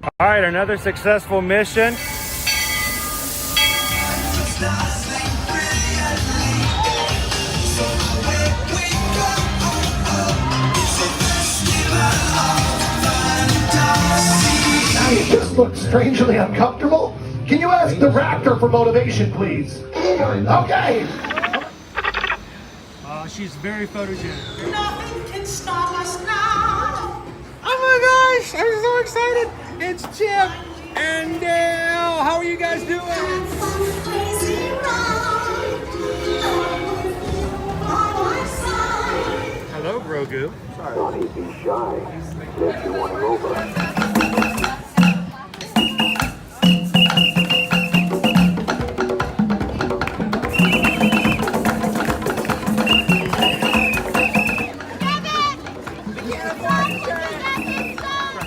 All right, another successful mission. You just look strangely uncomfortable. Can you ask the raptor for motivation, please? Okay. She's very photogenic. Nothing can stop us now. Oh my gosh, I'm so excited. It's Chip and Dale. How are you guys doing? Hello, Grogu. Sorry. Johnny, be shy. If you want to over.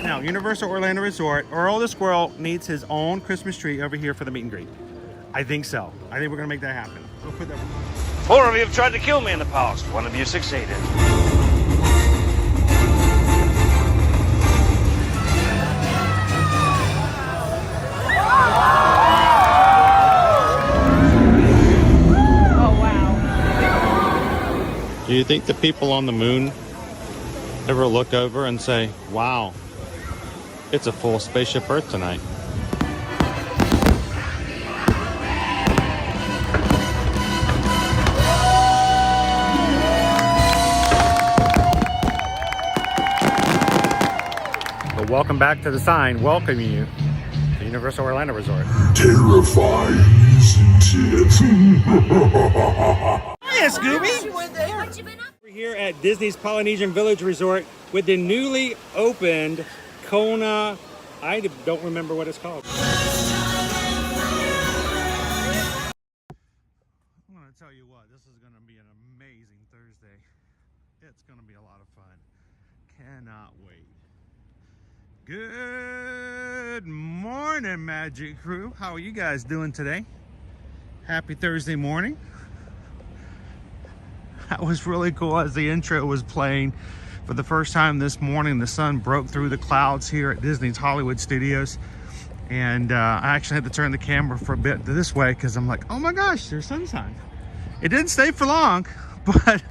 Now, Universal Orlando Resort, Earl the Squirrel needs his own Christmas tree over here for the meet and greet. I think so. I think we're gonna make that happen. We'll put that. 4 of you have tried to kill me in the past. 1 of you succeeded. Do you think the people on the moon ever look over and say, wow, it's a full spaceship Earth tonight? But welcome back to the sign welcoming you to Universal Orlando Resort. Terrifying, isn't it? Hiya, Scooby! We're here at Disney's Polynesian Village Resort with the newly opened Kona. I don't remember what it's called. I'm going to tell you what, this is going to be an amazing Thursday. It's going to be a lot of fun. Cannot wait. Good morning, Magic Crew. How are you guys doing today? Happy Thursday morning. That was really cool as the intro was playing. For the first time this morning, the sun broke through the clouds here at Disney's Hollywood Studios. And I actually had to turn the camera for a bit this way because I'm like, oh my gosh, there's sunshine. It didn't stay for long, but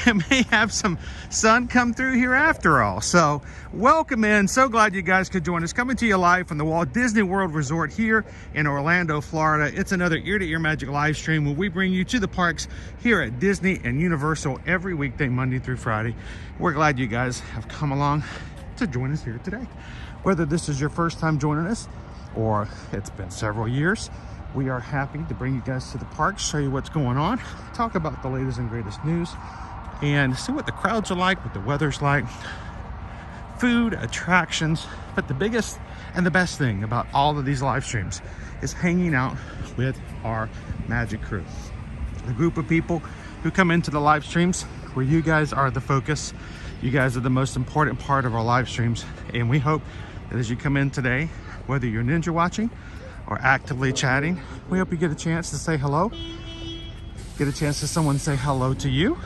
we may have some sun come through here after all. So welcome in. So glad you guys could join us. Coming to you live from the Walt Disney World Resort here in Orlando, Florida. It's another ear-to-ear magic live stream where we bring you to the parks here at Disney and Universal every weekday, Monday through Friday. We're glad you guys have come along to join us here today. Whether this is your first time joining us or it's been several years, we are happy to bring you guys to the parks, show you what's going on, talk about the latest and greatest news, and see what the crowds are like, what the weather's like, food, attractions. But the biggest and the best thing about all of these live streams is hanging out with our Magic Crew. The group of people who come into the live streams where you guys are the focus. You guys are the most important part of our live streams. And we hope that as you come in today, whether you're ninja watching or actively chatting, we hope you get a chance to say hello, get a chance to someone say hello to you,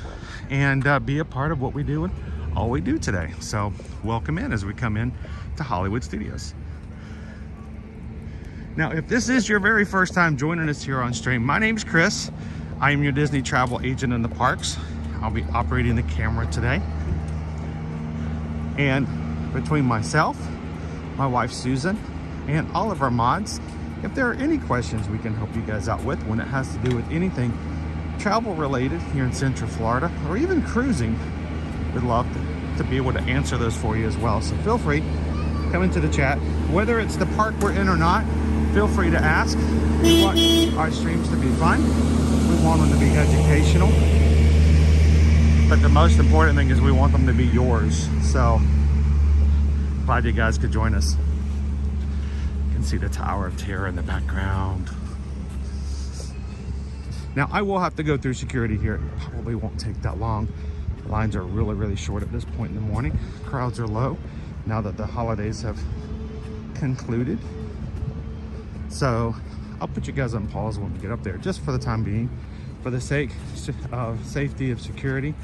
and be a part of what we do and all we do today. So welcome in as we come in to Hollywood Studios. Now, if this is your very first time joining us here on stream, my name's Chris. I am your Disney travel agent in the parks. I'll be operating the camera today. And between myself, my wife Susan, and all of our mods, if there are any questions we can help you guys out with when it has to do with anything travel related here in Central Florida or even cruising, we'd love to be able to answer those for you as well. So feel free, come into the chat. Whether it's the park we're in or not, feel free to ask. We want our streams to be fun. We want them to be educational. But the most important thing is we want them to be yours. So glad you guys could join us. See the Tower of Terror in the background. Now I will have to go through security here. It probably won't take that long. The lines are really short at this point in the morning. Crowds are low now that the holidays have concluded. So I'll put you guys on pause when we get up there, just for the time being, for the sake of safety, of security,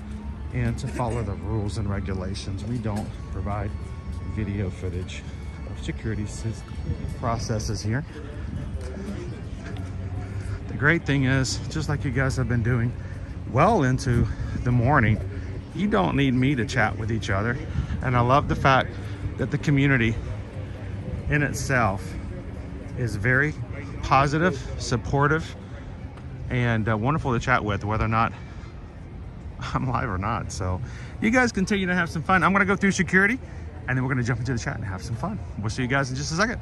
and to follow the rules and regulations. We don't provide video footage of security processes here. The great thing is, just like you guys have been doing well into the morning, you don't need me to chat with each other. And I love the fact that the community in itself is very positive, supportive, and wonderful to chat with, whether or not I'm live or not. So you guys continue to have some fun. I'm going to go through security, and then we're going to jump into the chat and have some fun. We'll see you guys in just a second.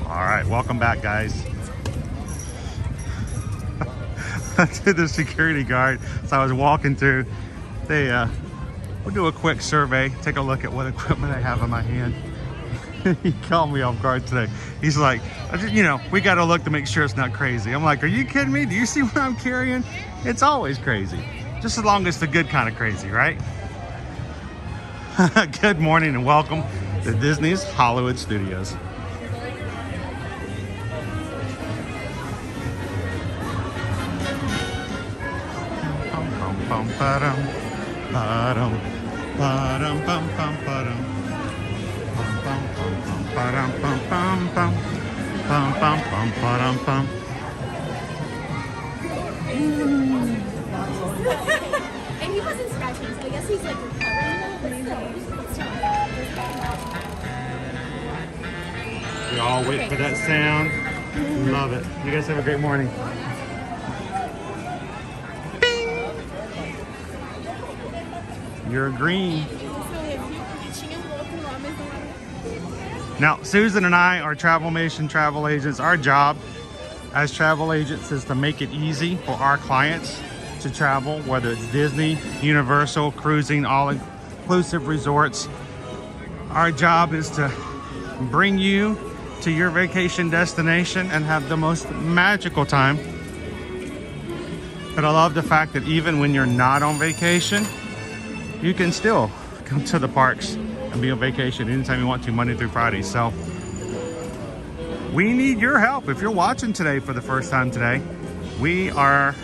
All right, welcome back, guys. To the security guard. So I was walking through. We'll do a quick survey, take a look at what equipment I have in my hand. He called me off guard today. He's like, you know, we got to look to make sure it's not crazy. I'm like, are you kidding me? Do you see what I'm carrying? It's always crazy. Just as long as it's the good kind of crazy, right? Good morning and welcome to Disney's Hollywood Studios. Bum ba-dum, ba-dum, ba-dum, bum bum ba-dum, bum bum bum bum ba-dum, bum bum bum, bum bum bum ba-dum bum. And he wasn't scratching, so I guess he's like recovering though, but still. We all wait for that sound. Love it. You guys have a great morning. You're green. Now, Susan and I are Travelmation travel agents. Our job as travel agents is to make it easy for our clients to travel, whether it's Disney, Universal, cruising, all-inclusive resorts. Our job is to bring you to your vacation destination and have the most magical time. But I love the fact that even when you're not on vacation, you can still come to the parks and be on vacation anytime you want to, Monday through Friday. So we need your help. If you're watching today for the first time today, we are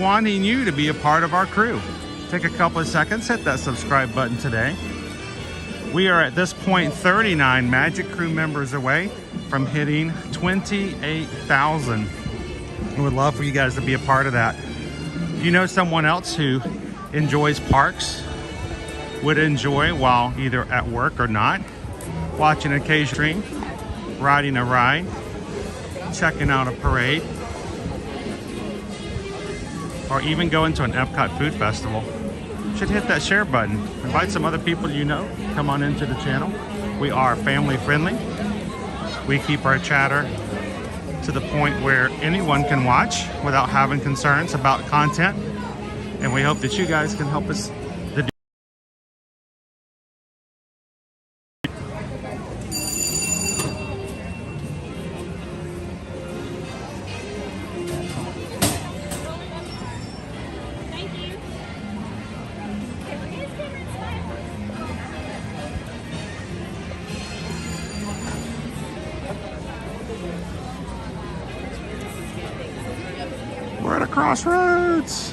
wanting you to be a part of our crew. Take a couple of seconds, hit that subscribe button today. We are at this point 39 Magic Crew members away from hitting 28,000. We would love for you guys to be a part of that. If you know someone else who enjoys parks, would enjoy while either at work or not, watching an occasion stream, riding a ride, checking out a parade, or even going to an Epcot food festival, should hit that share button. Invite some other people you know, come on into the channel. We are family friendly. We keep our chatter to the point where anyone can watch without having concerns about content. And we hope that you guys can help us. We're at a crossroads.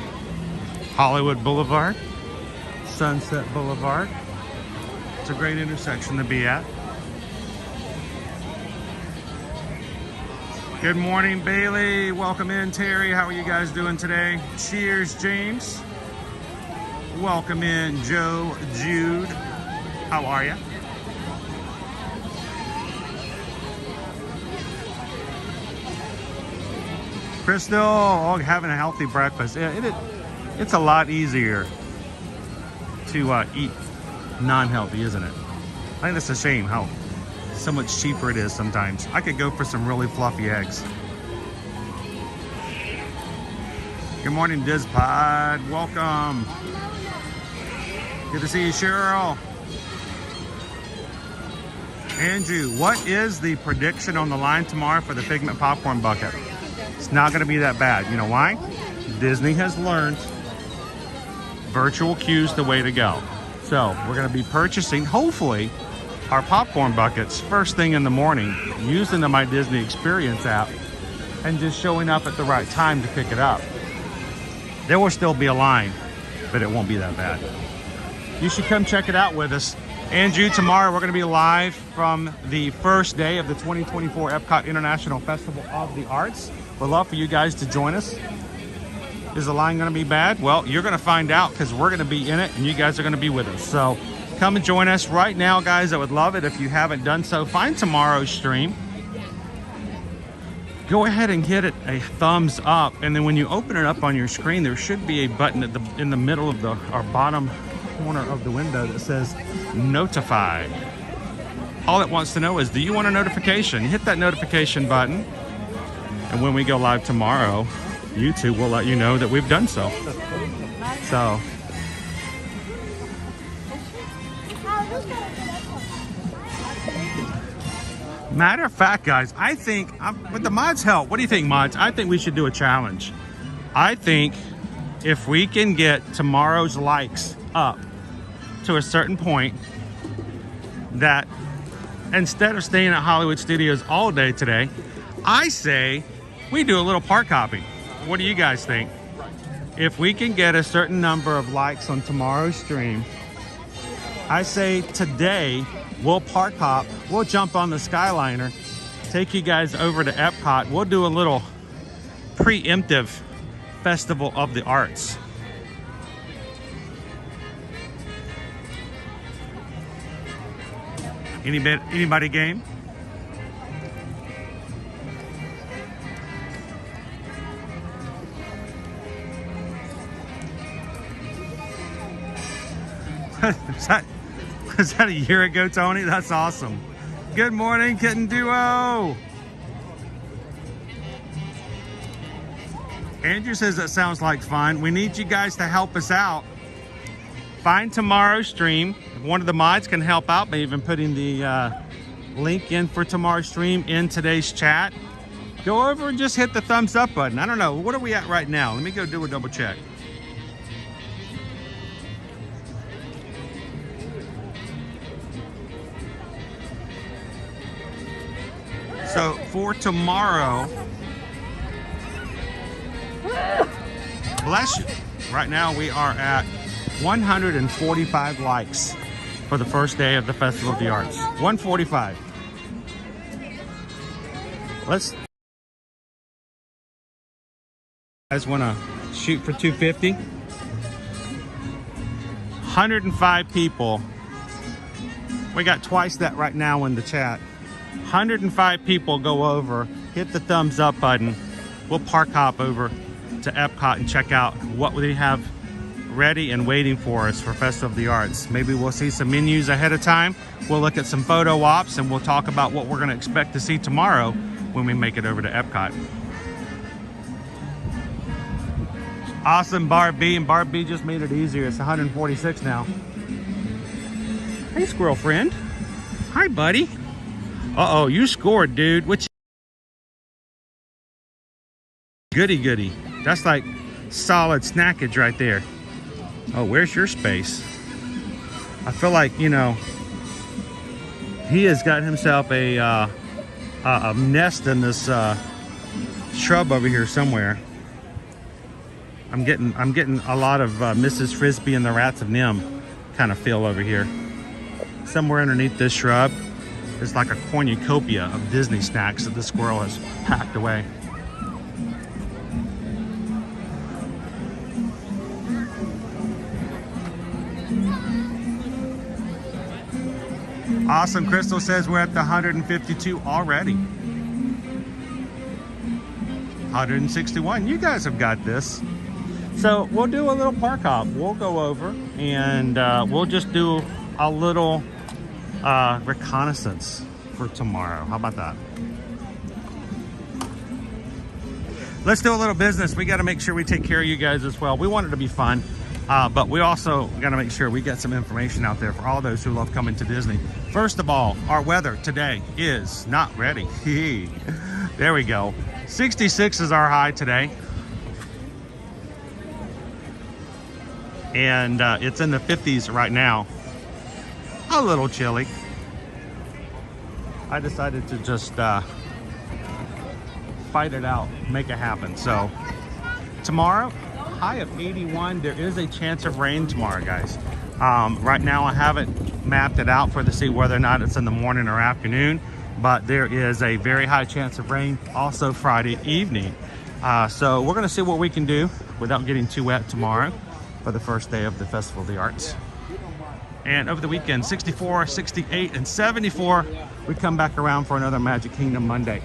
Hollywood Boulevard, Sunset Boulevard. It's a great intersection to be at. Good morning, Bailey. Welcome in, Terry. How are you guys doing today? Cheers, James. Welcome in, Joe, Jude. How are you? Crystal, having a healthy breakfast. It's a lot easier to eat non-healthy, isn't it? I think that's a shame how so much cheaper it is sometimes. I could go for some really fluffy eggs. Good morning, Dizpod. Welcome. Good to see you, Cheryl. Andrew, what is the prediction on the line tomorrow for the Figment popcorn bucket? It's not going to be that bad. You know why? Disney has learned virtual queue's the way to go. So we're going to be purchasing, hopefully, our popcorn buckets first thing in the morning using the My Disney Experience app and just showing up at the right time to pick it up. There will still be a line, but it won't be that bad. You should come check it out with us. Andrew, tomorrow we're going to be live from the first day of the 2024 Epcot International Festival of the Arts. We'd love for you guys to join us. Is the line going to be bad? Well, you're going to find out because we're going to be in it and you guys are going to be with us. So come and join us right now, guys. I would love it if you haven't done so. Find tomorrow's stream. Go ahead and hit it a thumbs up. And then when you open it up on your screen, there should be a button in the middle of our bottom corner of the window that says notify. All it wants to know is, do you want a notification? Hit that notification button, and when we go live tomorrow, YouTube will let you know that we've done so. So matter of fact, guys, I think with the mods' help, what do you think, mods? I think we should do a challenge. I think if we can get tomorrow's likes up to a certain point, that instead of staying at Hollywood Studios all day today, I say we do a little park hopping. What do you guys think? If we can get a certain number of likes on tomorrow's stream, I say today we'll park hop, we'll jump on the Skyliner, take you guys over to Epcot. We'll do a little preemptive Festival of the Arts. Anybody game? Was that a year ago, Tony? That's awesome. Good morning, Kitten Duo. Andrew says that sounds like fun. We need you guys to help us out. Find tomorrow's stream. If one of the mods can help out by even putting the link in for tomorrow's stream in today's chat, go over and just hit the thumbs up button. I don't know. What are we at right now? Let me go do a double check. So for tomorrow, bless you. Right now we are at 145 likes for the first day of the Festival of the Arts. 145. Let's. You guys want to shoot for 250? 105 people. We got twice that right now in the chat. 105 people go over, hit the thumbs up button. We'll park hop over to Epcot and check out what they have ready and waiting for us for Festival of the Arts. Maybe we'll see some menus ahead of time. We'll look at some photo ops and we'll talk about what we're going to expect to see tomorrow when we make it over to Epcot. Awesome, Barb B, and Barb B just made it easier. It's 146 now. Hey, squirrel friend. Hi, buddy. Uh-oh, you scored, dude. Which goody. That's like solid snackage right there. Oh, where's your space? I feel like, you know, he has got himself a nest in this shrub over here somewhere. I'm getting a lot of Mrs. Frisbee and the Rats of Nim kind of feel over here. Somewhere underneath this shrub, there's like a cornucopia of Disney snacks that the squirrel has packed away. Awesome. Crystal says we're at the 152 already. 161. You guys have got this. So we'll do a little park hop. We'll go over and we'll just do a little reconnaissance for tomorrow. How about that? Let's do a little business. We got to make sure we take care of you guys as well. We want it to be fun, but we also got to make sure we get some information out there for all those who love coming to Disney. First of all, our weather today is not ready. There we go. 66 is our high today. And it's in the 50s right now. A little chilly. I decided to just fight it out, make it happen. So tomorrow, high of 81. There is a chance of rain tomorrow, guys. Right now I haven't mapped it out to see whether or not it's in the morning or afternoon, but there is a very high chance of rain also Friday evening. So we're gonna see what we can do without getting too wet tomorrow for the first day of the Festival of the Arts. And over the weekend, 64, 68, and 74, we come back around for another Magic Kingdom Monday.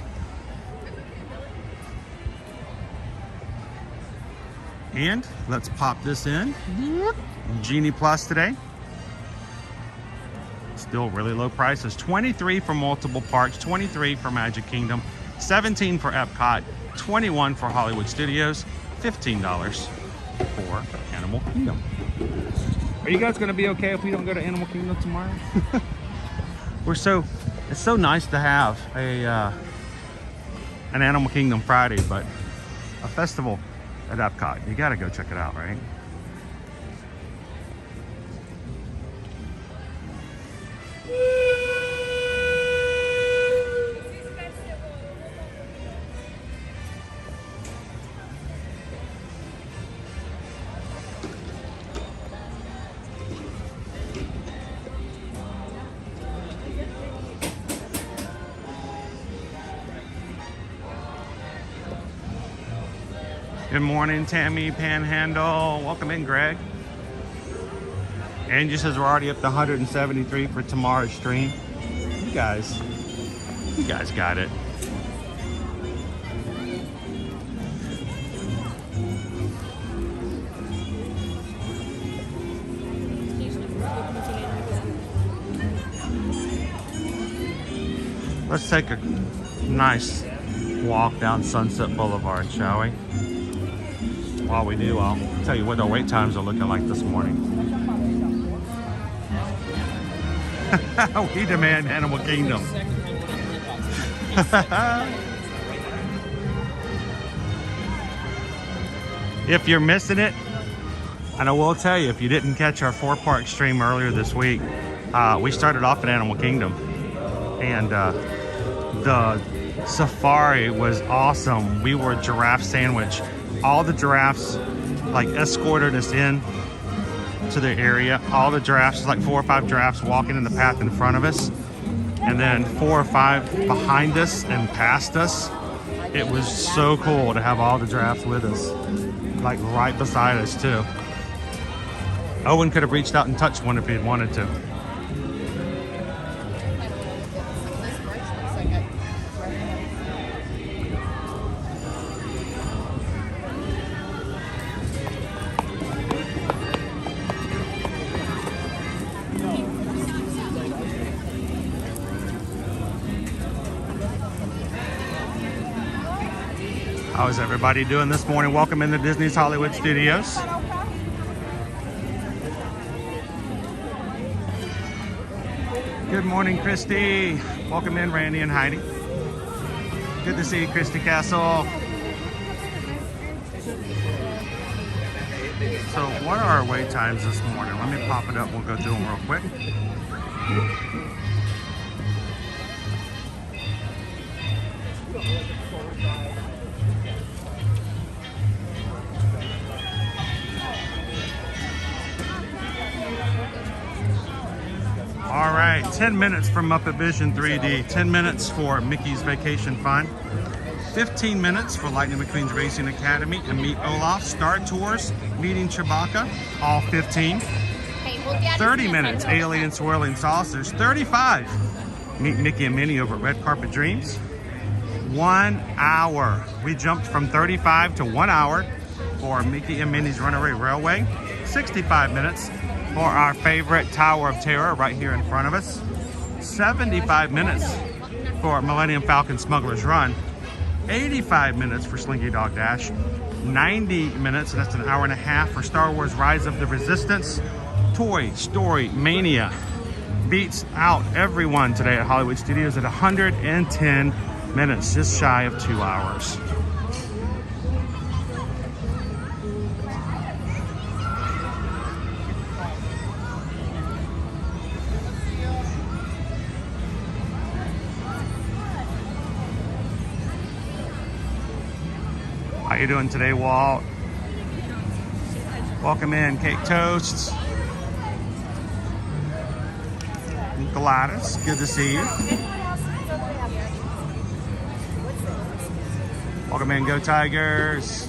And let's pop this in. Genie Plus today. Still really low prices. 23 for multiple parks, 23 for Magic Kingdom, 17 for Epcot, 21 for Hollywood Studios, $15 for Animal Kingdom. Are you guys gonna be okay if we don't go to Animal Kingdom tomorrow? It's so nice to have an Animal Kingdom Friday, but a festival at Epcot. You gotta go check it out, right? Good morning, Tammy Panhandle. Welcome in, Greg. Angie says we're already up to 173 for tomorrow's stream. You guys got it. Let's take a nice walk down Sunset Boulevard, shall we? While we do, I'll tell you what our wait times are looking like this morning. We demand Animal Kingdom. If you're missing it, and I will tell you, if you didn't catch our 4-part stream earlier this week, we started off at Animal Kingdom, and the safari was awesome. We were giraffe sandwich. All the giraffes like escorted us in to the area. All the giraffes, like 4 or 5 giraffes walking in the path in front of us, and then 4 or 5 behind us and past us. It was so cool to have all the giraffes with us, like right beside us too. Owen could have reached out and touched one if he had wanted to. How is everybody doing this morning? Welcome into Disney's Hollywood Studios. Good morning, Christy. Welcome in, Randy and Heidi. Good to see you, Christy Castle. So what are our wait times this morning? Let me pop it up. We'll go through them real quick. All right, 10 minutes for Muppet Vision 3D, 10 minutes for Mickey's Vacation Fun, 15 minutes for Lightning McQueen's Racing Academy and Meet Olaf, Star Tours, Meeting Chewbacca, all 15. 30 minutes, Alien Swirling Saucers, 35. Meet Mickey and Minnie over at Red Carpet Dreams. 1 hour. We jumped from 35 to 1 hour. for Mickey and Minnie's Runaway Railway. 65 minutes for our favorite Tower of Terror right here in front of us. 75 minutes for Millennium Falcon Smuggler's Run. 85 minutes for Slinky Dog Dash. 90 minutes, that's an hour and a half for Star Wars Rise of the Resistance. Toy Story Mania beats out everyone today at Hollywood Studios at 110 minutes, just shy of 2 hours. How you doing today, Walt? Welcome in, Cake Toasts. Gladys, good to see you. Welcome in, Go Tigers.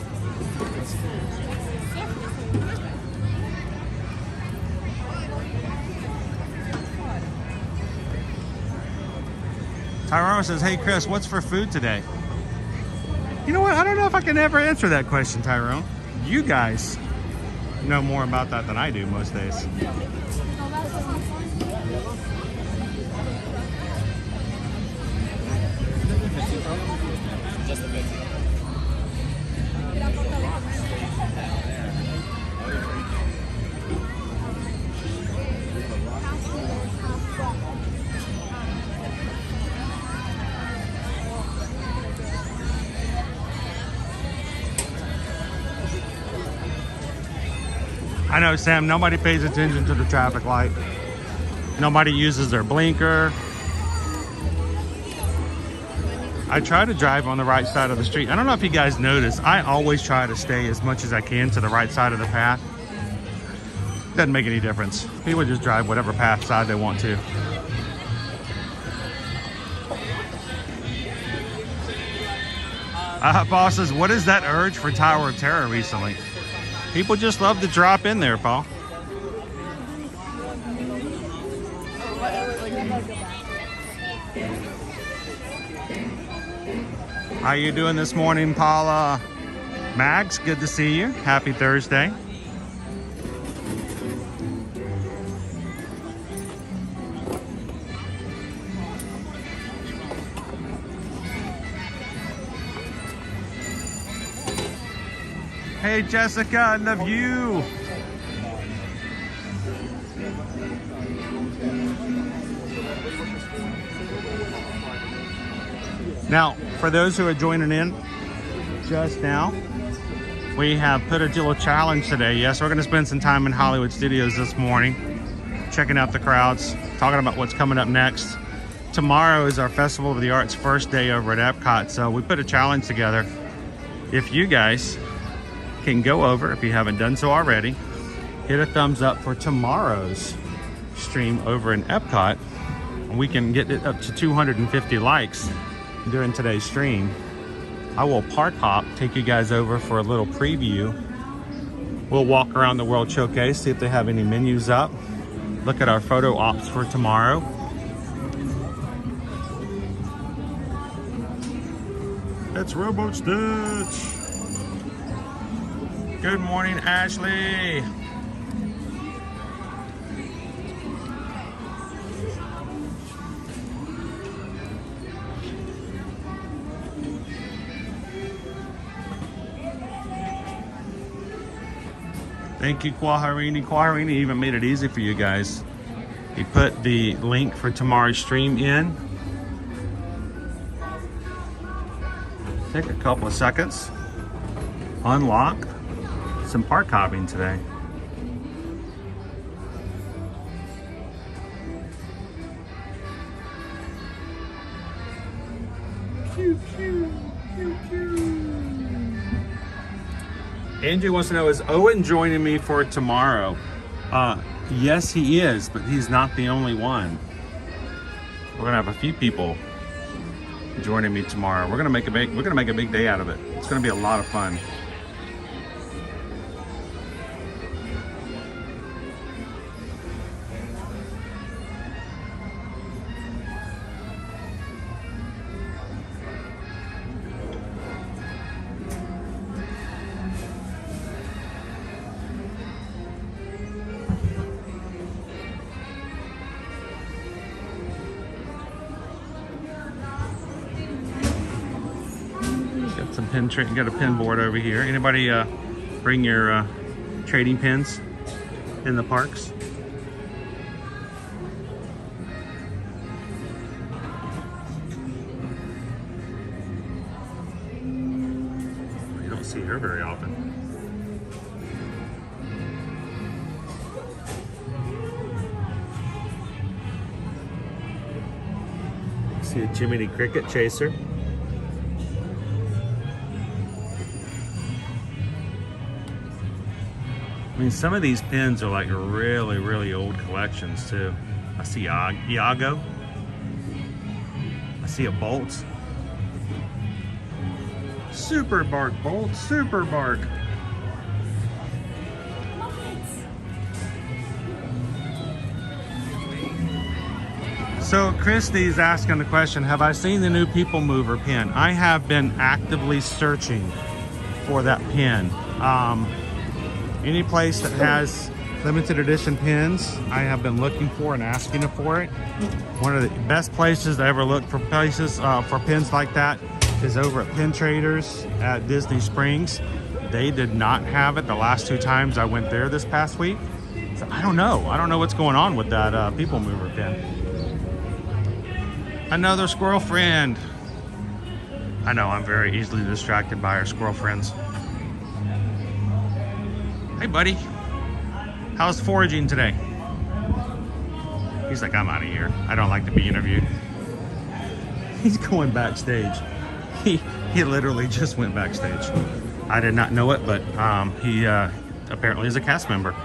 Tyrone says, hey Chris, what's for food today? You know what? I don't know if I can ever answer that question, Tyrone. You guys know more about that than I do most days. I know, Sam, nobody pays attention to the traffic light. Nobody uses their blinker. I try to drive on the right side of the street. I don't know if you guys notice, I always try to stay as much as I can to the right side of the path. Doesn't make any difference. People just drive whatever path side they want to. Paul says, what is that urge for Tower of Terror recently? People just love to drop in there, Paul. How you doing this morning, Paula? Mags, good to see you. Happy Thursday. Hey Jessica, I love you. Now, for those who are joining in just now, we have put a little challenge today. Yes, we're going to spend some time in Hollywood Studios this morning, checking out the crowds, talking about what's coming up next. Tomorrow is our Festival of the Arts first day over at Epcot, so we put a challenge together. If you guys can go over, if you haven't done so already, hit a thumbs up for tomorrow's stream over in Epcot, and we can get it up to 250 likes during today's stream. I will park hop, take you guys over for a little preview. We'll walk around the World Showcase, see if they have any menus up, look at our photo ops for tomorrow. It's Robo Stitch. Good morning, Ashley. Thank you, Kwaharini. Kwaharini even made it easy for you guys. He put the link for tomorrow's stream in. Take a couple of seconds. Unlock some park hopping today. Pew, pew, pew, pew. Andrew wants to know, is Owen joining me for tomorrow? Yes, he is, but he's not the only one. We're gonna have a few people joining me tomorrow. We're gonna make a big day out of it. It's gonna be a lot of fun. Some pin you got a pin board over here. Anybody bring your trading pins in the parks? You don't see her very often. See a Jiminy Cricket chaser. I mean, some of these pins are like really, really old collections too. I see Iago. I see a Bolt. Super Bark Bolt, Super Bark. So Christy's asking the question, have I seen the new People Mover pin? I have been actively searching for that pin. Any place that has limited edition pins, I have been looking for and asking for it. One of the best places to ever look for places for pins like that is over at Pin Traders at Disney Springs. They did not have it the last 2 times I went there this past week. So I don't know. I don't know what's going on with that People Mover pin. Another squirrel friend. I know I'm very easily distracted by our squirrel friends. Hey buddy, how's foraging today? He's like, I'm out of here. I don't like to be interviewed. He's going backstage. He literally just went backstage. I did not know it, but he apparently is a cast member.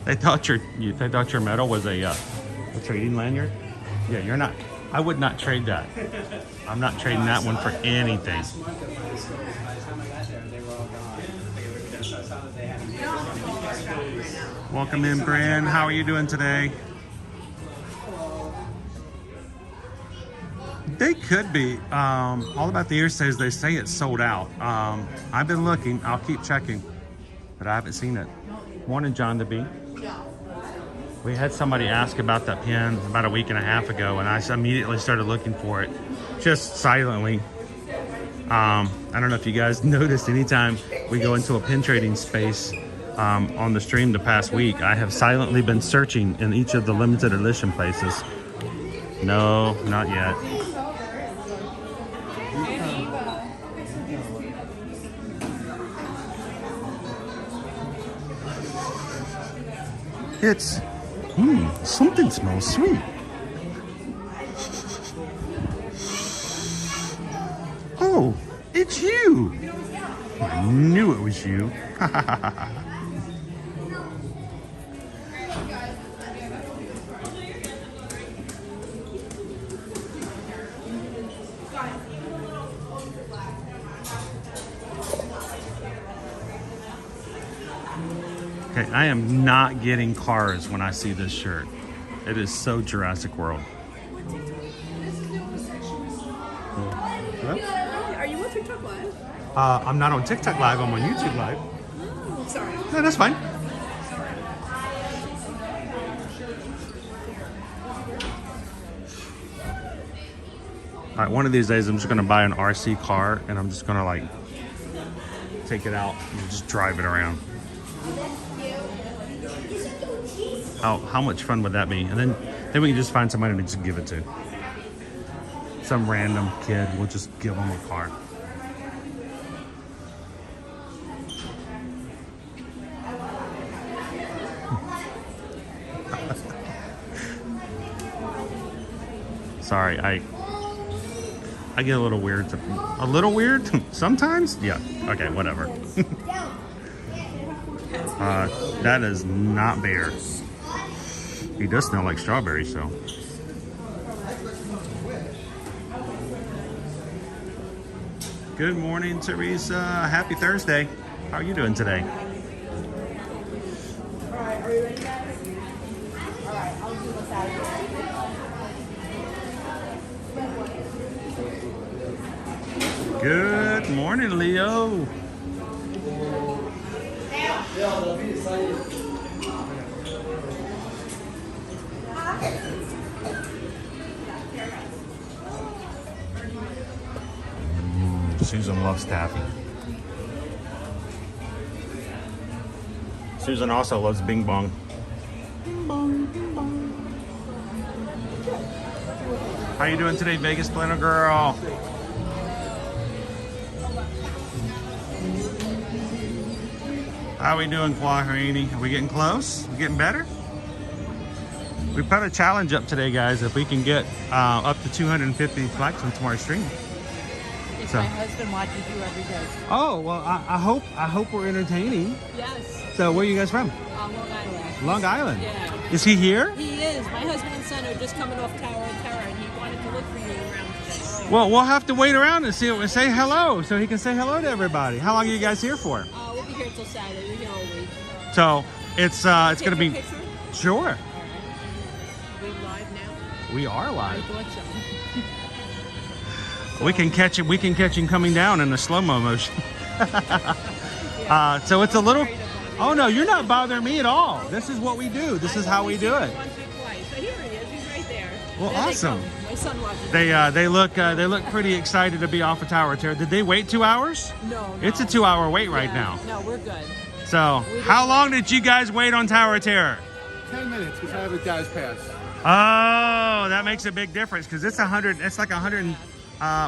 They thought your medal was a trading lanyard. Yeah, you're not. I would not trade that. I'm not trading that one for anything. Welcome in, Bran. How are you doing today? They could be. All About the Ear says they say it's sold out. I've been looking. I'll keep checking, but I haven't seen it. Morning, John the Bee. We had somebody ask about that pin about a week and a half ago, and I immediately started looking for it, just silently. I don't know if you guys noticed, anytime we go into a pin trading space on the stream the past week, I have silently been searching in each of the limited edition places. No, not yet. It's, something smells sweet. Oh, it's you. I knew it was you. Okay, I am not getting cars when I see this shirt. It is so Jurassic World. Are you on TikTok Live? I'm not on TikTok Live, I'm on YouTube Live. Oh, sorry. No, that's fine. All right, one of these days I'm just gonna buy an RC car and I'm just gonna like take it out and just drive it around. How much fun would that be? And then we can just find somebody to just give it to. Some random kid, we'll just give them a car. Sorry, I get a little weird. A little weird? Sometimes? Yeah. Okay, whatever. That is not bear. He does smell like strawberries, so. Good morning, Teresa. Happy Thursday. How are you doing today? Good morning, Leo. Susan loves taffy. Susan also loves Bing Bong. Bing Bong, Bing Bong. How you doing today, Vegas Planner Girl? How we doing, Quahrini? Are we getting close? We getting better? We put a challenge up today, guys. If we can get up to 250 likes on tomorrow's stream. It's So. my husband watches you every day. Oh well, I hope we're entertaining. Yes. So where are you guys from? Long Island. Long Island. Yeah. Is he here? He is. My husband and son are just coming off Tower of Terror, and he wanted to look for you around today. Well, we'll have to wait around and see and say hello, so he can say hello to everybody. How long are you guys here for? We'll be here till Saturday. We're here all week. So it's Take gonna a be picture? sure. All right. We're live now. We are I live. thought so. We can catch it. We can catch him coming down in a slow-mo motion. So it's a little. Oh no, you're not bothering me at all. This is what we do. This is how we do it. Once or twice. So here he is. He's right there. Well, There they awesome. come. My son watches. They look pretty excited to be off of Tower of Terror. Did they wait 2 hours? No. It's a 2-hour wait right Yeah. now. No, we're good. So how long did you guys wait on Tower of Terror? 10 minutes because I have a guy's pass. Oh, that makes a big difference because it's 100. It's like 100.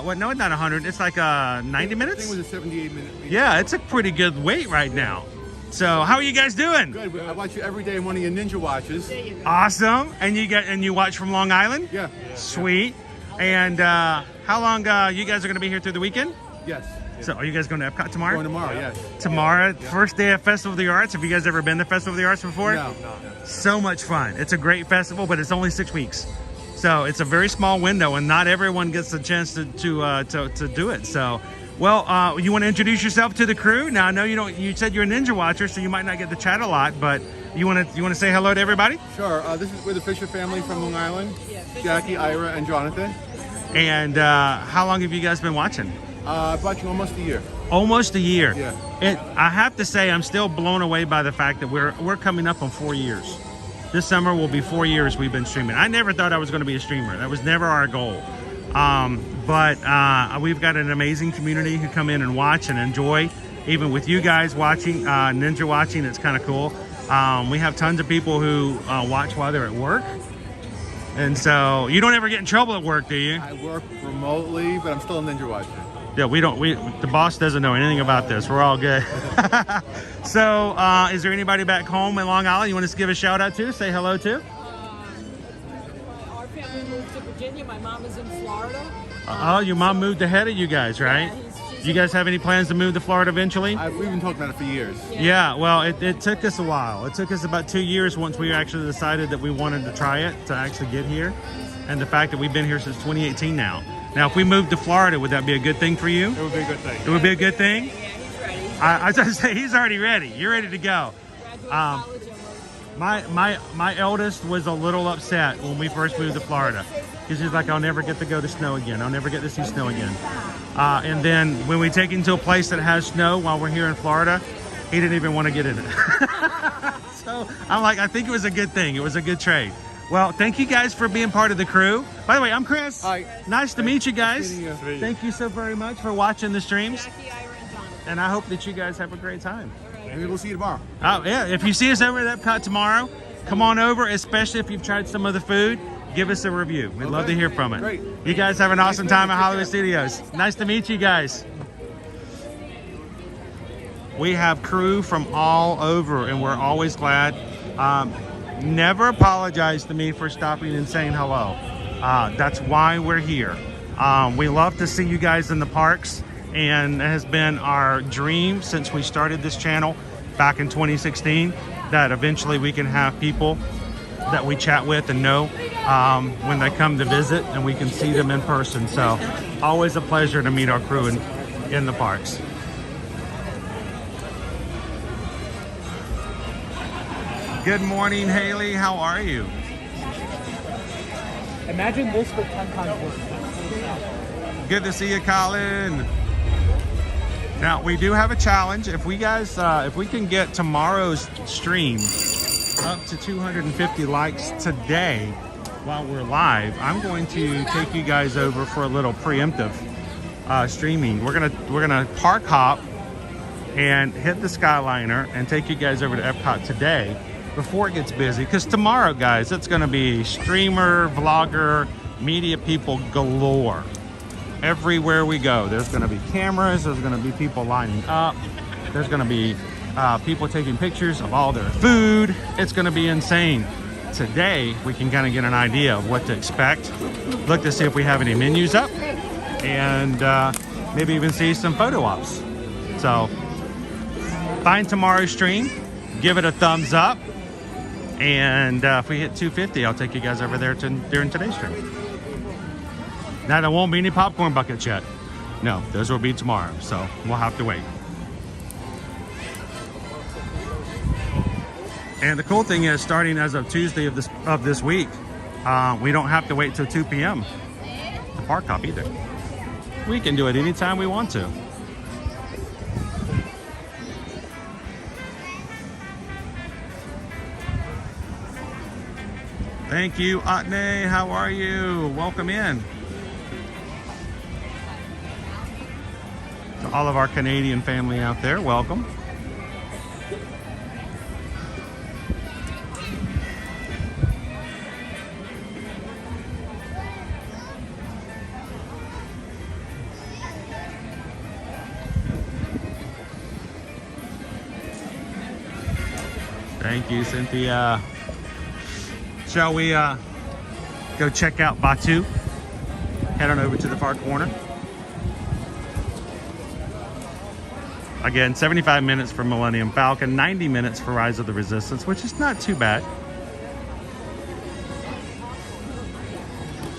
What? No, it's not 100. It's like 90 I think minutes. it was a 78-minute. Yeah, it's a pretty good wait right now. So how are you guys doing? Good. I watch you every day in one of your ninja watches. Awesome. And you watch from Long Island? Yeah. Sweet. And how long you guys are going to be here through the weekend? Yes. So are you guys going to Epcot tomorrow? Going tomorrow, yes. Tomorrow, first day of Festival of the Arts. Have you guys ever been to Festival of the Arts before? No. So much fun. It's a great festival, but it's only 6 weeks. So it's a very small window, and not everyone gets a chance to do it. So, well, you want to introduce yourself to the crew? Now I know you don't. You said you're a ninja watcher, so you might not get to chat a lot, but you want to say hello to everybody? Sure. We're the Fisher family from Long Island. Jackie, Ira, and Jonathan. And how long have you guys been watching? Watching almost a year. Almost a year. Yeah. I have to say, I'm still blown away by the fact that we're coming up on 4 years. This summer will be 4 years we've been streaming. I never thought I was going to be a streamer. That was never our goal. But we've got an amazing community who come in and watch and enjoy. Even with you guys watching, ninja watching, it's kind of cool. We have tons of people who watch while they're at work. And so you don't ever get in trouble at work, do you? I work remotely, but I'm still a ninja watcher. Yeah, the boss doesn't know anything about this. We're all good. So, is there anybody back home in Long Island you want us to give a shout out to? Say hello to? Our family moved to Virginia. My mom is in Florida. Oh, your mom moved ahead of you guys, right? she's You guys have any plans to move to Florida eventually? We've been talking about it for years. Yeah, well, it took us a while. It took us about 2 years once we actually decided that we wanted to try it to actually get here. And the fact that we've been here since 2018 now. Now, if we moved to Florida, would that be a good thing for you? It would be a good thing. It would be a good thing? Yeah, he's ready. I was going to say, he's already ready. You're ready to go. Graduate college and My eldest was a little upset when we first moved to Florida because he's like, I'll never get to go to snow again. I'll never get to see snow again. And then when we take him to a place that has snow while we're here in Florida, he didn't even want to get in it. So I'm like, I think it was a good thing. It was a good trade. Well, thank you guys for being part of the crew. By the way, I'm Chris. Hi. Nice to meet you guys. Nice meeting you. Thank you so very much for watching the streams. Jackie, Ira, and Jonathan. And I hope that you guys have a great time. Maybe we'll see you tomorrow. Oh, yeah. If you see us over at Epcot tomorrow, come on over, especially if you've tried some of the food. Give us a review. We'd love to hear from it. Great. You guys have an awesome time at Take Hollywood care. Studios. Nice to meet you guys. We have crew from all over, and we're always glad. Never apologize to me for stopping and saying hello. That's why we're here. We love to see you guys in the parks, and it has been our dream since we started this channel back in 2016 that eventually we can have people that we chat with and know when they come to visit, and we can see them in person. So always a pleasure to meet our crew in the parks. Good morning, Haley. How are you? Imagine this but 10 times worse. Good to see you, Colin. Now we do have a challenge. If we guys, if we can get tomorrow's stream up to 250 likes today while we're live, I'm going to take you guys over for a little preemptive streaming. We're gonna park hop and hit the Skyliner and take you guys over to Epcot today before it gets busy, because tomorrow, guys, it's going to be streamer, vlogger, media people galore. Everywhere we go, there's going to be cameras, there's going to be people lining up, there's going to be people taking pictures of all their food. It's going to be insane. Today, we can kind of get an idea of what to expect, look to see if we have any menus up, and maybe even see some photo ops. So find tomorrow's stream, give it a thumbs up, and if we hit 250, I'll take you guys over there during today's stream. Now, there won't be any popcorn buckets yet. No, those will be tomorrow, so we'll have to wait. And the cool thing is, starting as of Tuesday of this week, we don't have to wait till 2 p.m. to park hop either. We can do it anytime we want to. Thank you, Atne. How are you? Welcome in. To all of our Canadian family out there, welcome. Thank you, Cynthia. Shall we go check out Batu? Head on over to the far corner. Again, 75 minutes for Millennium Falcon, 90 minutes for Rise of the Resistance, which is not too bad.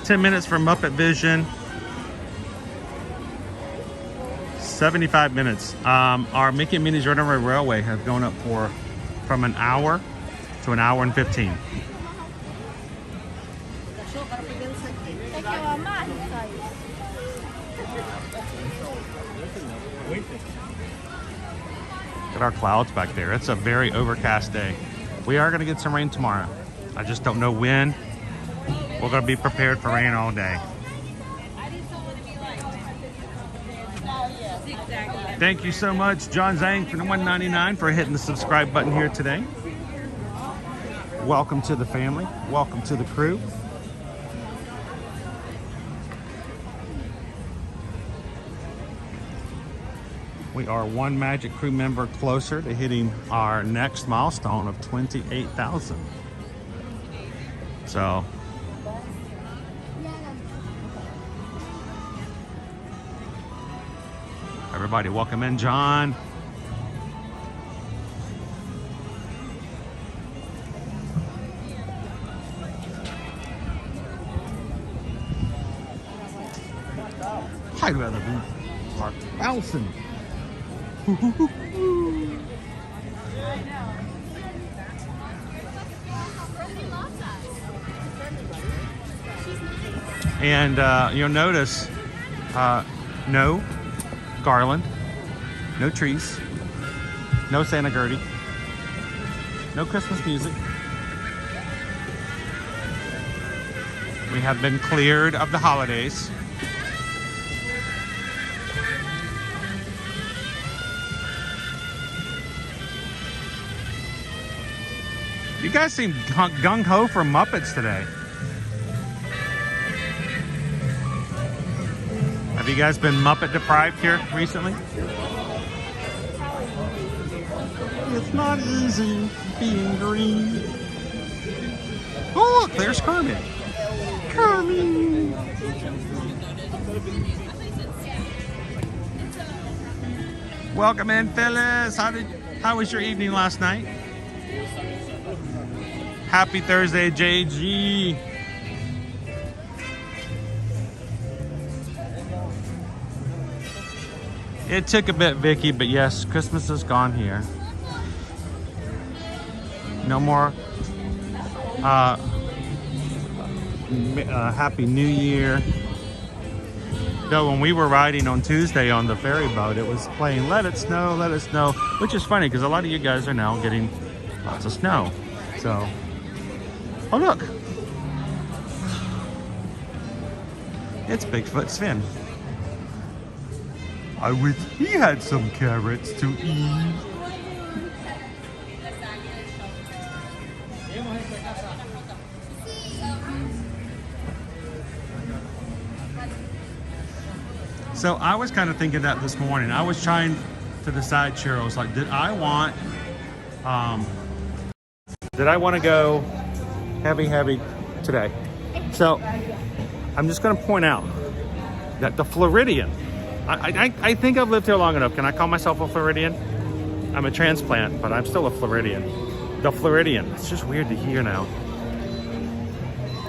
10 minutes for Muppet Vision. 75 minutes. Our Mickey and Minnie's Runaway Railway have gone up from an hour to an hour and 15. Look at our clouds back there. It's a very overcast day. We are going to get some rain tomorrow. I just don't know when. We're going to be prepared for rain all day. Thank you so much, John Zhang, for the $1.99 for hitting the subscribe button here today. Welcome to the family. Welcome to the crew. We are one Magic Crew member closer to hitting our next milestone of 28,000. So, everybody, welcome in, John. Hi, brother. Mark Allison. And you'll notice no garland, no trees, no Santa Gertie, no Christmas music. We have been cleared of the holidays. You guys seem gung-ho for Muppets today. Have you guys been Muppet deprived here recently? It's not easy being green. Oh, look, there's Kermit. Kermit. Welcome in, Phyllis. How was your evening last night? Happy Thursday, JG. It took a bit, Vicky, but yes, Christmas is gone here. No more Happy New Year. Though when we were riding on Tuesday on the ferry boat, it was playing Let It Snow, which is funny because a lot of you guys are now getting lots of snow. So, oh look, it's Bigfoot Sven. I wish he had some carrots to eat. So I was kind of thinking that this morning. I was trying to decide, Cheryl, I was like, did I want to go heavy today? So I'm just going to point out that the Floridian, I think I've lived here long enough. Can I call myself a Floridian? I'm a transplant, but I'm still a Floridian. The Floridian, it's just weird to hear now.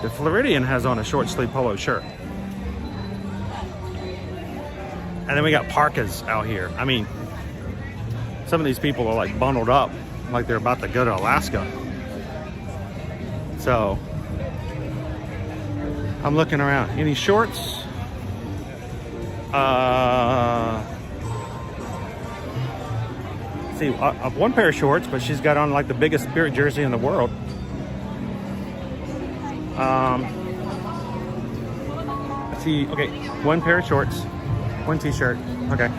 The Floridian has on a short sleeve polo shirt. And then we got parkas out here. I mean, some of these people are like bundled up like they're about to go to Alaska. So I'm looking around. Any shorts? See, one pair of shorts, but she's got on like the biggest Spirit jersey in the world. Let's see, okay, one pair of shorts. One t-shirt. Okay.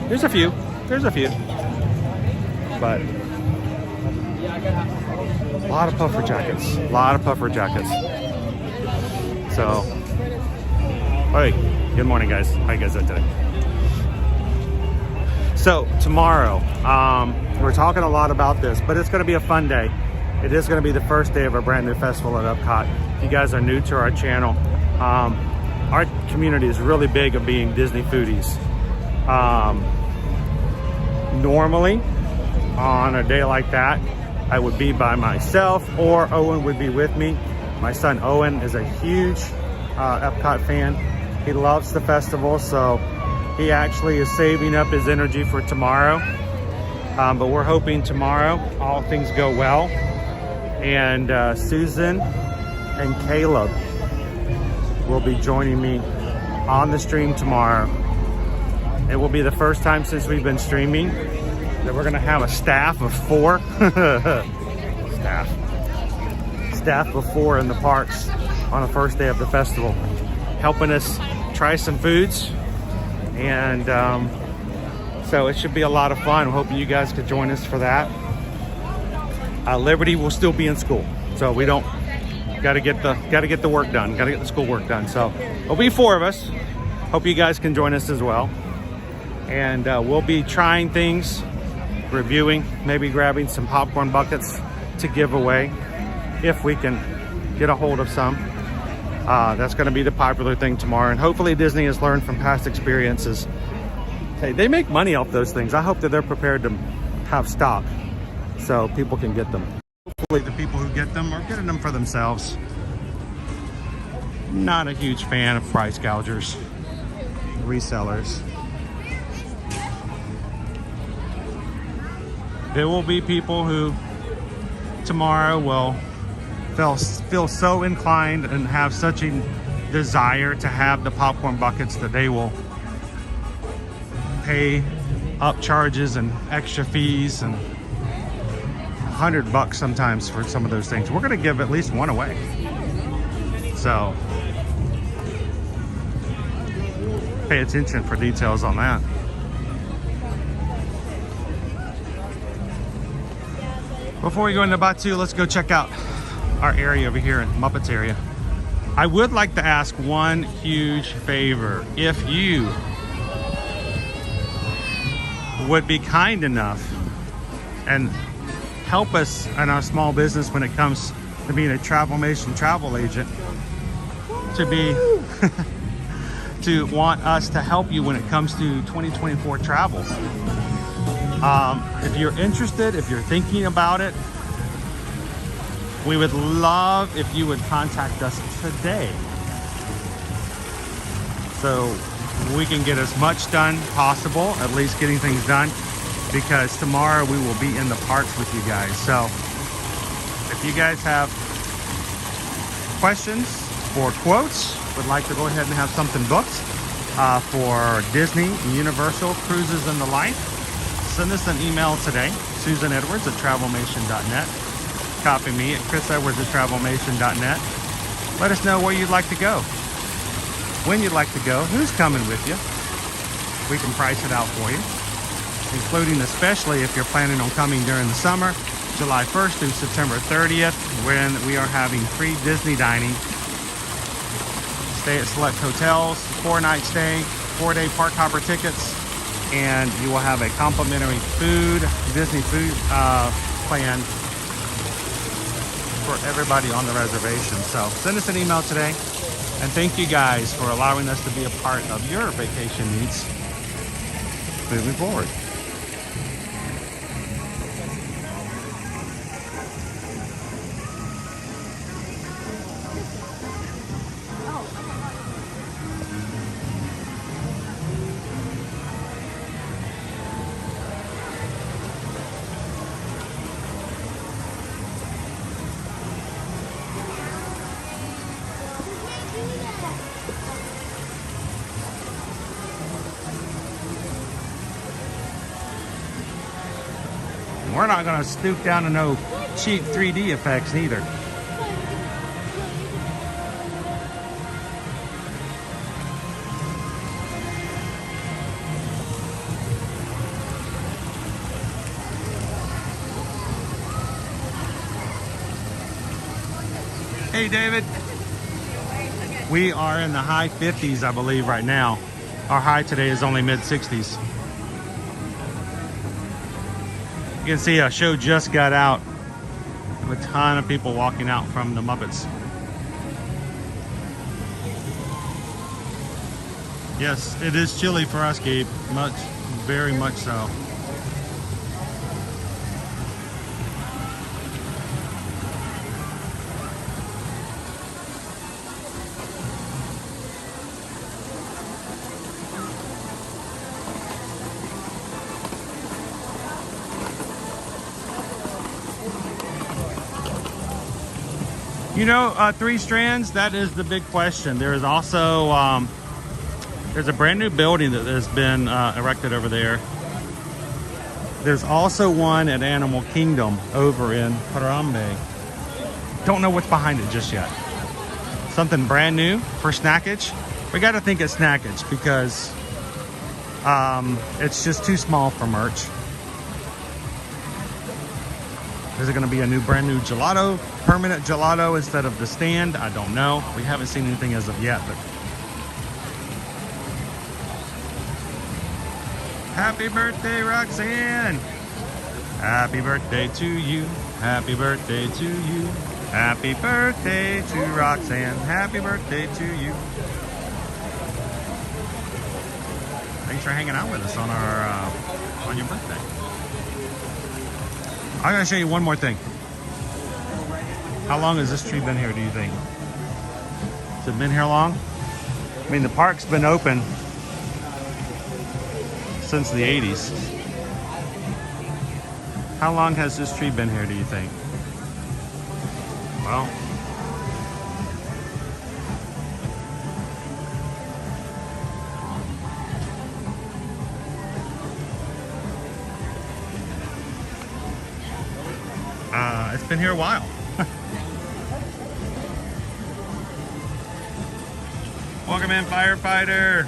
There's a few. But a lot of puffer jackets. So, hey, good morning, guys. How you guys doing today? So tomorrow, we're talking a lot about this, but it's going to be a fun day. It is going to be the first day of our brand new festival at Epcot. If you guys are new to our channel, our community is really big of being Disney foodies. Normally, on a day like that, I would be by myself or Owen would be with me. My son Owen is a huge Epcot fan. He loves the festival, so he actually is saving up his energy for tomorrow. But we're hoping tomorrow all things go well. And Susan and Caleb will be joining me on the stream tomorrow. It will be the first time since we've been streaming that we're gonna have a staff of 4. staff of 4 in the parks on the first day of the festival, helping us try some foods. And so it should be a lot of fun. I'm hoping you guys could join us for that. Liberty will still be in school, so we don't Got to get the work done. Got to get the school work done. So there'll be 4 of us. Hope you guys can join us as well. And we'll be trying things, reviewing, maybe grabbing some popcorn buckets to give away if we can get a hold of some. That's going to be the popular thing tomorrow. And hopefully Disney has learned from past experiences. Hey, they make money off those things. I hope that they're prepared to have stock so people can get them. Hopefully the people who get them are getting them for themselves. Not a huge fan of price gougers, resellers. There will be people who tomorrow will feel so inclined and have such a desire to have the popcorn buckets that they will pay up charges and extra fees and $100 sometimes for some of those things. We're gonna give at least one away. So pay attention for details on that. Before we go into Batu, let's go check out our area over here in Muppets area. I would like to ask one huge favor. If you would be kind enough and help us in our small business when it comes to being a Travelmation travel agent, to be to want us to help you when it comes to 2024 travel. If you're interested, if you're thinking about it, we would love if you would contact us today so we can get as much done possible, at least getting things done, because tomorrow we will be in the parks with you guys. So if you guys have questions, for quotes, would like to go ahead and have something booked for Disney, Universal, cruises, and the like, send us an email today, susanedwards@travelmation.net. Copy me at chrisedwards@travelmation.net. Let us know where you'd like to go, when you'd like to go, who's coming with you. We can price it out for you, including especially if you're planning on coming during the summer, July 1st through September 30th, when we are having free Disney dining. Stay at select hotels, 4-night stay, 4-day park hopper tickets, and you will have a complimentary Disney food plan for everybody on the reservation. So send us an email today, and thank you guys for allowing us to be a part of your vacation needs moving forward. We're not going to stoop down to no cheap 3D effects neither. Hey, David. We are in the high 50s, I believe, right now. Our high today is only mid-60s. You can see a show just got out. A ton of people walking out from the Muppets. Yes, it is chilly for us, Gabe. Very much so. You know, 3 strands, that is the big question. There is also, there's a brand new building that has been erected over there. There's also one at Animal Kingdom over in Harambe. Don't know what's behind it just yet. Something brand new for snackage. We got to think it's snackage because it's just too small for merch. Is it going to be a brand new gelato, permanent gelato instead of the stand? I don't know. We haven't seen anything as of yet. But happy birthday, Roxanne! Happy birthday to you. Happy birthday to you. Happy birthday to Roxanne. Happy birthday to you. Thanks for hanging out with us on on your birthday. I'm going to show you one more thing. How long has this tree been here, do you think? Has it been here long? I mean, the park's been open since the 80s. How long has this tree been here, do you think? Well, it's been here a while. Welcome in, firefighter.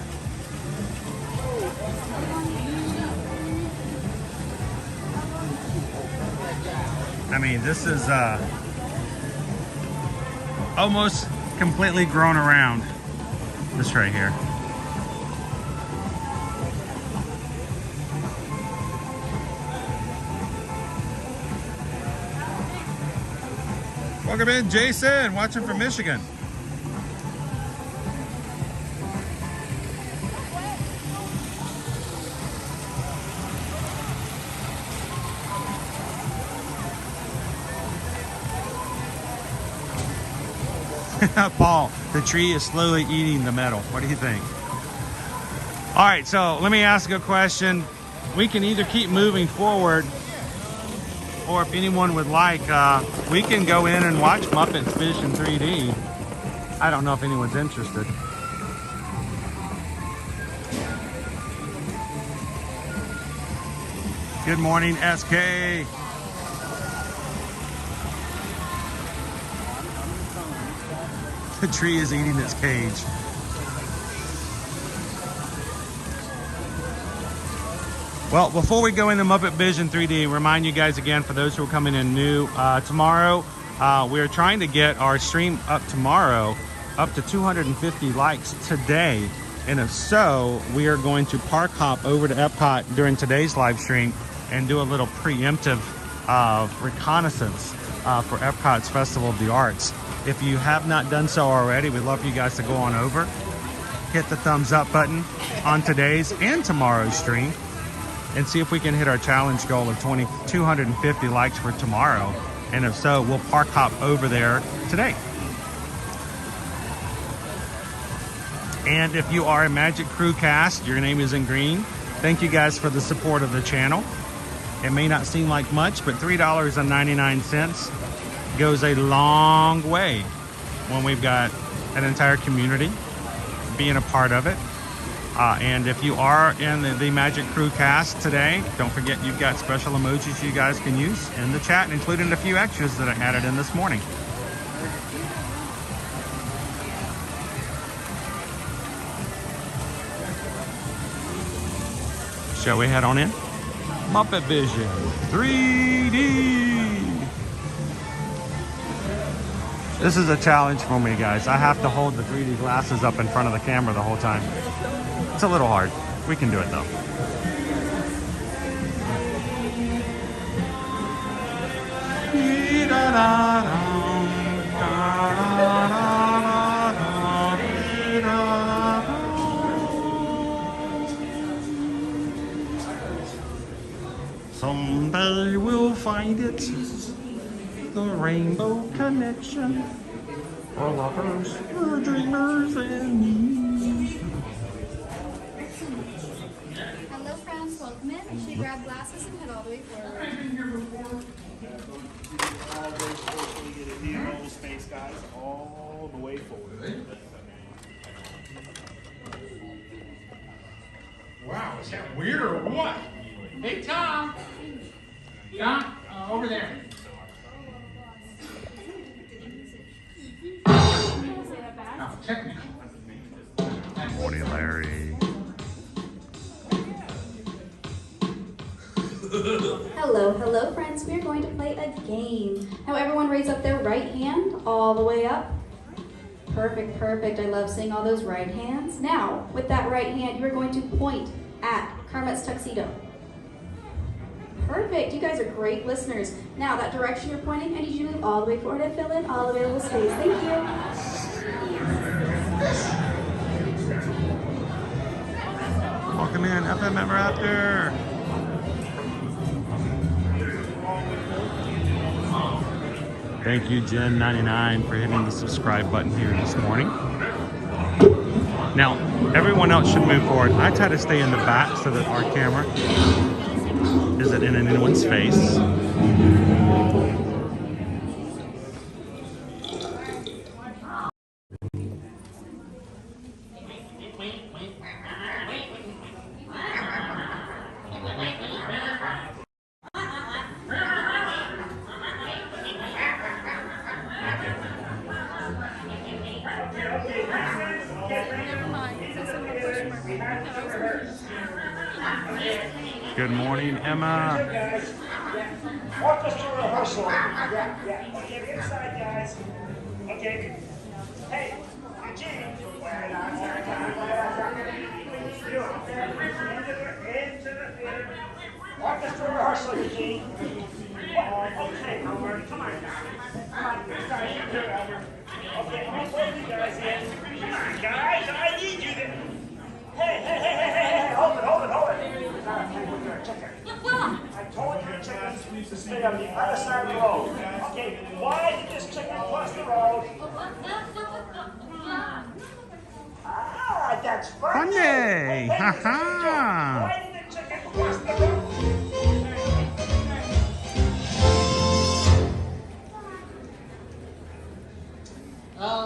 I mean, this is almost completely grown around. This right here. Welcome in, Jason, watching from Michigan. Paul, the tree is slowly eating the metal. What do you think? All right, so let me ask a question. We can either keep moving forward, or if anyone would like, we can go in and watch Muppet Vision 3D I don't know if anyone's interested. Good morning, SK. The tree is eating its cage. Well, before we go into Muppet Vision 3D, remind you guys again, for those who are coming in new, tomorrow, we are trying to get our stream up tomorrow up to 250 likes today. And if so, we are going to park hop over to Epcot during today's live stream and do a little preemptive reconnaissance for Epcot's Festival of the Arts. If you have not done so already, we'd love for you guys to go on over, hit the thumbs up button on today's and tomorrow's stream, and see if we can hit our challenge goal of 250 likes for tomorrow. And if so, we'll park hop over there today. And if you are a Magic Crew cast, your name is in green. Thank you guys for the support of the channel. It may not seem like much, but $3.99 goes a long way when we've got an entire community being a part of it. And if you are in the Magic Crew cast today, don't forget you've got special emojis you guys can use in the chat, including a few extras that I added in this morning. Shall we head on in? Muppet Vision 3D. This is a challenge for me, guys. I have to hold the 3D glasses up in front of the camera the whole time. It's a little hard. We can do it though. Someday we'll find it, the rainbow connection, for lovers, for dreamers, and me. Hello friends, welcome in. Make sure you grab glasses and head all the way forward. Space, guys, all the way forward. Wow, is that weird or what? Hey, Tom. Tom, over there. Oh, technical. Morning, Larry. Hello friends. We're going to play a game. Now everyone raise up their right hand all the way up. Perfect. I love seeing all those right hands. Now, with that right hand, you're going to point at Kermit's tuxedo. Perfect. You guys are great listeners. Now, that direction you're pointing, I need you to move all the way forward and fill in all available space. Thank you. Welcome in, FM Ever After. Thank you, Jen99, for hitting the subscribe button here this morning. Now, everyone else should move forward. I try to stay in the back so that our camera isn't in anyone's face. Good morning, Emma. Orchestra rehearsal. Yeah. Okay, inside, guys. Okay. Hey, Genie. Into the theater. Orchestra rehearsal, Genie. Okay, Albert. Come on now. Come on, guys. Okay, I'll play you guys in. Come on, guys. I need you to. Hey. Hold it. Check it. I told you to check it to stay on the other side of the road. Okay, why did this chicken cross the road? Ah, that's funny. Funny. Ha-ha. Why did the chicken cross the road?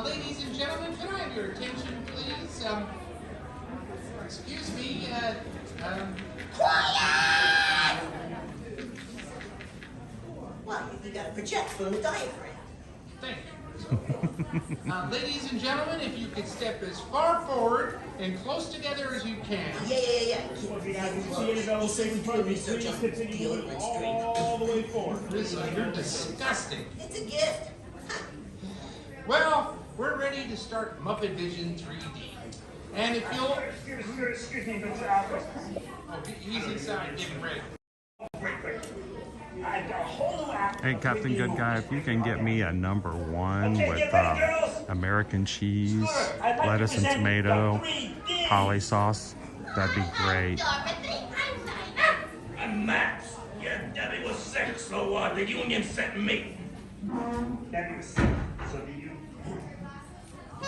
Ladies and gentlemen, You gotta project from the diaphragm. Thank you. Ladies and gentlemen, if you could step as far forward and close together as you can. Yeah. Research on deodorant strength. All the way forward. Rizzo, you're disgusting. It's a gift. Well, we're ready to start Muppet Vision 3D. And if you'll... Excuse me, Mr. Alfred. Oh, he's inside getting ready. Hey, Captain Good Guy, if you can get me a number 1 with American cheese, lettuce and tomato, holly sauce, that'd be great. I'm Max. Yeah, Debbie was sick, so the union sent me. Debbie was sick, so did you. 1,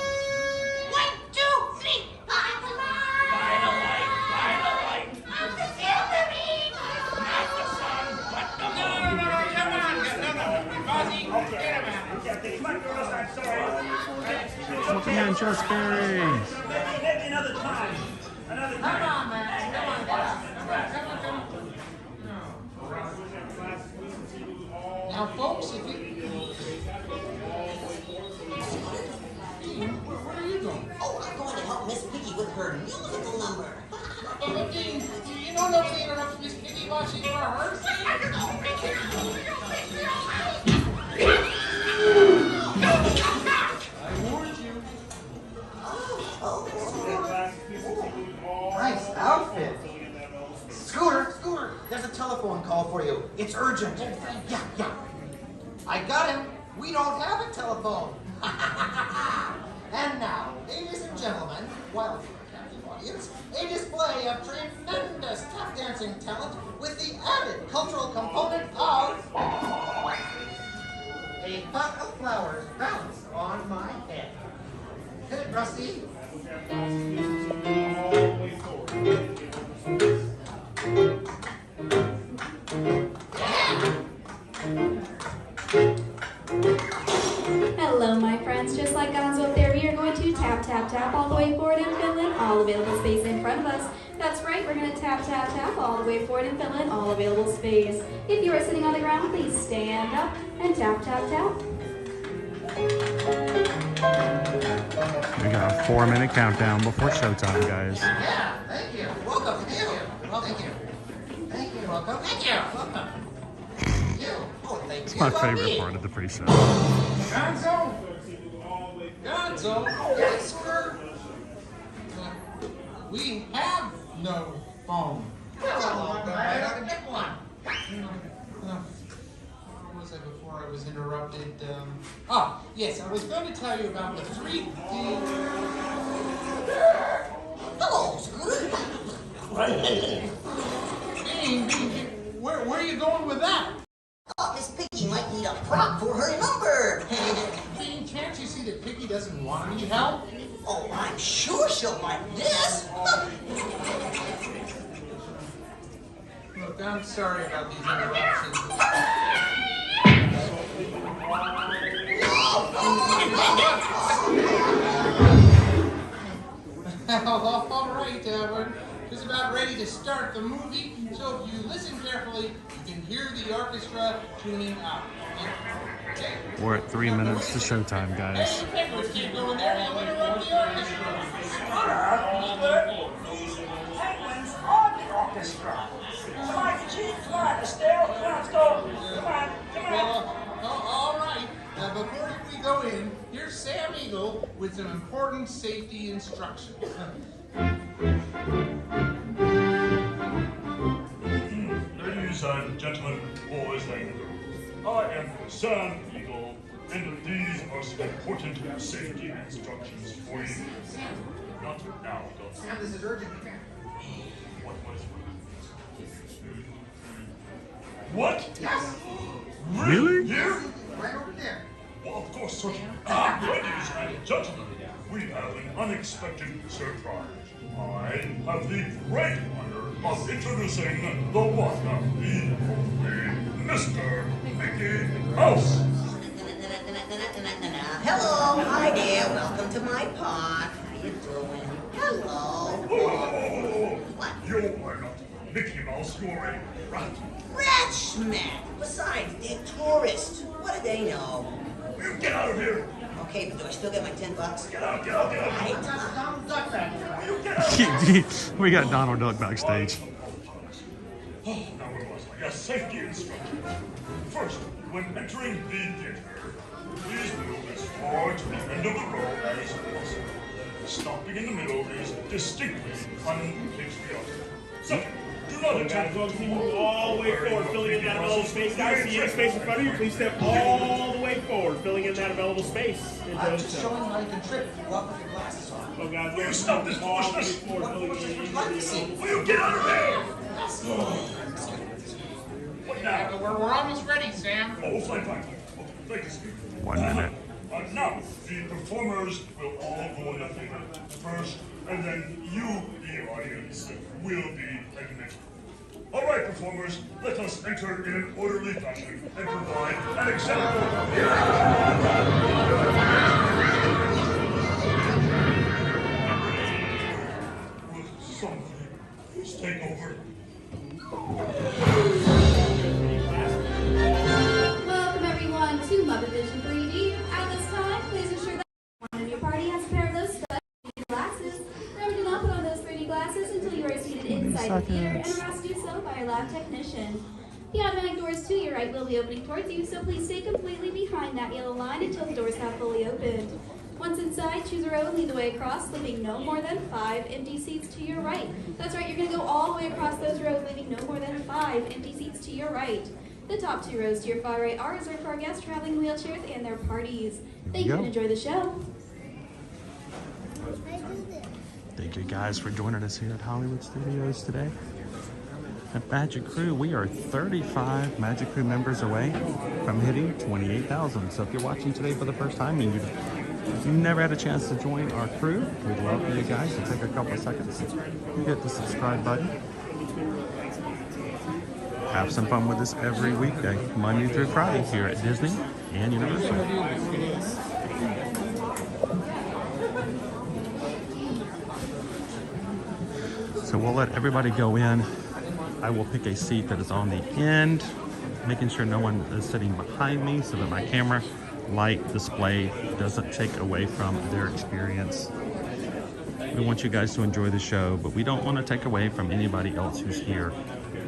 2, 3. By the light. I'm the silvery. Not the sun, but the moon. No, come on. Fozzie, get him out. Come on, girls, I'm sorry. Come on, Just Berry. Maybe another time. Another time. Come on, Max. Come on. Now, folks, if you... Where are you going? Oh, I'm going to help Miss Piggy with her musical number. Dean, you know nobody interrupts Miss Piggy while she's rehearsing? I warned you. Nice outfit. Scooter, there's a telephone call for you. It's urgent. Yeah. I got him. We don't have a telephone. And now, ladies and gentlemen, while you're a captive audience, a display of tremendous tap dancing talent with the added cultural component of a pot of flowers bounced on my head. Hit it, Rusty. Hello, my friends. Just like Gonzo up there, we are going to tap, tap, tap all the way forward and fill in all available space in front of us. That's right, we're going to tap, tap, tap all the way forward and fill in all available space. If you are sitting on the ground, please stand up and tap, tap, tap. We got a 4-minute countdown before showtime, guys. Yeah, thank you. Welcome. Thank you. Welcome. Thank you. Welcome. Thank you. Welcome. Thank you. Oh, thank It's you. my favorite part of the pre-show. Gonzo? Yes, sir. We have no phone. Hello, guys. I can get one. Where was I before I was interrupted? Yes, I was going to tell you about the 3D. Hello, Scooter. Dean, where are you going with that? Oh, Miss Piggy might need a prop for her number. Dean, can't you see that Piggy doesn't want any help? Oh, I'm sure she'll like this. Look, I'm sorry about these interruptions. All right, we're just about ready to start the movie, so if you listen carefully, you can hear the orchestra tuning up. Okay? We're at 3 minutes to showtime, guys. Hey, Edwards, keep going there, you'll interrupt the orchestra. Penguins are the orchestra. Come on, Genie, come on, Estelle, come on, let's go. Come on. All right. Before we go in, here's Sam Eagle with some important safety instructions. Ladies and gentlemen, boys and girls, I am Sam Eagle, and these are some important safety instructions for you. Not now, though. Sam, this is urgent. What? Yes. Really? Here? Right over there. Well, of course, sir. Ladies and gentlemen, we have an unexpected surprise. I have the great honor of introducing the one, the only, Mr. Mickey Mouse. Hello, hi there. Welcome to my park. How you doing? Hello. Whoa. What? You are not Mickey Mouse, you're a rat. Rat smack! Besides, they're tourists. What do they know? Will you get out of here? Okay, but do I still get my $10? Get out, get out, get out. Hey, Donald Duck back there. Will you get out? We got Donald Duck backstage. Now we must like a safety instruction. First, when entering the theater, please move as far to the end of the row as possible. Stopping in the middle is distinctly unpatriotic. Second, do not attempt to move all the way forward, filling in that available space. Guys, see any space in front of you? Please step all the way forward, filling in that available space. I'm just showing you how you can trip if you walk with your glasses on. Oh, guys, Will you stop this foolishness? Will you get out of there? What now? We're almost ready, Sam. Oh, fine, fine. Thank you, Steve. 1 minute. Now, the performers will all go in the theater first, and then you, the audience, will be admitted. All right, performers, let us enter in an orderly fashion and provide an example. Will somebody please take over? Welcome everyone to Muppet Vision 3D. At this time, please ensure that one in your party has a pair of those special 3D glasses. Remember to not put on those 3D glasses until you are seated inside the theater and are asked to do so by our lab technician. The automatic doors to your right will be opening towards you, so please stay completely behind that yellow line until the doors have fully opened. Once inside, choose a row and lead the way across, leaving no more than 5 empty seats to your right. That's right, you're going to go all the way across those rows, leaving no more than 5 empty seats to your right. The top 2 rows to your far right are reserved for our guests traveling in wheelchairs and their parties. Thank you and enjoy the show. Thank you guys for joining us here at Hollywood Studios today. At Magic Crew, we are 35 Magic Crew members away from hitting 28,000. So if you're watching today for the first time and you've never had a chance to join our crew, we'd love for you guys to take a couple of seconds and hit the subscribe button. Have some fun with us every weekday, Monday through Friday here at Disney and Universal. So we'll let everybody go in. I will pick a seat that is on the end, making sure no one is sitting behind me so that my camera light display doesn't take away from their experience. We want you guys to enjoy the show, but we don't want to take away from anybody else who's here.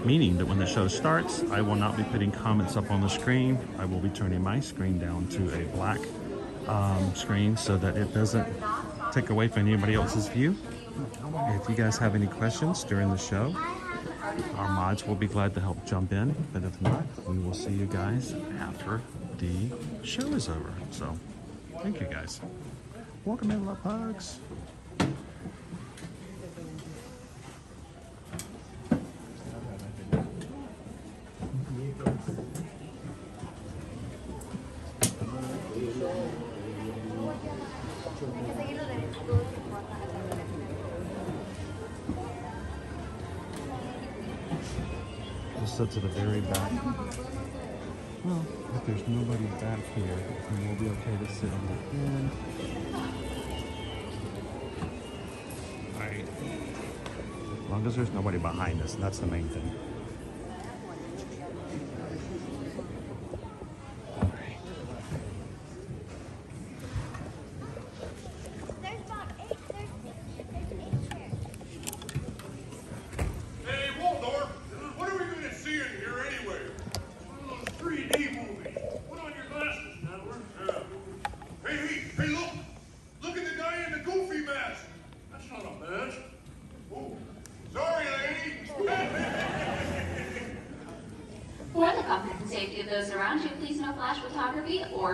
Meaning that when the show starts, I will not be putting comments up on the screen. I will be turning my screen down to a black screen so that it doesn't take away from anybody else's view. If you guys have any questions during the show, our mods will be glad to help jump in, but if not, we will see you guys after the show is over. So, thank you guys. Welcome in, love hugs. Sit to the very back. Well, if there's nobody back here, then we'll be okay to sit on the end. Alright. As long as there's nobody behind us, that's the main thing.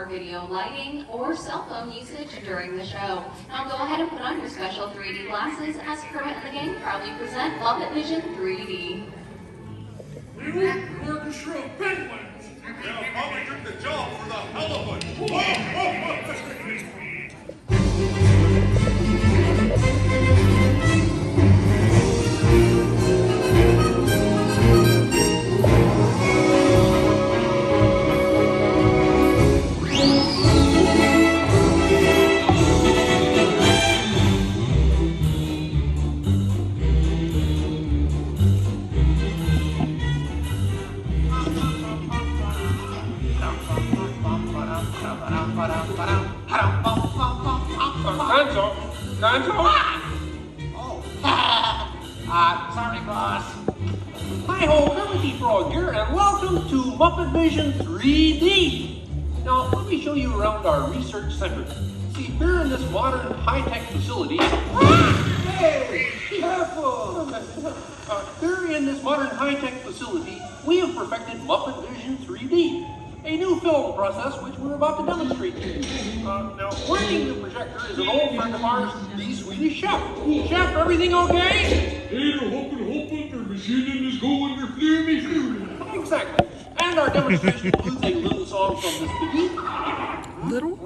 Video lighting or cell phone usage during the show. Now go ahead and put on your special 3D glasses as Kermit and the gang proudly present Muppet Vision 3D. The orchestra of penguins! Yeah, probably took the job for the hell of it! Sorry, boss. Hi-ho, Kermit Frog here, and welcome to Muppet Vision 3D. Now, let me show you around our research center. See, here in this modern high-tech facility... Hey, careful! Here in this modern high-tech facility, we have perfected Muppet Vision 3D, a new film process which we're about to demonstrate to you. Now, working the projector is an old friend of ours, the Swedish chef. Chef, everything okay? Exactly. And our demonstration includes a little song from Miss Piggy. Little?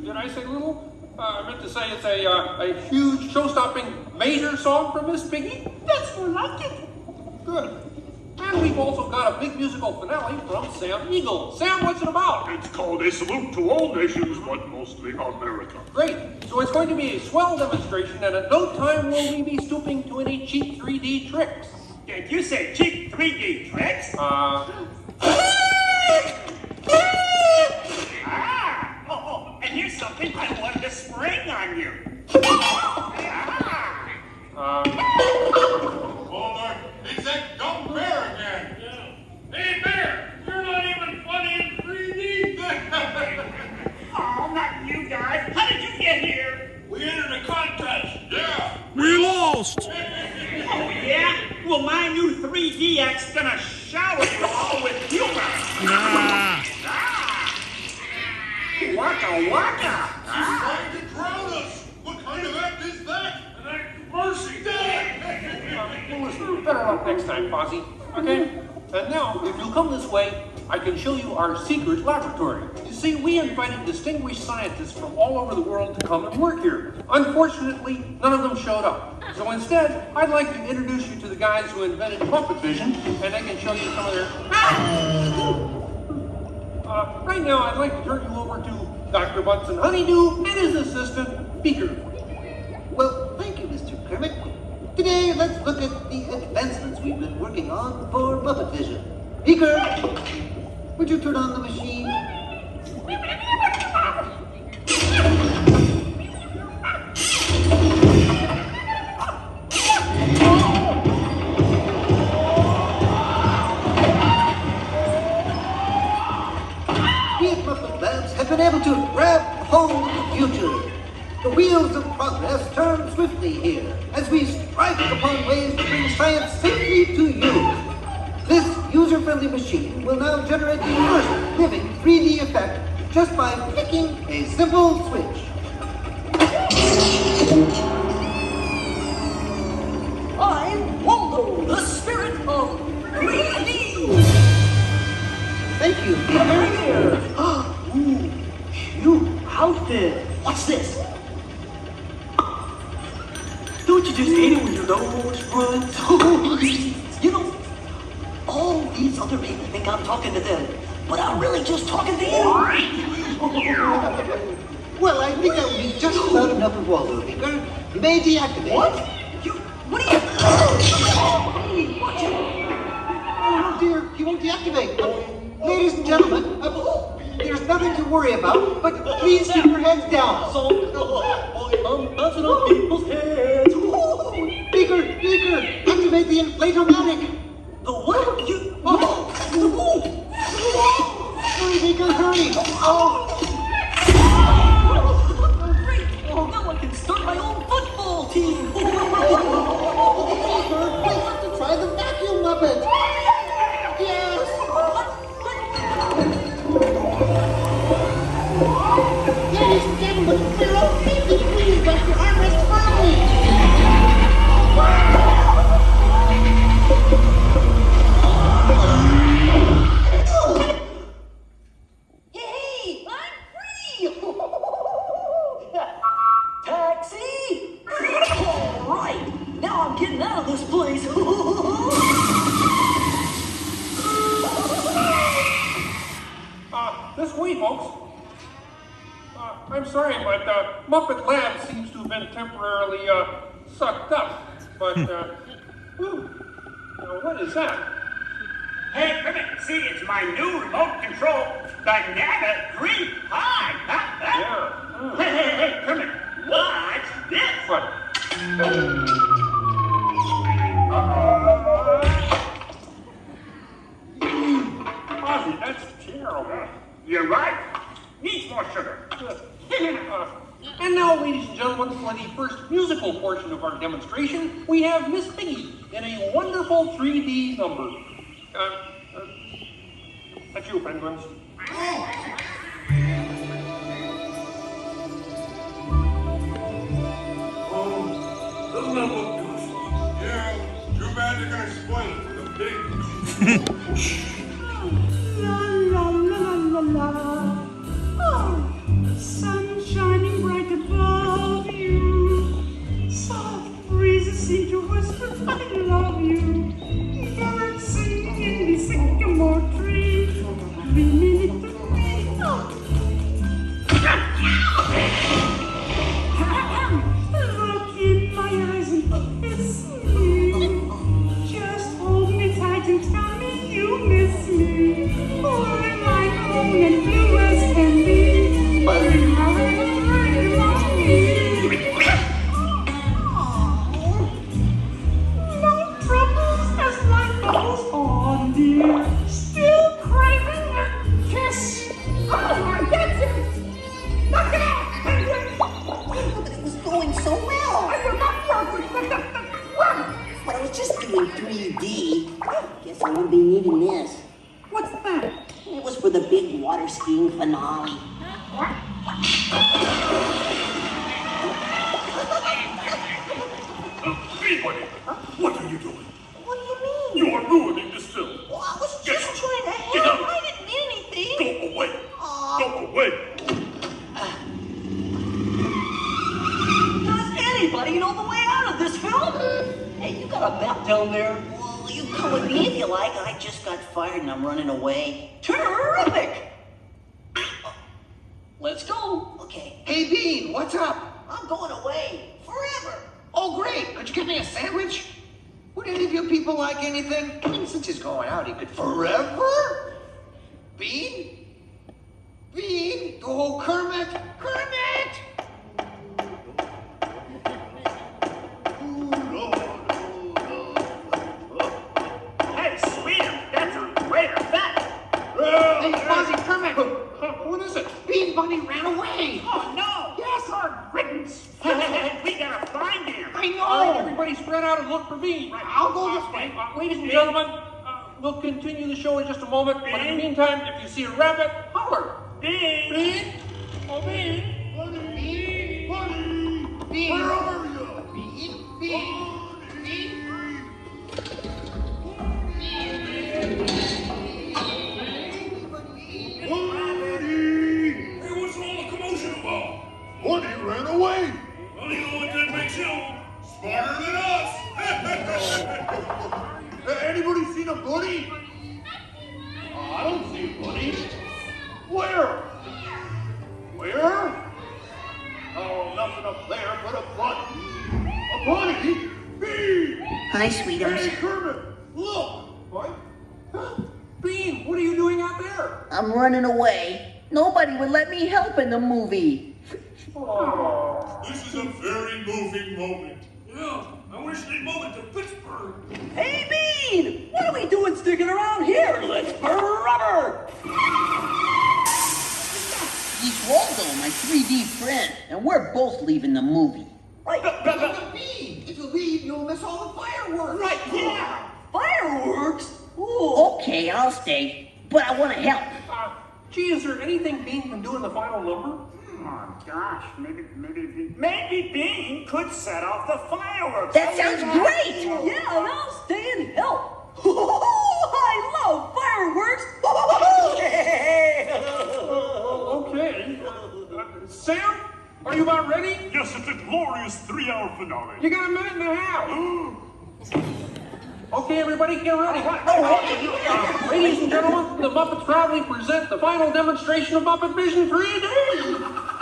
Did I say little? I meant to say it's a huge, show-stopping major song from Miss Piggy. That's more like it. Good. And we've also got a big musical finale from Sam Eagle. Sam, what's it about? It's called A Salute to All Nations, but mostly America. Great. So it's going to be a swell demonstration, and at no time will we be stooping to any cheap 3D tricks. Did you say cheap 3D tricks? And here's something I wanted to spring on you. It's that dumb bear again. Hey, Bear, you're not even funny in 3D. Oh, not you guys. How did you get here? We entered a contest. Yeah. We lost. Oh, yeah? Well, my new 3DX gonna shower you all with humor. Nah. Waka waka. He's trying to drown us. What kind of act is that? An act of mercy. Listen, better luck next time, Fozzie. Okay? And now, if you'll come this way, I can show you our secret laboratory. You see, we invited distinguished scientists from all over the world to come and work here. Unfortunately, none of them showed up. So instead, I'd like to introduce you to the guys who invented Muppet Vision, and I can show you some of their... right now, I'd like to turn you over to Dr. Bunsen Honeydew and his assistant, Beaker. Well, thank you, Mr. Kermit. Today, let's look at the advancements we've been working on for Muppet Vision. Beaker, would you turn on the machine? We at Muppet Labs have been able to grab hold of the future. The wheels of progress turn swiftly here as we strike upon ways to bring science safely to you. This user-friendly machine will now generate the first living 3D effect just by flicking a simple switch. I'm Waldo, the spirit of 3D. Thank you, Peter. Ooh, cute outfit. What's this? Don't you just hate it when your nose runs? You know, all these other people think I'm talking to them, but I'm really just talking to you. Well, I think that would be just about enough of Waldo, Beaker. You may deactivate. What? What are you? Watch it. Oh dear, he won't deactivate. Ladies and gentlemen, there's nothing to worry about, but please keep your heads down. I'm bouncing on people's heads. Beaker, activate the inflatomatic. The what? Hurry, Beaker, hurry. Great. Now I can start my own football team. Beaker, we have to try the vacuum Muppet. Yes. Ladies and gentlemen, we're all deeply pleased by your armrest firmly. Hey, I'm free! Taxi! All right, now I'm getting out of this place. This way, folks. I'm sorry, but Muppet Lab seems to have been temporarily sucked up. But, what is that? Hey, Kermit, see, it's my new remote control Banana cream pie. Yeah. Hey, Kermit, what's this? What? Ozzy, that's terrible. You're right. Needs more sugar. And now, ladies and gentlemen, for the first musical portion of our demonstration, we have Miss Piggy in a wonderful 3D number. That's you, penguins. Doesn't that look douchey? Yeah, too bad you're gonna spoil it for the pigs. La la la la la la. Oh, sun shining bright above you. Soft breezes seem to whisper, I love you. Birds singing in the sycamore tree. 3 minutes to me. Oh. Look in my eyes and kiss me. Just hold me tight and tell me you miss me. Oh, I'm like own and blue as can be. No troubles as life goes on, dear. Still craving a kiss. Oh, that's it. Knock it off, penguin. But it was going so well. I will not work with the But I was just doing 3D. Guess I won't be needing this. What's that? It was for the big water skiing finale. What? Anybody, what are you doing? What do you mean? You are ruining this film. Well, I was just trying to Get help. out. I didn't mean anything. Go away. Go away. Does anybody know the way out of this film? Hey, you got a map down there? Well, you come with me if you like. I just got fired and I'm running away. Terrific! Let's go. Okay. Hey, Bean, what's up? I'm going away. Forever. Oh, great. Could you get me a sandwich? Would any of you people like anything? I mean, since he's going out, he could forever? Bean? Bean? Oh, Kermit! Kermit! Hey, sweetie, that's a great effect. Hey, Fozzie, Kermit! What is it? Bean Bunny ran away! Oh, no. Yes! Hard riddance. We gotta find him. I know! All right, everybody spread out and look for Bean. I'll go this way. Ladies and gentlemen, we'll continue the show in just a moment. But in the meantime, if you see a rabbit, holler. Bean. Bean? Oh, Bean. Bean! Bunny! Bean! Where are you? Bean! Bean! Bean! Hey, what's all the commotion about? Bunny ran away. Well, you know what that makes him? Smarter than us. Anybody seen a bunny? I don't see a bunny. Where? Where? Oh, nothing up there but a bunny. A bunny? Bean! Hi, sweetheart. Hey, Kermit, look. What? Bean, what are you doing out there? I'm running away. Nobody would let me help in the movie. Oh. This is a very moving moment. Yeah, I wish they'd move it to Pittsburgh. Hey, Bean! What are we doing sticking around here? Let's burn rubber! He's Waldo, my 3D friend, and we're both leaving the movie. Right, Bean! If you leave, you'll miss all the fireworks. Right, yeah! Fireworks? Ooh. Okay, I'll stay, but I want to help. Gee, is there anything Bean can do in the final number? Oh, gosh, maybe Bean could set off the fireworks. That sounds great! Yeah, and I'll stay and help. I love fireworks. Okay. Sam, are you about ready? Yes, it's a glorious 3-hour finale. You got a minute and a half. Okay, everybody, get ready. Ladies and gentlemen, the Muppets proudly present the final demonstration of Muppet Vision 3D.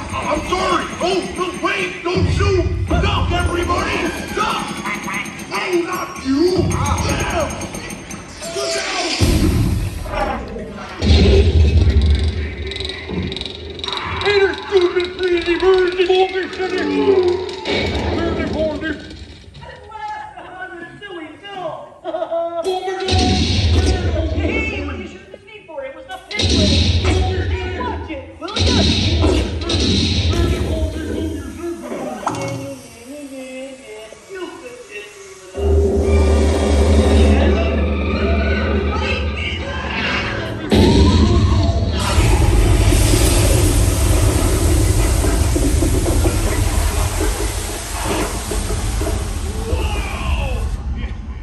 I'm sorry. Oh, no, wait, don't shoot. Stop, everybody. Stop. No, not you. Them. Look out. Hey, there's stupid crazy birds in over center. Where they born? Silly Phil. Hey, what are you shooting at me for? It was the penguin. Watch it, will you?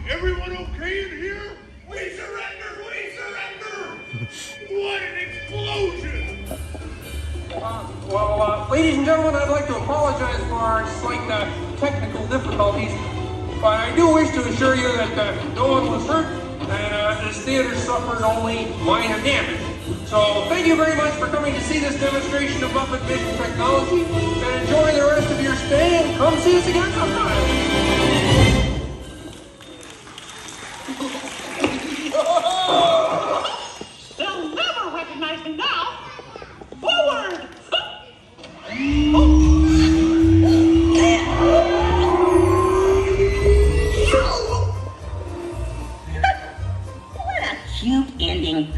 Everyone okay in here? We surrender! We surrender! What an explosion! Ladies and gentlemen, I'd like to apologize for our slight technical difficulties, but I do wish to assure you that no one was hurt and this theater suffered only minor damage. So thank you very much for coming to see this demonstration of Muppet Vision technology, and enjoy the rest of your stay, and come see us again sometime. They'll never recognize me now. Forward! What a cute ending.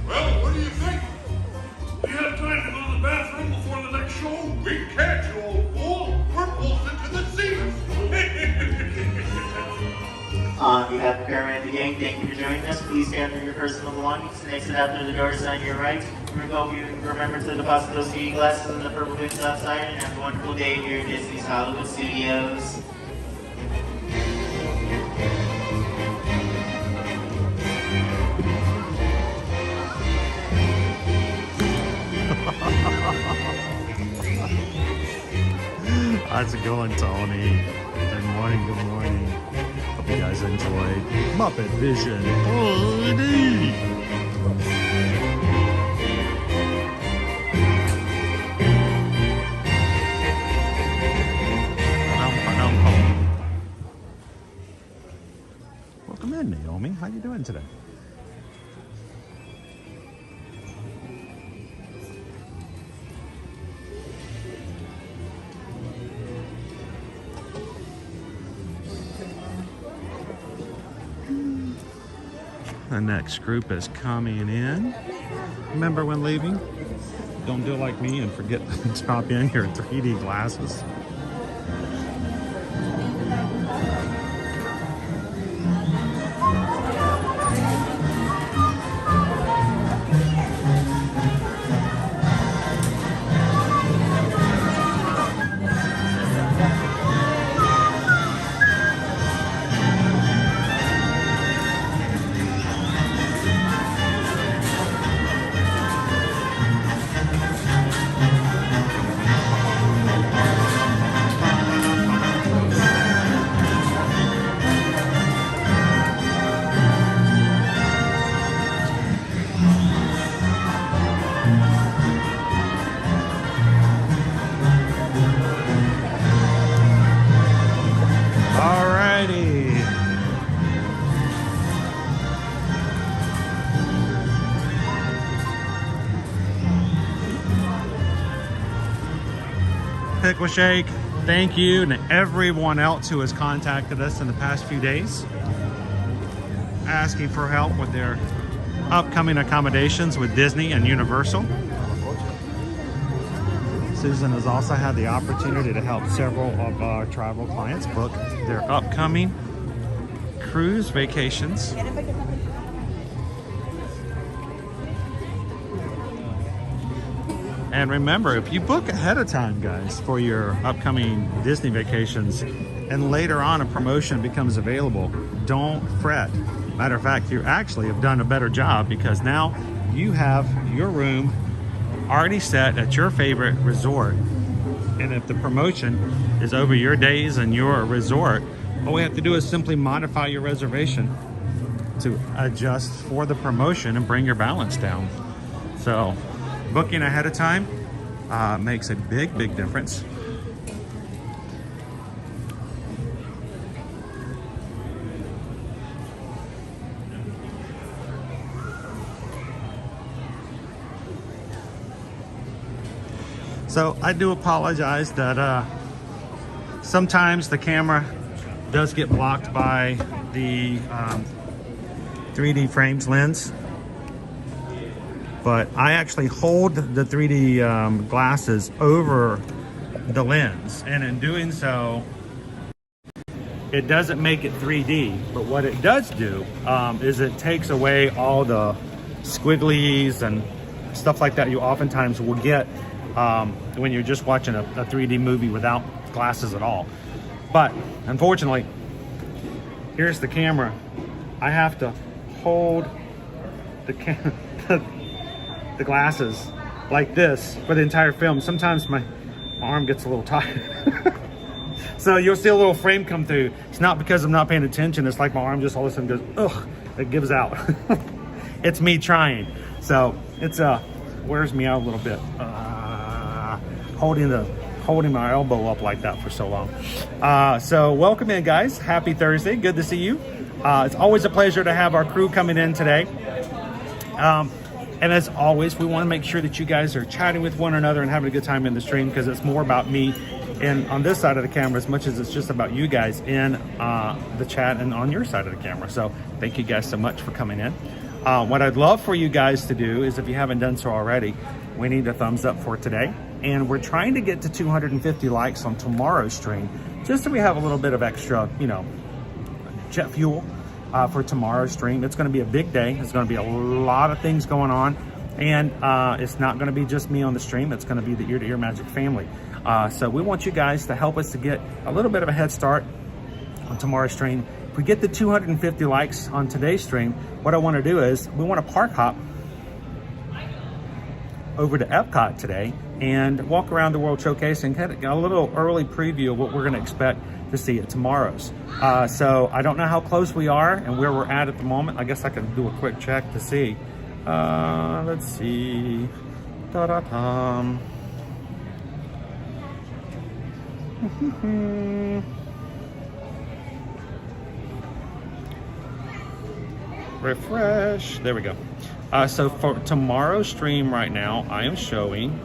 Well, what do you think? Do you have time to go to the bathroom before the next show? We can't, you old fool. We're bolted to the seats. On behalf of Kermit and the gang, thank you for joining us. Please gather your personal belongings and exit out through the doors on your right. Remember to deposit those beauty glasses in the purple bins outside, and have a wonderful day here at Disney's Hollywood Studios. How's it going, Tony? Good morning, good morning. Hope you guys enjoyed Muppet Vision 3D. Welcome in, Naomi. How you doing today? The next group is coming in. Remember when leaving? Don't do like me and forget to drop in your 3D glasses. Pickle Shake, thank you, and everyone else who has contacted us in the past few days asking for help with their upcoming accommodations with Disney and Universal. Susan has also had the opportunity to help several of our travel clients book their upcoming cruise vacations. And remember, if you book ahead of time, guys, for your upcoming Disney vacations, and later on a promotion becomes available, don't fret. Matter of fact, you actually have done a better job, because now you have your room already set at your favorite resort. And if the promotion is over your days and your resort, all we have to do is simply modify your reservation to adjust for the promotion and bring your balance down. So booking ahead of time makes a big difference. So I do apologize that sometimes the camera does get blocked by the 3D frames lens, but I actually hold the 3D glasses over the lens, and in doing so it doesn't make it 3D, but what it does do is it takes away all the squigglies and stuff like that you oftentimes will get when you're just watching a 3D movie without glasses at all. But unfortunately, here's the camera. I have to hold the glasses like this for the entire film. Sometimes my arm gets a little tired. So you'll see a little frame come through. It's not because I'm not paying attention. It's like my arm just all of a sudden goes, ugh, it gives out. It's me trying. So it's wears me out a little bit. Holding my elbow up like that for so long. So welcome in, guys. Happy Thursday. Good to see you. It's always a pleasure to have our crew coming in today. And as always, we want to make sure that you guys are chatting with one another and having a good time in the stream, because it's more about me and on this side of the camera as much as it's just about you guys in the chat and on your side of the camera. So thank you guys so much for coming in. What I'd love for you guys to do is, if you haven't done so already, we need a thumbs up for today. And we're trying to get to 250 likes on tomorrow's stream, just so we have a little bit of extra, you know, jet fuel for tomorrow's stream. It's going to be a big day. There's going to be a lot of things going on. And it's not going to be just me on the stream. It's going to be the Ear to Ear Magic family. So we want you guys to help us to get a little bit of a head start on tomorrow's stream. If we get the 250 likes on today's stream, what I want to do is we want to park hop over to Epcot today and walk around the World Showcase and get a little early preview of what we're going to expect to see at tomorrow's. So I don't know how close we are and where we're at the moment. I guess I can do a quick check to see. Let's see. Refresh. There we go. So for tomorrow's stream right now, I am showing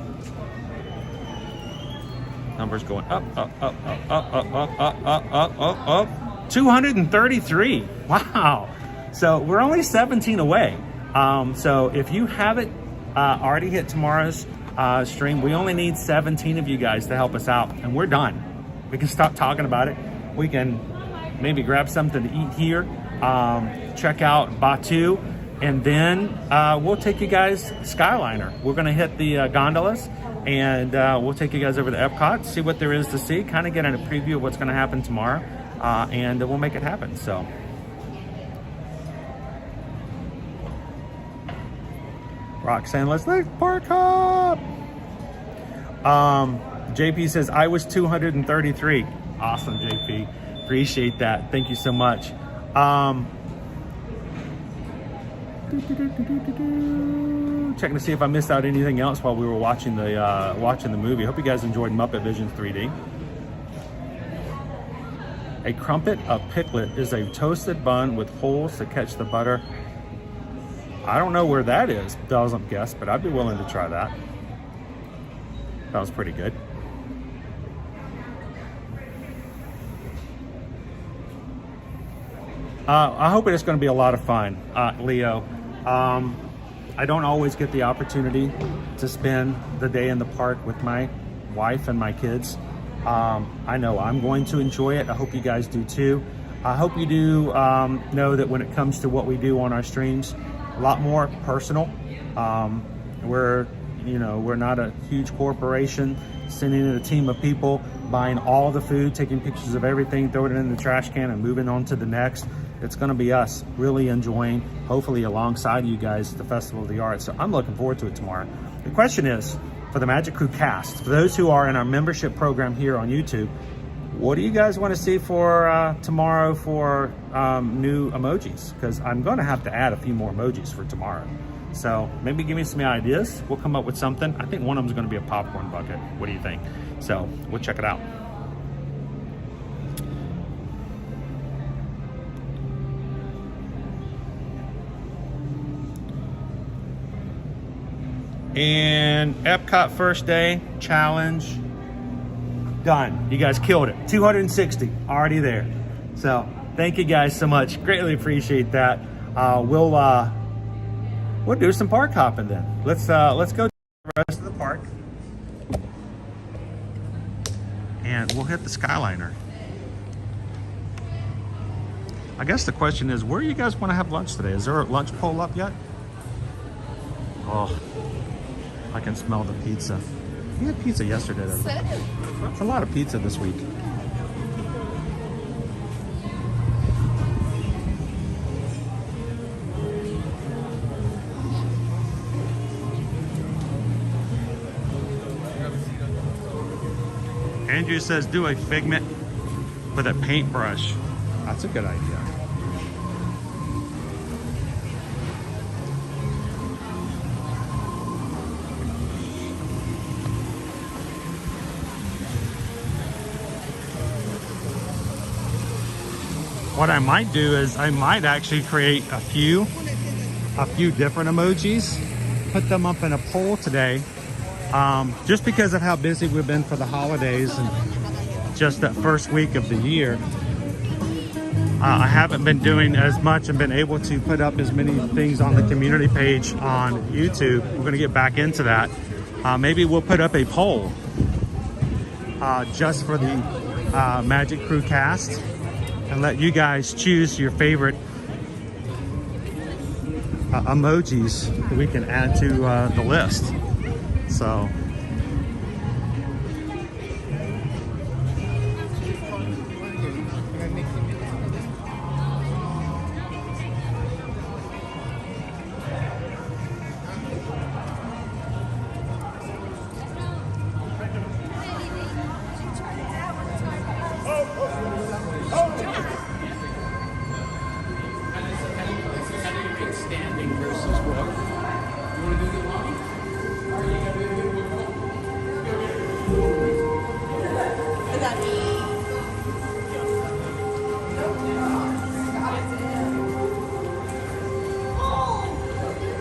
numbers going up, 233. Wow. So we're only 17 away. So if you haven't already hit tomorrow's stream, we only need 17 of you guys to help us out, and we're done. We can stop talking about it. We can maybe grab something to eat here, check out Batu, and then we'll take you guys Skyliner. We're gonna hit the gondolas, and we'll take you guys over to Epcot, see what there is to see, kind of get in a preview of what's gonna happen tomorrow, and we'll make it happen. So. Roxanne, let's park up. JP says, I was 233. Awesome, JP. Appreciate that. Thank you so much. Checking to see if I missed out anything else while we were watching the movie. Hope you guys enjoyed Muppet Vision 3D. A crumpet, a picklet, is a toasted bun with holes to catch the butter. I don't know where that is, doesn't guess, but I'd be willing to try that. That was pretty good. I hope it's going to be a lot of fun, Leo. I don't always get the opportunity to spend the day in the park with my wife and my kids. I know I'm going to enjoy it. I hope you guys do too. I hope you do know that when it comes to what we do on our streams, a lot more personal. We're not a huge corporation sending in a team of people, buying all the food, taking pictures of everything, throwing it in the trash can and moving on to the next. It's going to be us really enjoying, hopefully alongside you guys, the Festival of the Arts. So I'm looking forward to it tomorrow. The question is, for the Magic Crew cast, for those who are in our membership program here on YouTube, what do you guys want to see for tomorrow for new emojis? Because I'm going to have to add a few more emojis for tomorrow. So maybe give me some ideas. We'll come up with something. I think one of them is going to be a popcorn bucket. What do you think? So we'll check it out. And Epcot first day challenge done. You guys killed it. 260 already there. So thank you guys so much. Greatly appreciate that. We'll do some park hopping then. Let's go to the rest of the park, and we'll hit the Skyliner. I guess the question is, where do you guys want to have lunch today? Is there a lunch poll up yet? Oh, I can smell the pizza. We had pizza yesterday though. It's a lot of pizza this week. Andrew says do a figment with a paintbrush. That's a good idea. What I might do is I might actually create a few different emojis, put them up in a poll today, just because of how busy we've been for the holidays and just that first week of the year. I haven't been doing as much and been able to put up as many things on the community page on YouTube. We're going to get back into that. Maybe we'll put up a poll just for the Magic Crew cast, and let you guys choose your favorite emojis that we can add to the list. So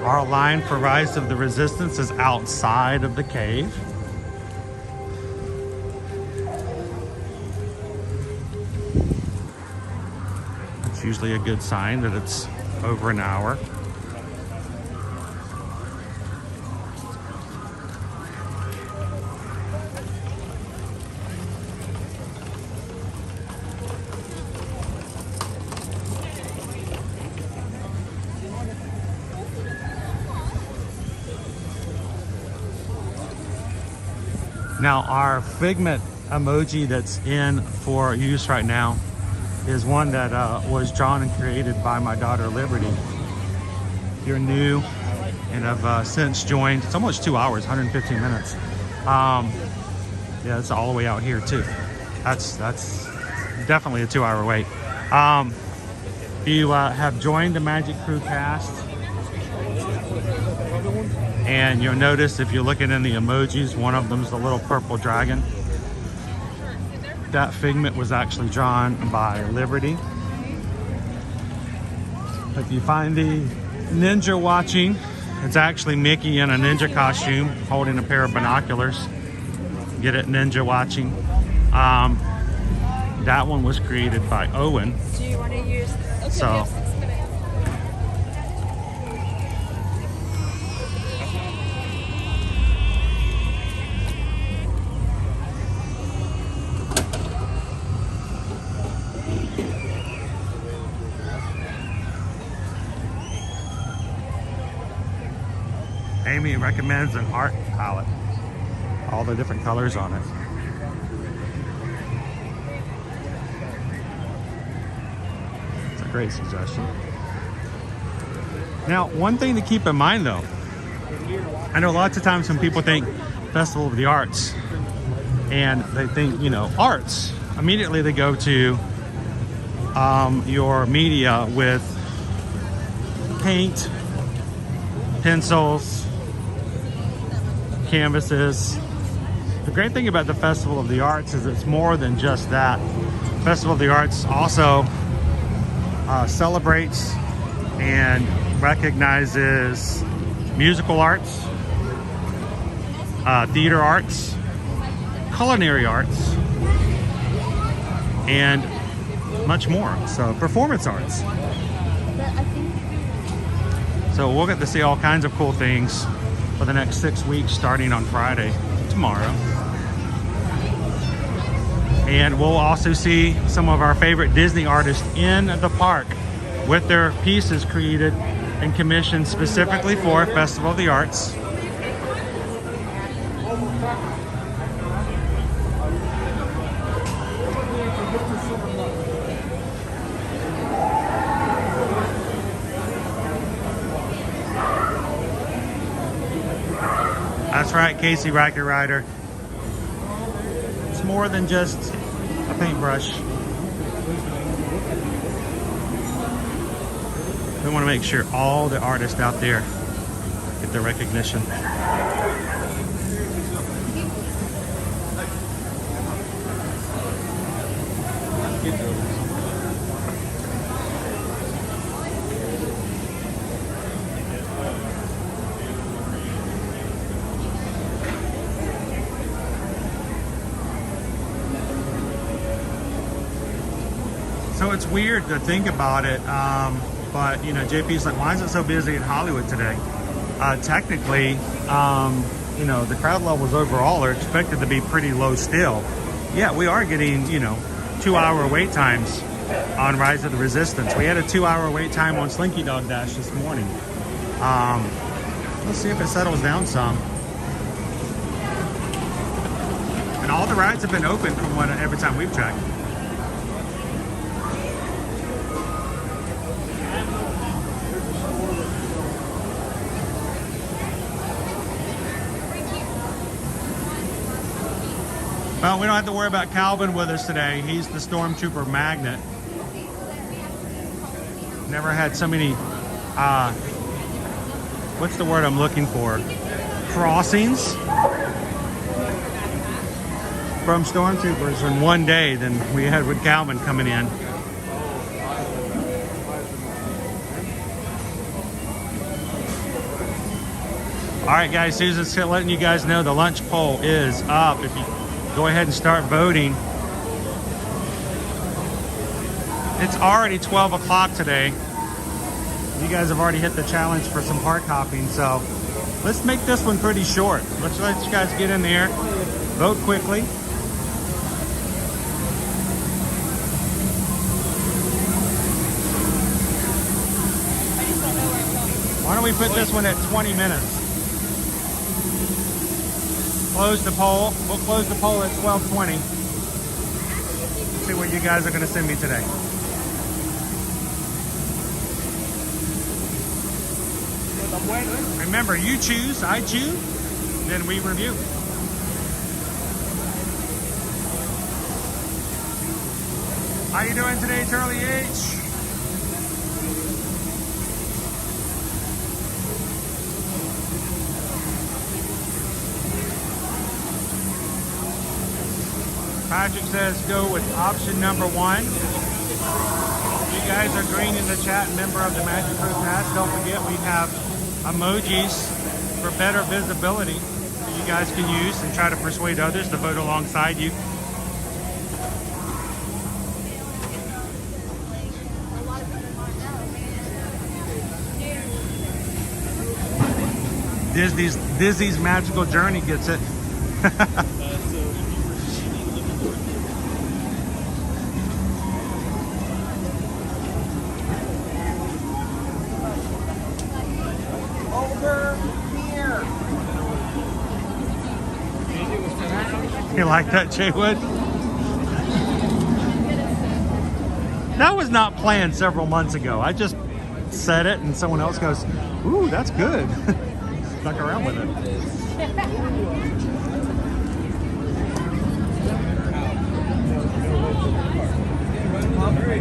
our line for Rise of the Resistance is outside of the cave. That's usually a good sign that it's over an hour. Now our Figment emoji that's in for use right now is one that was drawn and created by my daughter Liberty. If you're new and have since joined, it's almost 2 hours, 115 minutes. Yeah, it's all the way out here too. That's definitely a 2 hour wait. If you have joined the Magic Crew cast, and you'll notice if you're looking in the emojis, one of them's the little purple dragon. That figment was actually drawn by Liberty. If you find the ninja watching, it's actually Mickey in a ninja costume holding a pair of binoculars. Get it, ninja watching. That one was created by Owen. Do you want to use? Okay, So. yes, it's gonna- Amy recommends an art palette. All the different colors on it. It's a great suggestion. Now, one thing to keep in mind though, I know lots of times when people think Festival of the Arts and they think, you know, arts, immediately they go to your media with paint, pencils, canvases. The great thing about the Festival of the Arts is it's more than just that. Festival of the Arts also celebrates and recognizes musical arts, theater arts, culinary arts, and much more. So performance arts. So we'll get to see all kinds of cool things for the next 6 weeks, starting on Friday, tomorrow. And we'll also see some of our favorite Disney artists in the park with their pieces created and commissioned specifically for Festival of the Arts. That's right, Casey Riker Rider. It's more than just a paintbrush. We want to make sure all the artists out there get their recognition. So it's weird to think about it, but you know, JP's like, why is it so busy in Hollywood today? Technically, you know, the crowd levels overall are expected to be pretty low still. Yeah, we are getting, you know, 2-hour wait times on Rise of the Resistance. We had a 2-hour wait time on Slinky Dog Dash this morning. Let's see if it settles down some. And all the rides have been open from what every time we've checked. Well, we don't have to worry about Calvin with us today. He's the Stormtrooper magnet. Never had so many, what's the word I'm looking for? Crossings from Stormtroopers in one day than we had with Calvin coming in. All right, guys, Susan's letting you guys know the lunch poll is up. If you go ahead and start voting. It's already 12 o'clock today. You guys have already hit the challenge for some park hopping, so let's make this one pretty short. Let's let you guys get in there, vote quickly. Why don't we put this one at 20 minutes? Close the poll. We'll close the poll at 12:20. See what you guys are going to send me today. Remember, you choose, I choose, then we review. How you doing today, Charlie H? Patrick says go with option number 1. You guys are green in the chat, member of the Magic Proof Pass. Don't forget we have emojis for better visibility that you guys can use and try to persuade others to vote alongside you. Disney's Magical Journey gets it. You like that, Jay Wood? That was not planned several months ago. I just said it and someone else goes, ooh, that's good. Stuck around with it.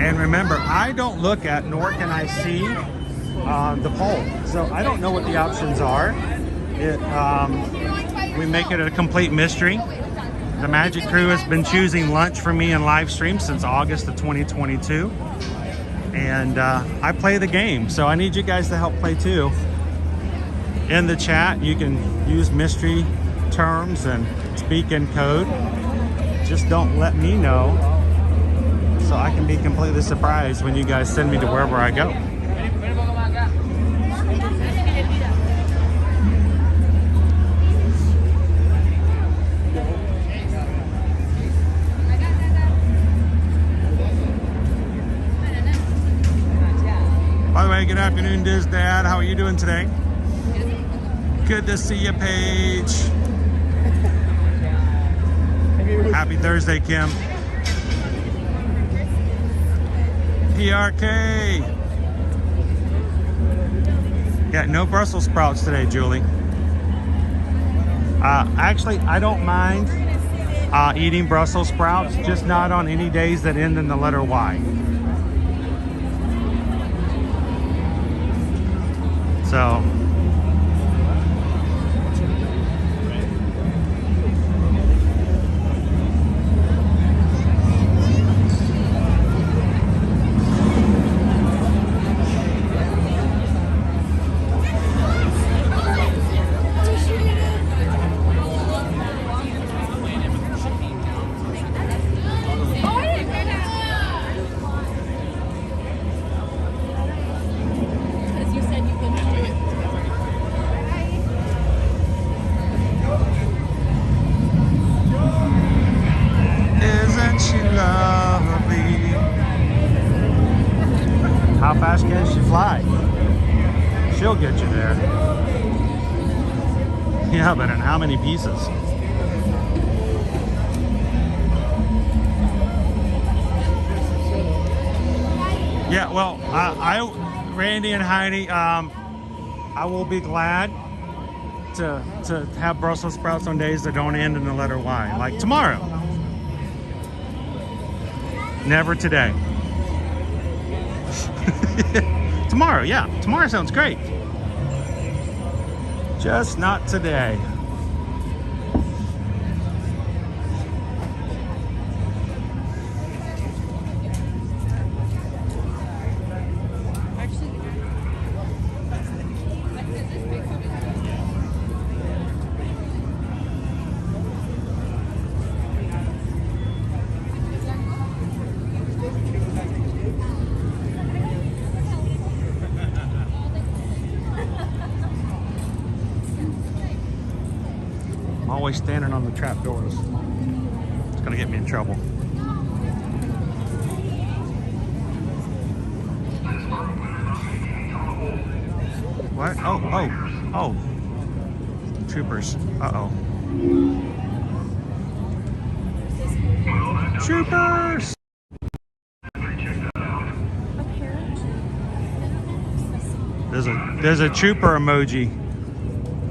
And remember, I don't look at, nor can I see the poll. So I don't know what the options are. We make it a complete mystery. The Magic Crew has been choosing lunch for me in live stream since August of 2022. And I play the game, so I need you guys to help play too. In the chat, you can use mystery terms and speak in code. Just don't let me know, so I can be completely surprised when you guys send me to wherever I go. By the way, good afternoon, Diz Dad. How are you doing today? Good to see you, Paige. Happy Thursday, Kim. PRK. Yeah, no Brussels sprouts today, Julie. Actually, I don't mind eating Brussels sprouts, just not on any days that end in the letter Y. So, how fast can she fly? She'll get you there. Yeah, but in how many pieces? Yeah, well, Randy and Heidi, I will be glad to have Brussels sprouts on days that don't end in the letter Y, like tomorrow. Never today. Tomorrow, yeah. Tomorrow sounds great. Just not today. Always standing on the trap doors. It's gonna get me in trouble. What? Oh. Troopers. Uh-oh. Troopers! There's a trooper emoji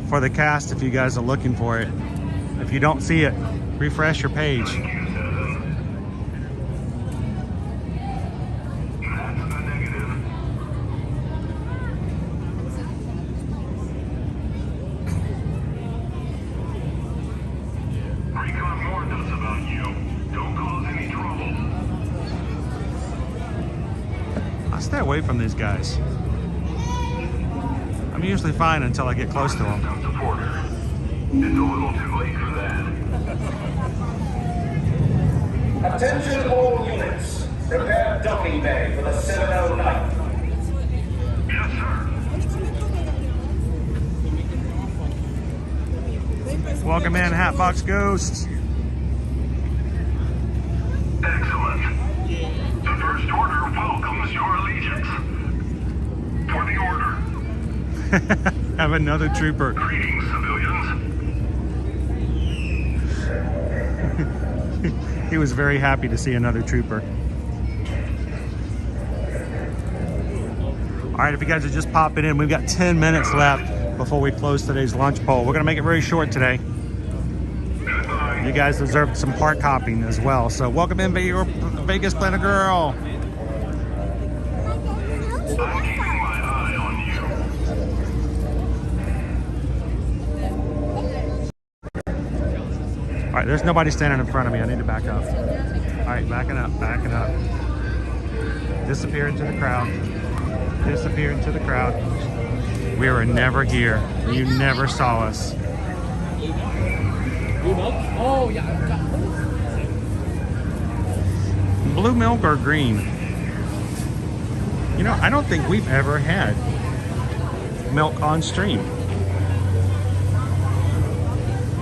for the cast if you guys are looking for it. If you don't see it, refresh your page. Recon warned us about you. Don't cause any trouble. I stay away from these guys. I'm usually fine until I get close to them. It's a little too late for that. Attention all units. Prepare docking bay for the 709. Yes, sir. Welcome in, Hatbox Ghosts. Excellent. The First Order welcomes your allegiance. For the Order. Have another trooper. Greetings, civilians. He was very happy to see another trooper. All right, if you guys are just popping in, we've got 10 minutes left before we close today's lunch poll. We're gonna make it very short today. You guys deserve some park hopping as well. So welcome in, Vegas Planet Girl. I'm keeping my eye on right, there's nobody standing in front of me. I need to back up. All right, backing up, backing up. Disappear into the crowd. Disappear into the crowd. We were never here. You never saw us. Oh, yeah. Blue milk or green? You know, I don't think we've ever had milk on stream.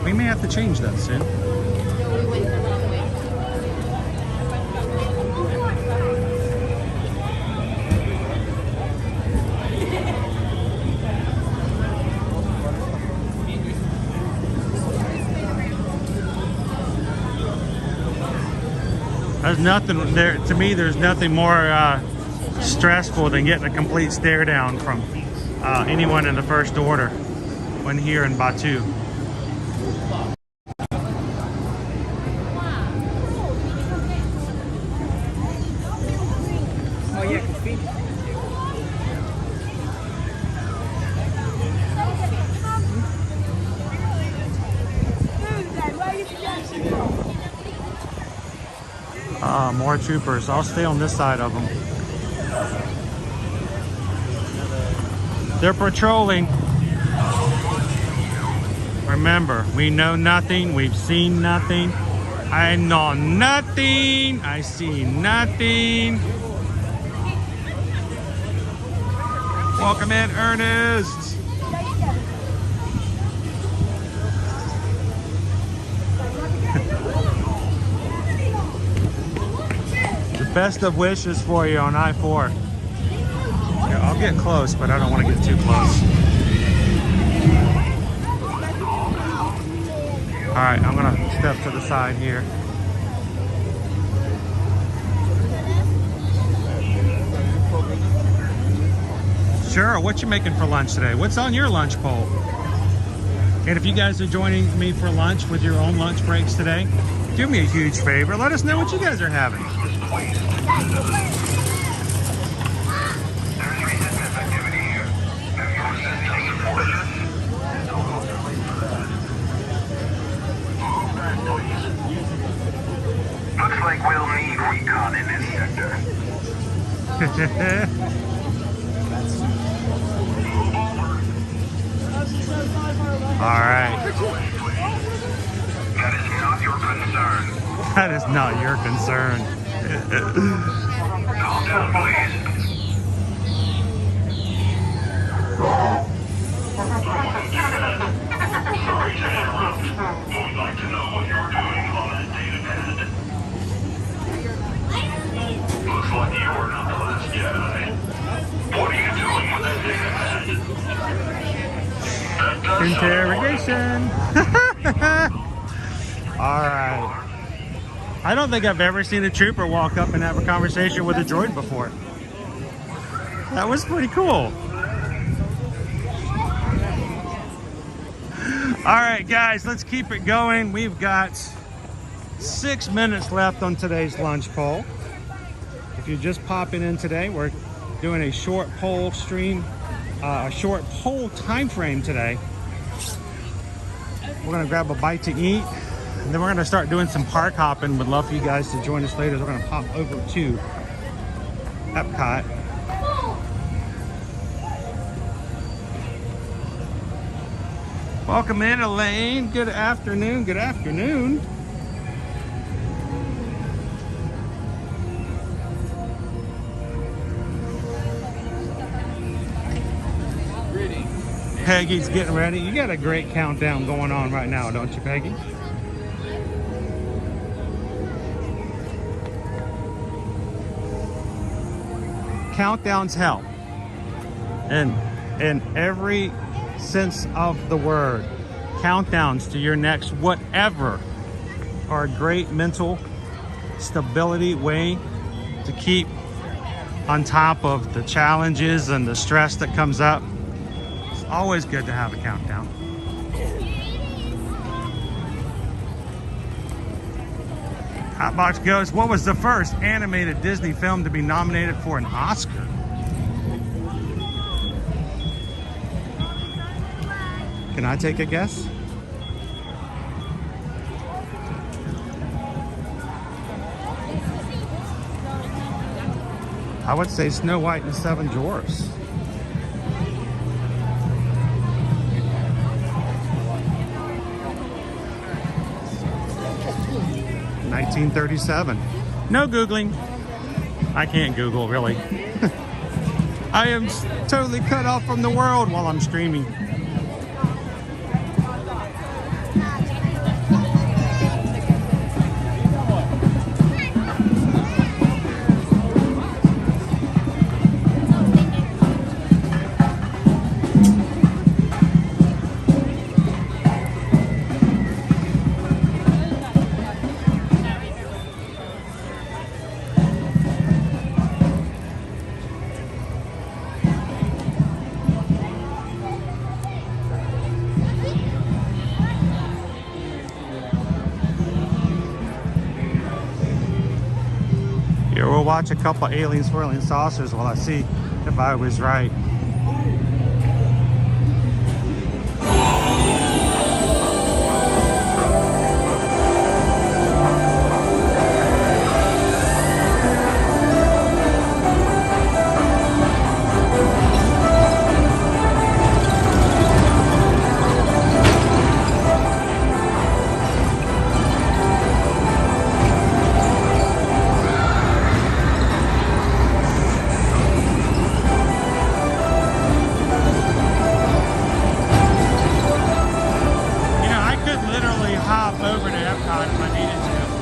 We may have to change that soon. There's nothing there, to me, there's nothing more stressful than getting a complete stare down from anyone in the first order when here in Batu. Oh, yeah, convenient. More troopers. I'll stay on this side of them. They're patrolling. Remember, we know nothing. We've seen nothing. I know nothing. I see nothing. Welcome in, Ernest. Best of wishes for you on I-4. Yeah, I'll get close, but I don't want to get too close. All right, I'm gonna step to the side here. Sure, what you making for lunch today? What's on your lunch poll? And if you guys are joining me for lunch with your own lunch breaks today, do me a huge favor. Let us know what you guys are having. Looks like we'll need recon in this sector. All right. That is not your concern. That is not your concern. Calm down, please. Sorry to interrupt. We'd like to know what you're doing on that data pad. Looks like you're not the last Jedi. What are you doing with that data pad? Interrogation. All right. I don't think I've ever seen a trooper walk up and have a conversation with a droid before. That was pretty cool. All right, guys, let's keep it going. We've got 6 minutes left on today's lunch poll. If you're just popping in today, we're doing a short poll stream, a short poll time frame today. We're gonna grab a bite to eat, and then we're gonna start doing some park hopping. Would love for you guys to join us later. We're gonna pop over to Epcot. Welcome in, Elaine. Good afternoon. Good afternoon. Peggy's getting ready. You got a great countdown going on right now, don't you, Peggy? Countdowns help. And in every sense of the word, countdowns to your next whatever are a great mental stability way to keep on top of the challenges and the stress that comes up. It's always good to have a countdown. Hotbox goes, what was the first animated Disney film to be nominated for an Oscar? Can I take a guess? I would say Snow White and the Seven Dwarfs. $1937. No Googling. I can't Google, really. I am totally cut off from the world while I'm streaming. Here, we'll watch a couple alien swirling saucers while I see if I was right. Over to Epcot if I needed to.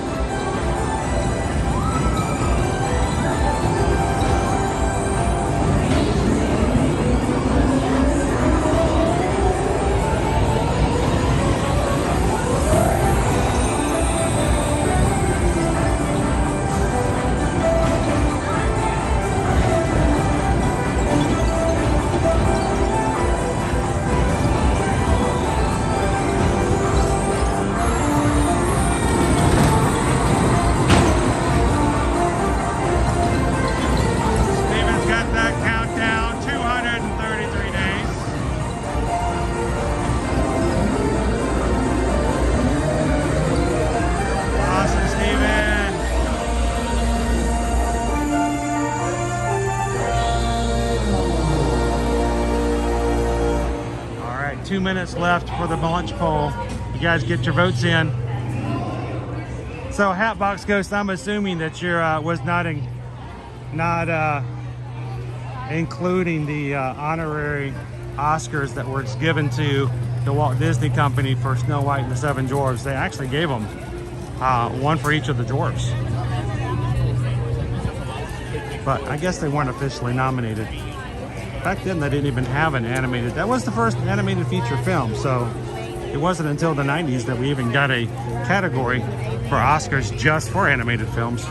2 minutes left for the launch poll. You guys get your votes in. So Hatbox Ghost, I'm assuming that you're was not including the honorary Oscars that were given to the Walt Disney Company for Snow White and the Seven Dwarfs. They actually gave them one for each of the dwarfs. But I guess they weren't officially nominated. Back then, they didn't even have an animated. That was the first animated feature film, so it wasn't until the 90s that we even got a category for Oscars just for animated films.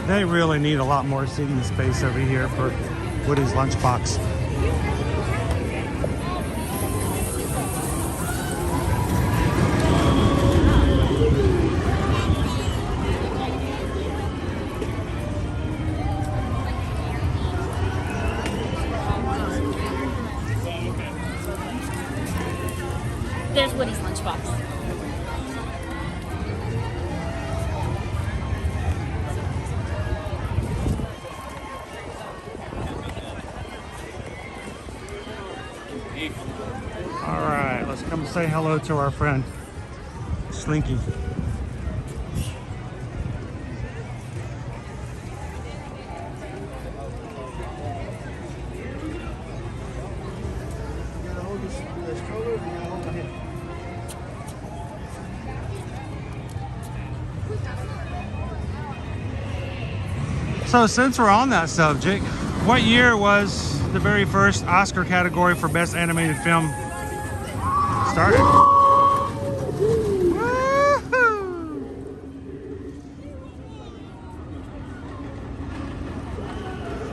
They really need a lot more seating space over here for Woody's Lunchbox. There's Woody's Lunchbox. Alright, let's come say hello to our friend Slinky. So since we're on that subject, what year was the very first Oscar category for Best Animated Film started?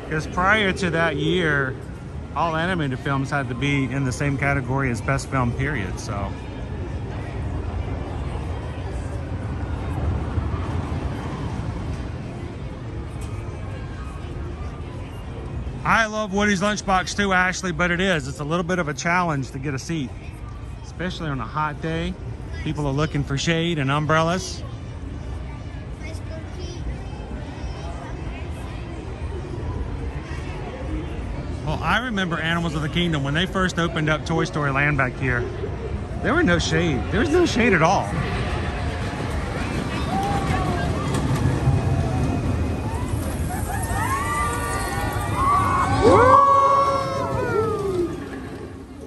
Because prior to that year, all animated films had to be in the same category as best film period, so. I love Woody's Lunchbox too, Ashley, but it's a little bit of a challenge to get a seat, especially on a hot day. People are looking for shade and umbrellas. Well, I remember Animals of the Kingdom when they first opened up Toy Story Land back here. There was no shade. There was no shade at all.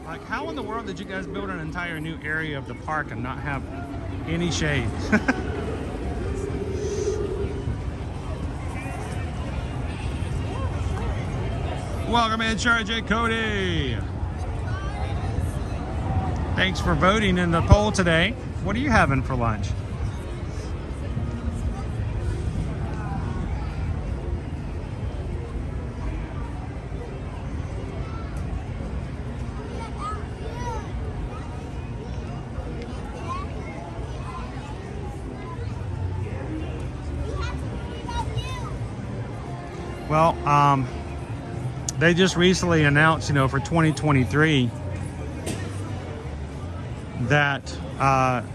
Like, how in the world did you guys build an entire new area of the park and not have any shade? Welcome in, Charlie J. Cody. Thanks for voting in the poll today. What are you having for lunch? Well, they just recently announced, you know, for 2023 that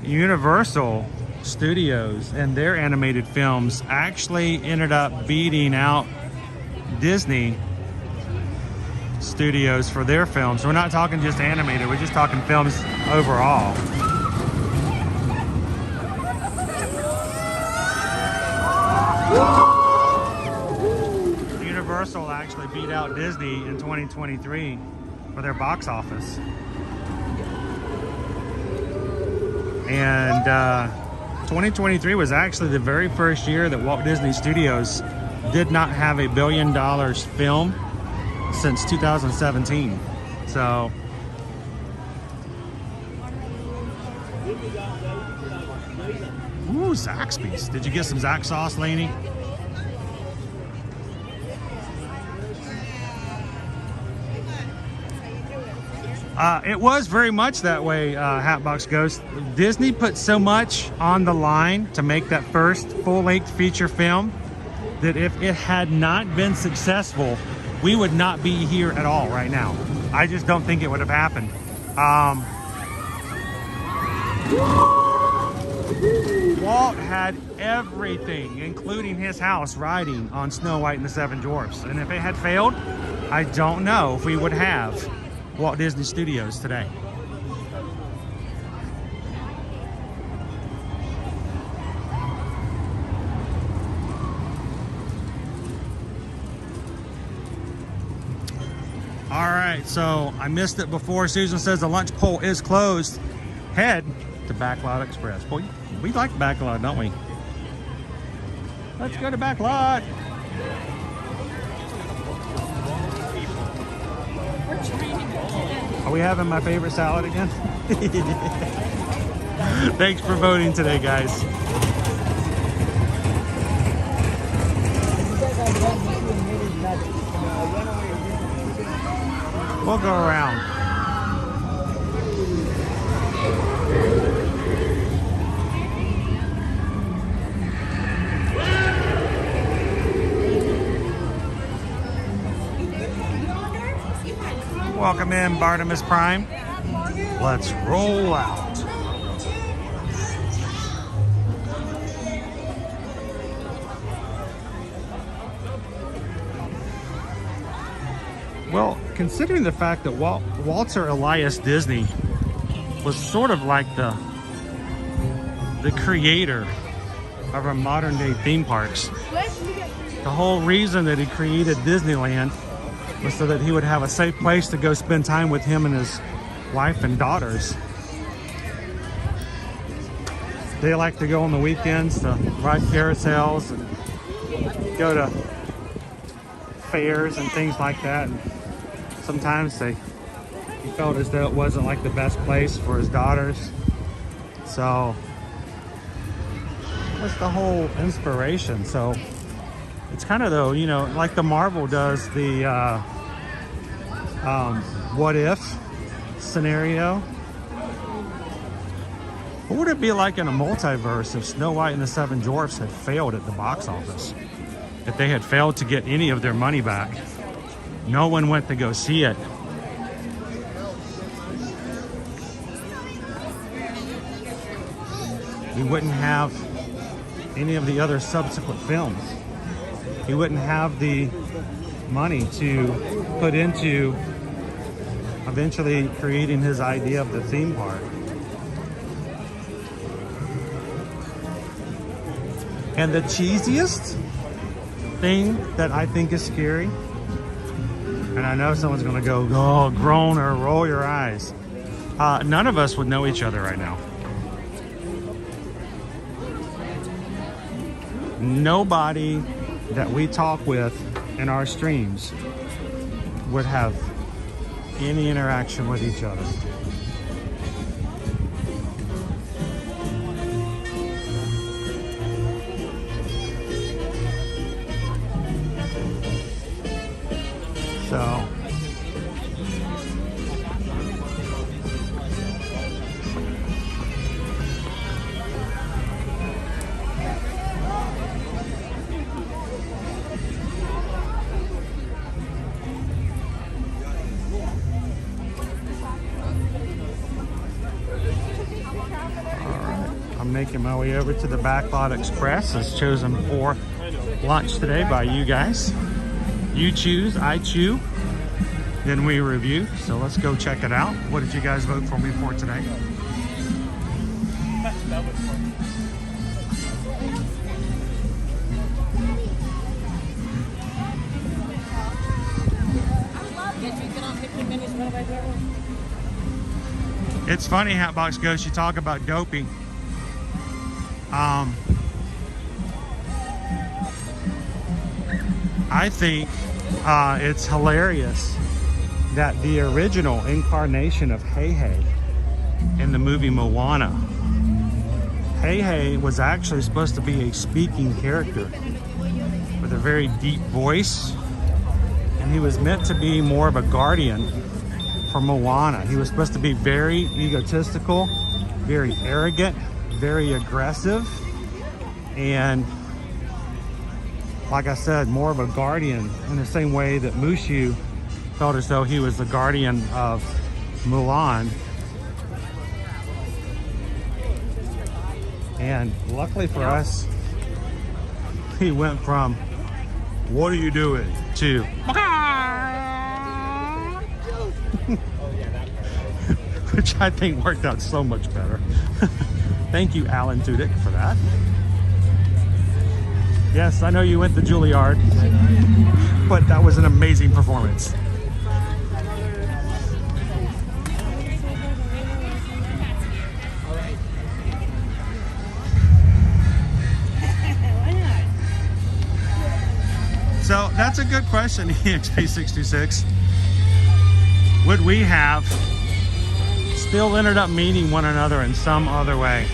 Universal Studios and their animated films actually ended up beating out Disney Studios for their films. We're not talking just animated, we're just talking films overall. Universal actually beat out Disney in 2023 for their box office. And 2023 was actually the very first year that Walt Disney Studios did not have $1 billion film since 2017. So ooh, Zaxby's. Did you get some Zax sauce, Lainey? It was very much that way, Hatbox Ghost. Disney put so much on the line to make that first full-length feature film that if it had not been successful, we would not be here at all right now. I just don't think it would have happened. Walt had everything, including his house, riding on Snow White and the Seven Dwarfs. And if it had failed, I don't know if we would have Walt Disney Studios today. All right, so I missed it before. Susan says the lunch poll is closed. Head to Backlot Express. Boy, we like Backlot, don't we? Let's go to Backlot. Are we having my favorite salad again? Thanks for voting today, guys. We'll go around. Welcome in, Bartimus Prime. Let's roll out. Well, considering the fact that Walter Elias Disney was sort of like the creator of our modern day theme parks, the whole reason that he created Disneyland was so that he would have a safe place to go spend time with him and his wife and daughters. They like to go on the weekends to ride carousels and go to fairs and things like that. And sometimes he felt as though it wasn't like the best place for his daughters. So that's the whole inspiration. So it's kind of, though, you know, like the Marvel does the what if scenario. What would it be like in a multiverse if Snow White and the Seven Dwarfs had failed at the box office? If they had failed to get any of their money back? No one went to go see it. We wouldn't have any of the other subsequent films. He wouldn't have the money to put into eventually creating his idea of the theme park. And the cheesiest thing that I think is scary, and I know someone's gonna go, oh, groan or roll your eyes. None of us would know each other right now. Nobody that we talk with in our streams would have any interaction with each other. So making my way over to the Backlot Express, as chosen for lunch today by you guys. You choose, I chew, then we review. So let's go check it out. What did you guys vote for me for today? It's funny, Hatbox Ghost, you talk about Dopey. I think it's hilarious that the original incarnation of Hey Hey in the movie Moana, Hey Hey was actually supposed to be a speaking character with a very deep voice, and he was meant to be more of a guardian for Moana. He was supposed to be very egotistical, very arrogant, very aggressive, and like I said, more of a guardian in the same way that Mushu felt as though he was the guardian of Mulan. And luckily for us, he went from, "What are you doing?" to which I think worked out so much better. Thank you, Alan Tudyk, for that. Yes, I know you went to Juilliard, but that was an amazing performance. So that's a good question, EXP626. Would we have still ended up meeting one another in some other way?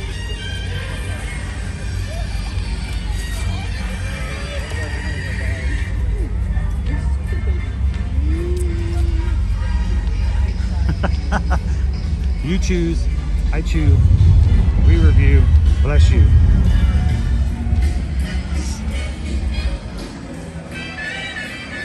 You choose, I chew, we review, bless you.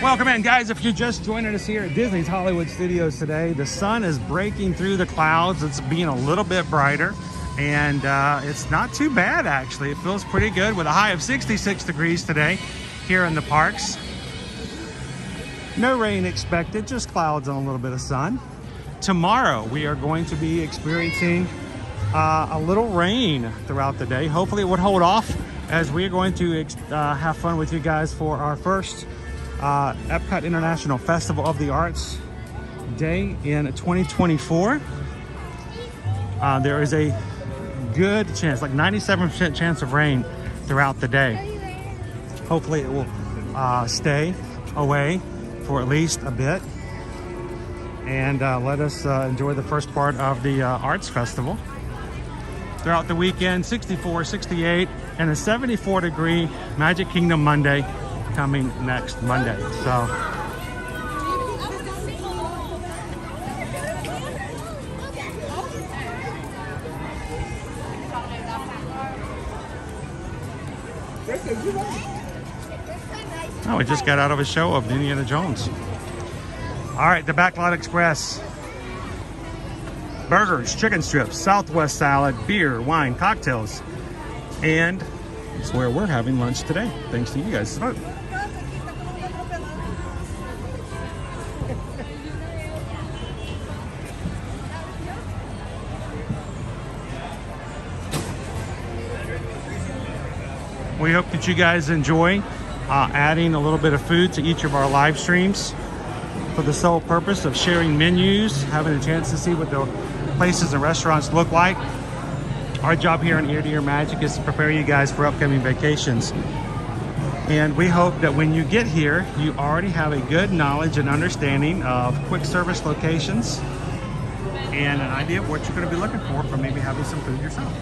Welcome in, guys. If you're just joining us here at Disney's Hollywood Studios today, the sun is breaking through the clouds. It's being a little bit brighter, and it's not too bad, actually. It feels pretty good with a high of 66 degrees today here in the parks. No rain expected, just clouds and a little bit of sun. Tomorrow, we are going to be experiencing a little rain throughout the day. Hopefully it would hold off, as we are going to have fun with you guys for our first Epcot International Festival of the Arts day in 2024. There is a good chance, like 97% chance of rain throughout the day. Hopefully it will stay away for at least a bit, and let us enjoy the first part of the Arts Festival. Throughout the weekend, 64, 68, and a 74-degree Magic Kingdom Monday coming next Monday. So Oh, we just got out of a show of Indiana Jones. All right, the Backlot Express. Burgers, chicken strips, Southwest salad, beer, wine, cocktails. And it's where we're having lunch today, thanks to you guys' vote. We hope that you guys enjoy adding a little bit of food to each of our live streams for the sole purpose of sharing menus, having a chance to see what the places and restaurants look like. Our job here in Ear to Ear Magic is to prepare you guys for upcoming vacations. And we hope that when you get here, you already have a good knowledge and understanding of quick service locations and an idea of what you're going to be looking for maybe having some food yourself.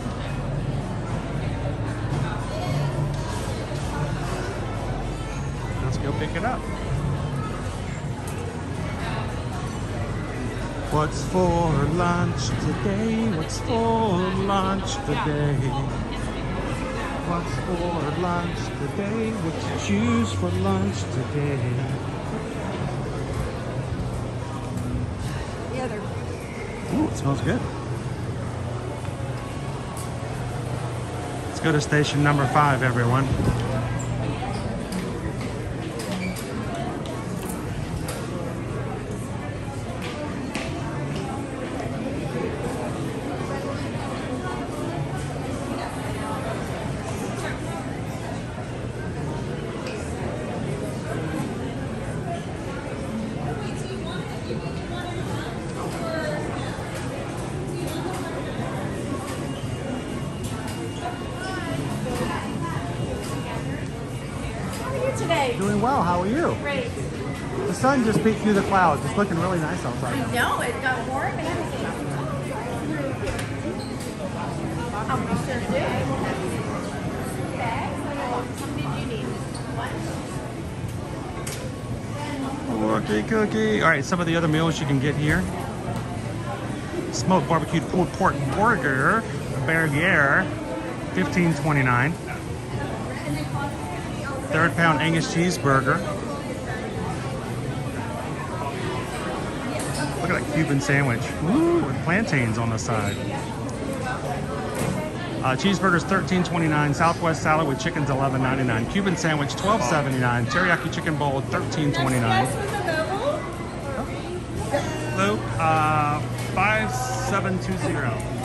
Let's go pick it up. What's for lunch today? What's for lunch today? What's for lunch today? What you choose for lunch today? Yeah, they're... Ooh, it smells good. Let's go to station number 5, everyone. Doing well. How are you? Great. The sun just peeked through the clouds. It's looking really nice outside. I know, it got warm and everything. We sure did. Cookie, cookie. All right, some of the other meals you can get here. Smoked barbecued pulled pork burger, burger, $15.29. Third pound Angus cheeseburger. Look at that Cuban sandwich. Ooh, with plantains on the side. Cheeseburgers $13.29. Southwest salad with chicken's $11.99. Cuban sandwich $12.79. Teriyaki chicken bowl $13.29. Luke, 5720.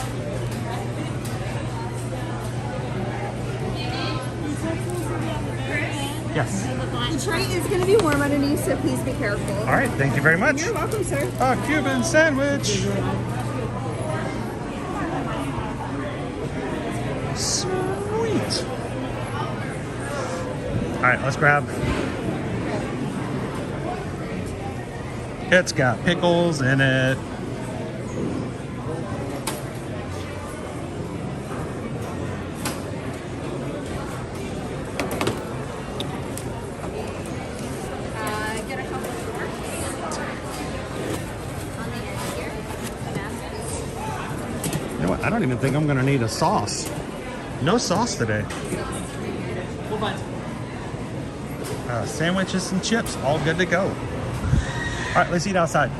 Yes. The tray is going to be warm underneath, so please be careful. All right, thank you very much. You're welcome, sir. A Cuban sandwich. Sweet. All right, let's grab. It's got pickles in it. I don't even think I'm gonna need a sauce. No sauce today. Sandwiches and chips, all good to go. All right, let's eat outside.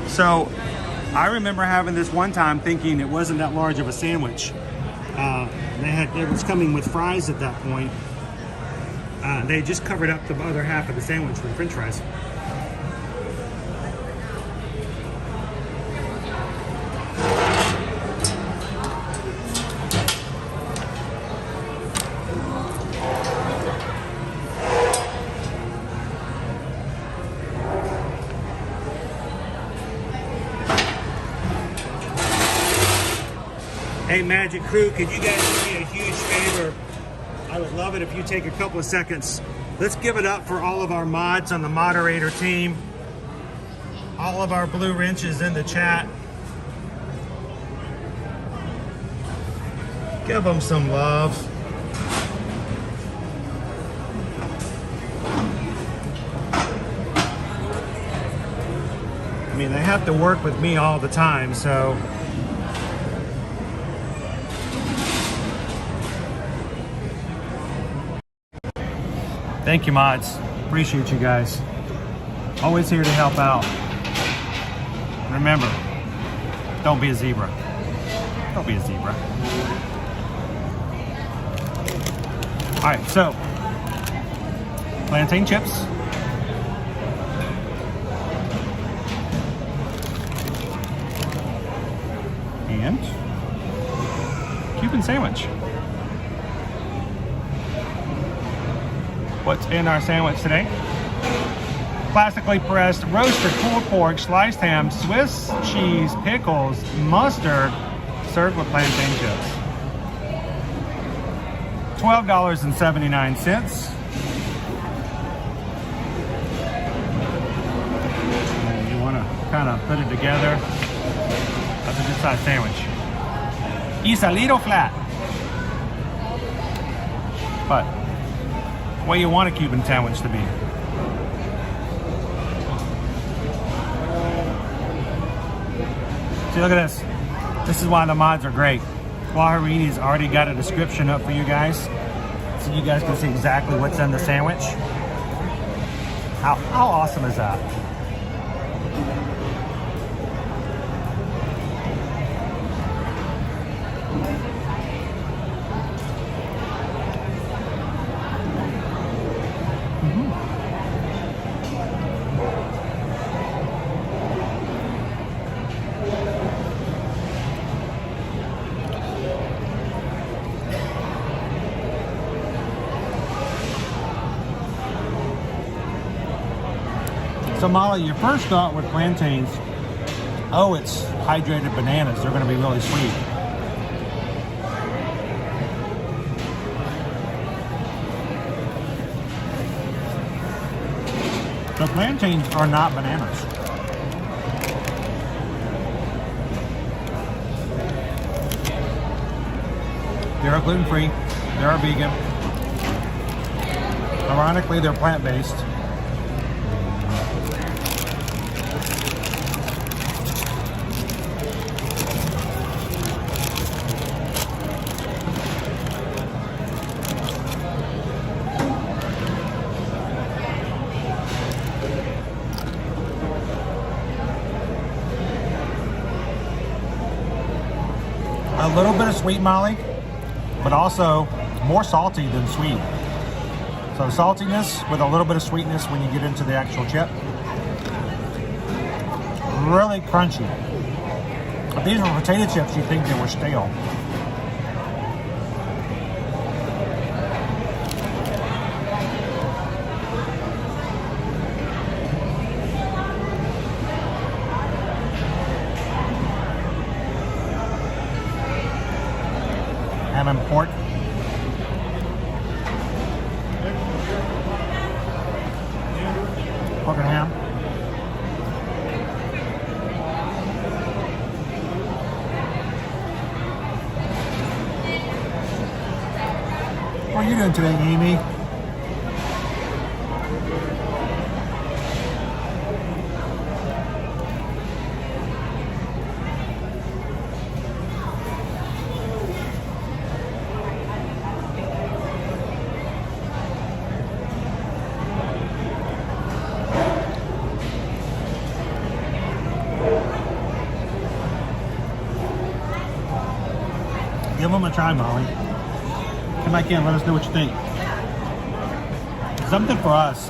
So, I remember having this one time thinking it wasn't that large of a sandwich. It was coming with fries at that point. They just covered up the other half of the sandwich with French fries. Hey, Magic Crew, could you guys do me a huge favor? I would love it if you take a couple of seconds. Let's give it up for all of our mods on the moderator team. All of our blue wrenches in the chat. Give them some love. I mean, they have to work with me all the time, so. Thank you, mods. Appreciate you guys. Always here to help out. Remember, don't be a zebra. Don't be a zebra. All right, so plantain chips. And Cuban sandwich. What's in our sandwich today? Classically pressed roasted pulled pork, sliced ham, Swiss cheese, pickles, mustard, served with plantain chips. $12.79. And you want to kind of put it together. That's a good size sandwich. It's a little flat, but the way you want a Cuban sandwich to be. See, look at this. This is why the mods are great. Guajarini's already got a description up for you guys, so you guys can see exactly what's in the sandwich. How awesome is that? So Molly, your first thought with plantains, oh, it's hydrated bananas. They're going to be really sweet. The plantains are not bananas. They're gluten-free. They're vegan. Ironically, they're plant-based. A little bit of sweet, Molly, but also more salty than sweet. So saltiness with a little bit of sweetness when you get into the actual chip. Really crunchy. If these were potato chips, you'd think they were stale. Ham and pork. Pork and ham. What are you doing today, Amy? Give them a try, Molly. Come back in, let us know what you think. Something for us.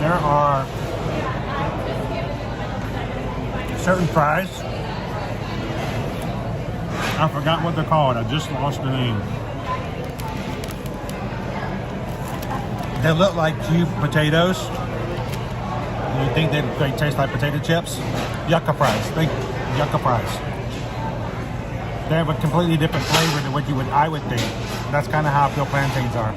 There are certain fries. I forgot what they're called. I just lost the name. They look like cubed potatoes. You think they taste like potato chips? Yucca fries. Think yucca fries. They have a completely different flavor than what I would think. That's kind of how I feel plantains are.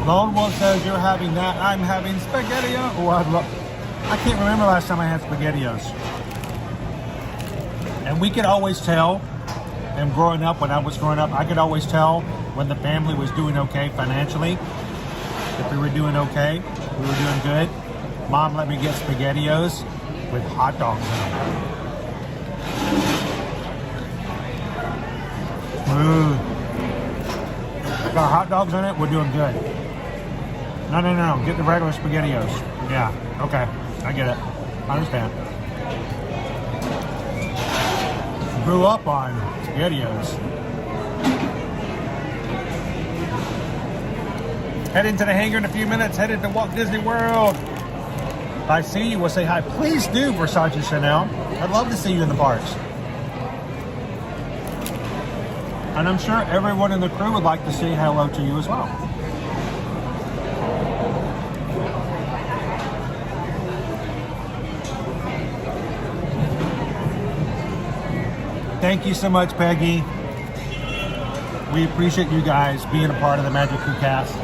Lone Wolf says you're having that. I'm having SpaghettiOs. Oh, I can't remember last time I had SpaghettiOs. And we could always tell, and growing up, when I was growing up, I could always tell when the family was doing okay financially. If we were doing okay, we were doing good. Mom let me get SpaghettiOs with hot dogs in them. Got hot dogs in it, we're doing good. No. Get the regular SpaghettiOs. Yeah, okay. I get it. I understand. Grew up on SpaghettiOs. Heading to the hangar in a few minutes. Headed to Walt Disney World. If I see you, we'll say hi. Please do, Versace Chanel. I'd love to see you in the parks. And I'm sure everyone in the crew would like to say hello to you as well. Thank you so much, Peggy. We appreciate you guys being a part of the Magic Crew cast.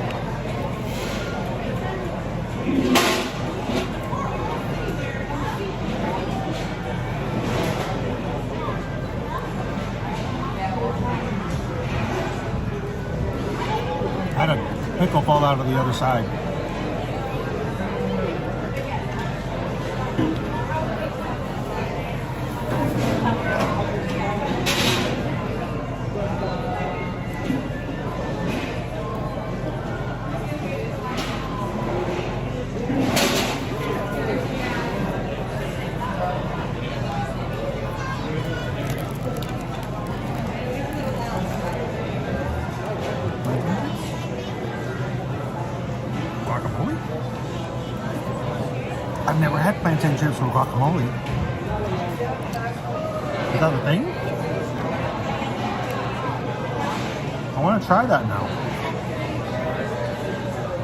I had a pickle fall out of the other side. I've never had plantain chips with guacamole. Is that a thing? I want to try that now.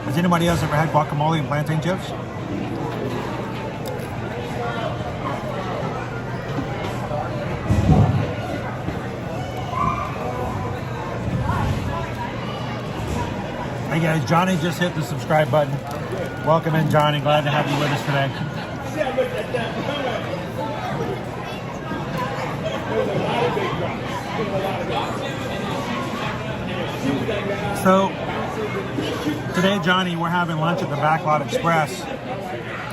Has anybody else ever had guacamole and plantain chips? Hey guys, Johnny just hit the subscribe button. Welcome in, Johnny. Glad to have you with us today. So, today, Johnny, we're having lunch at the Backlot Express.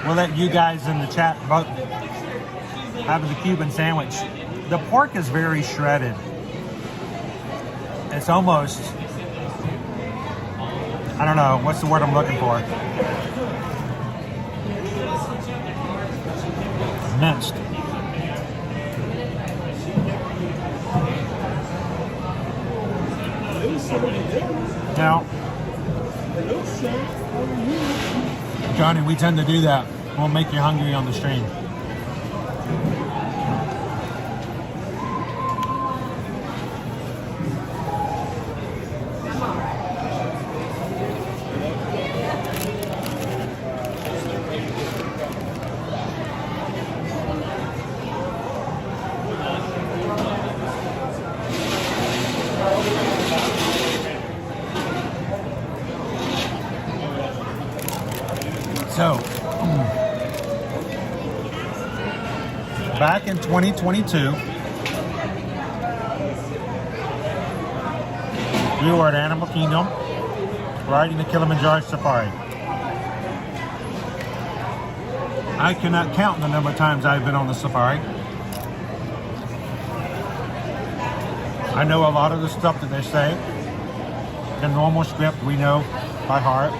We'll let you guys in the chat vote. Having the Cuban sandwich. The pork is very shredded. It's almost, I don't know, what's the word I'm looking for? Minced. Now, Johnny, we tend to do that. We'll make you hungry on the stream. So, back in 2022, we were at Animal Kingdom riding the Kilimanjaro Safari. I cannot count the number of times I've been on the safari. I know a lot of the stuff that they say. The normal script we know by heart.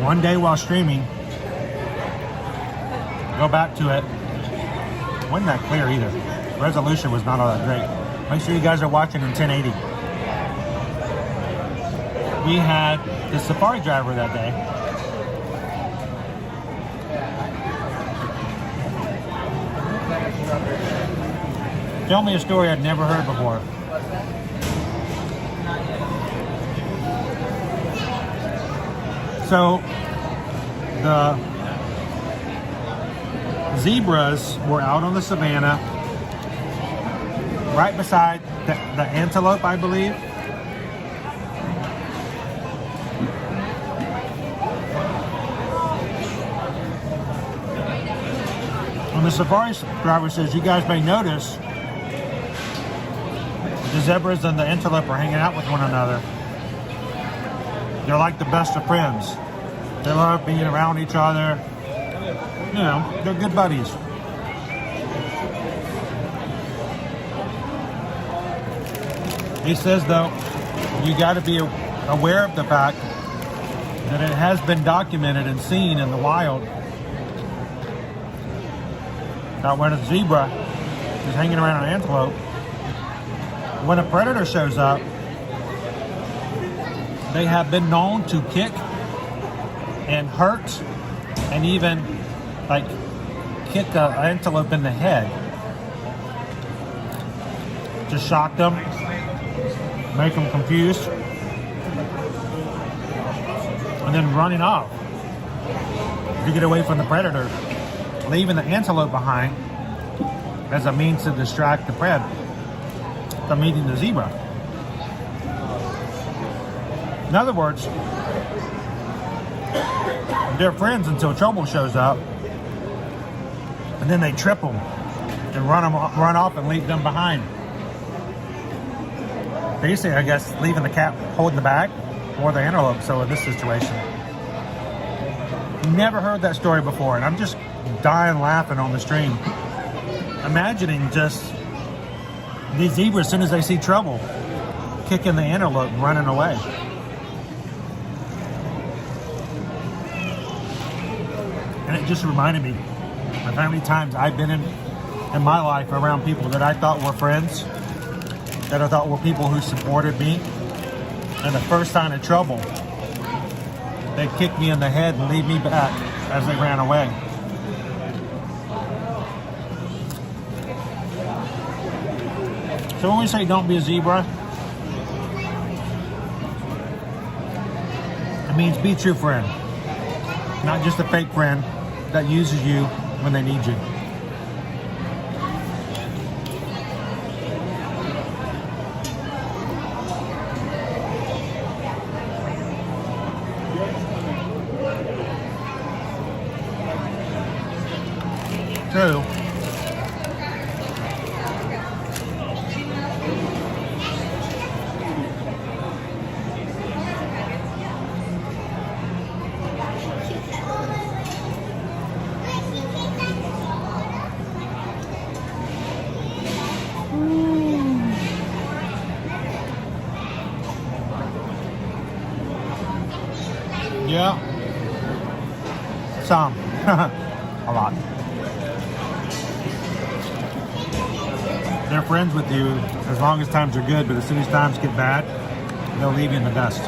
One day while streaming, go back to it. Wasn't that clear either. Resolution was not all that great. Make sure you guys are watching in 1080. We had the safari driver that day. Tell me a story I'd never heard before. So, the zebras were out on the savannah, right beside the antelope, I believe. And the safari driver says, you guys may notice the zebras and the antelope are hanging out with one another. They're like the best of friends. They love being around each other. You know, they're good buddies. He says, though, you got to be aware of the fact that it has been documented and seen in the wild that when a zebra is hanging around an antelope, when a predator shows up, they have been known to kick and hurt and even like kick an antelope in the head to shock them, make them confused, and then running off to get away from the predator, leaving the antelope behind as a means to distract the pred from meeting the zebra. In other words, they're friends until trouble shows up, and then they trip them and run off and leave them behind. Basically, I guess, leaving the cat holding the bag or the antelope. So in this situation, never heard that story before, and I'm just dying laughing on the stream, imagining just these zebras, as soon as they see trouble, kicking the antelope and running away. And it just reminded me of how many times I've been in my life around people that I thought were friends, that I thought were people who supported me, and the first sign of trouble, they kick me in the head and leave me back as they ran away. So when we say don't be a zebra, it means be a true friend, not just a fake friend that uses you when they need you. True. Yeah. Some. A lot. They're friends with you as long as times are good, but as soon as times get bad, they'll leave you in the dust.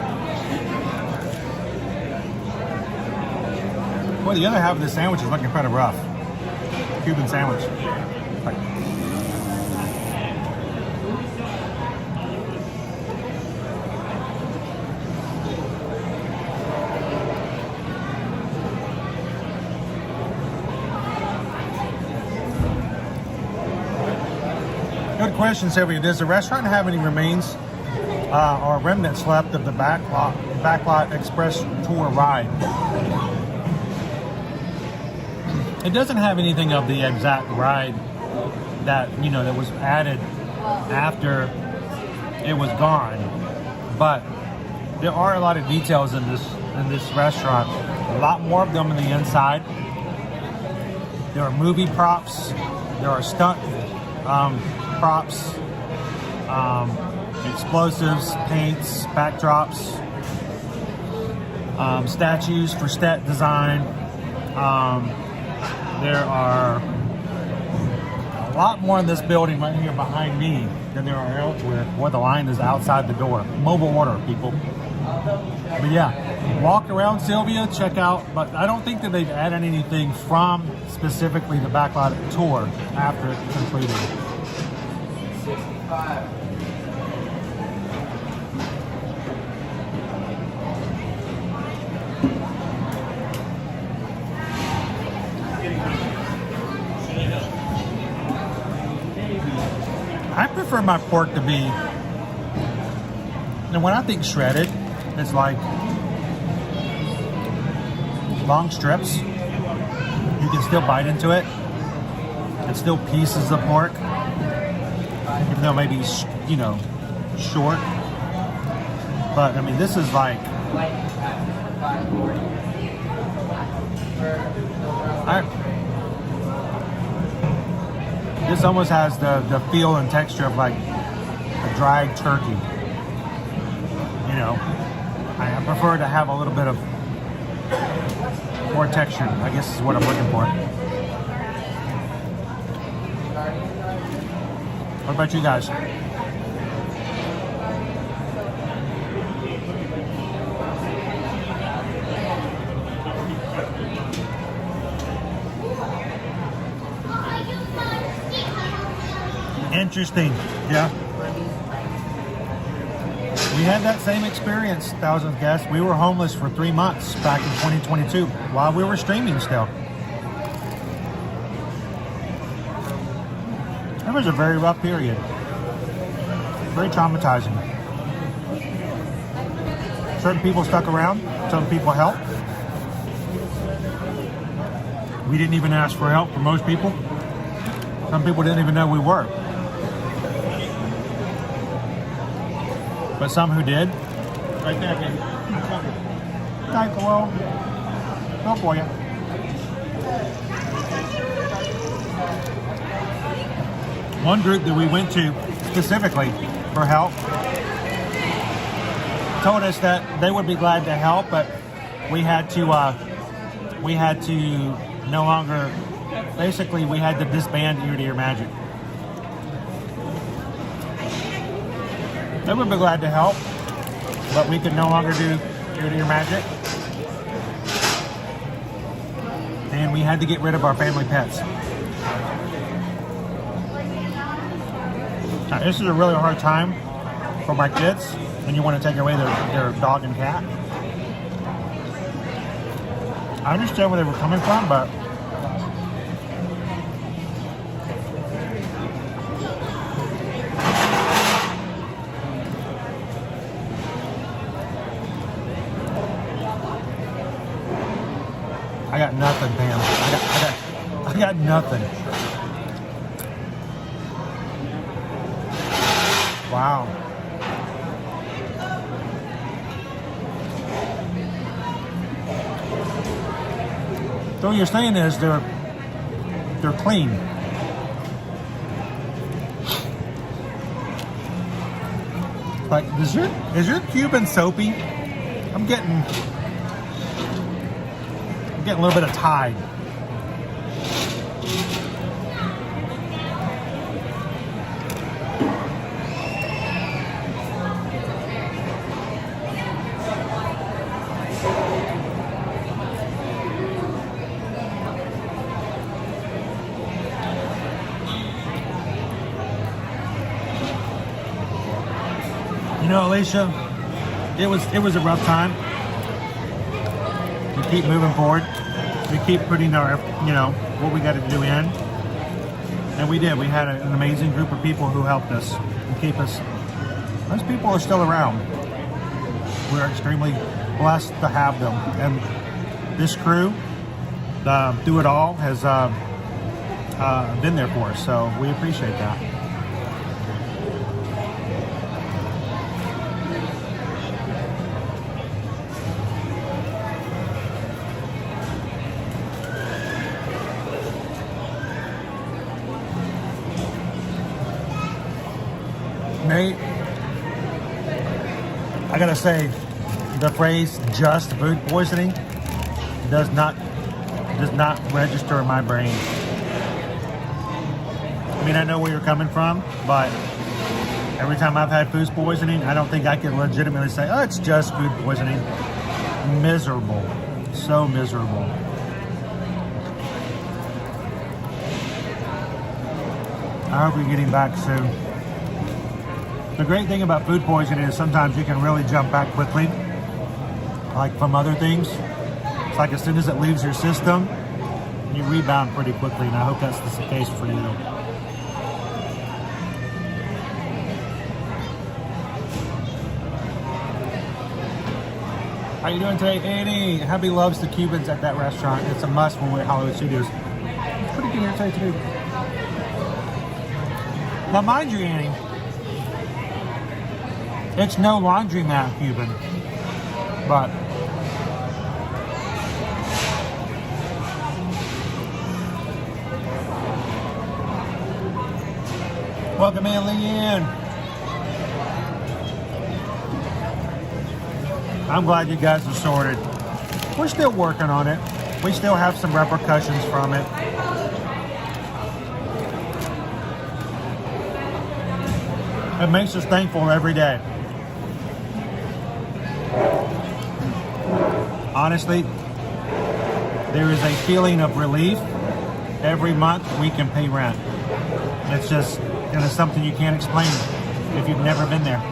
Well, the other half of this sandwich is looking kind of rough. Cuban sandwich. Like, good question, Sylvia. Does the restaurant have any remains or remnants left of the Backlot Express tour ride? It doesn't have anything of the exact ride that, you know, that was added after it was gone, but there are a lot of details in this restaurant. A lot more of them on the inside. There are movie props. There are stunt props, explosives, paints, backdrops, statues for set design. There are a lot more in this building right here behind me than there are elsewhere, where the line is outside the door. Mobile order, people. But yeah, walk around, Sylvia, check out, but I don't think that they've added anything from specifically the Backlot tour after it completed. 65. I prefer my pork to be, and when I think shredded, it's like long strips. You can still bite into it. It's still pieces of pork, even though maybe, you know, short. But I mean, this is like, this almost has the feel and texture of like a dried turkey. You know, I prefer to have a little bit of more texture, I guess is what I'm looking for. What about you guys? Interesting, yeah. We had that same experience, thousands of guests. We were homeless for 3 months back in 2022 while we were streaming still. It was a very rough period. Very traumatizing. Certain people stuck around, some people helped. We didn't even ask for help for most people. Some people didn't even know we were. But some who did. Right there, baby. Thank you, well. Go for you. One group that we went to specifically for help told us that they would be glad to help, but we had to no longer, basically we had to disband Ear to Ear Magic. They would be glad to help, but we could no longer do Ear to Ear Magic. And we had to get rid of our family pets. Now, this is a really hard time for my kids when you want to take away their dog and cat. I understand where they were coming from, but I got nothing, Pam. I got nothing. Wow. So what you're saying is they're clean. Like, is your Cuban soapy? I'm getting a little bit of Tide. You know, Alicia, it was a rough time. We keep moving forward. We keep putting our, you know, what we got to do in. And we did. We had an amazing group of people who helped us and keep us. Those people are still around. We're extremely blessed to have them. And this crew, through it all, has been there for us. So we appreciate that. Nate, I gotta say, the phrase "just food poisoning" does not register in my brain. I mean, I know where you're coming from, but every time I've had food poisoning, I don't think I can legitimately say, "Oh, it's just food poisoning." Miserable, so miserable. I hope you're getting back soon. The great thing about food poisoning is sometimes you can really jump back quickly, like from other things. It's like as soon as it leaves your system, you rebound pretty quickly, and I hope that's the case for you. How you doing today, Annie? Hubby loves the Cubans at that restaurant. It's a must when we're at Hollywood Studios. It's pretty good here today, too. Now, mind you, Annie, it's no laundromat Cuban, but welcome in, Leanne. I'm glad you guys are sorted. We're still working on it. We still have some repercussions from it. It makes us thankful every day. Honestly, there is a feeling of relief every month we can pay rent. It's just, it's something you can't explain if you've never been there.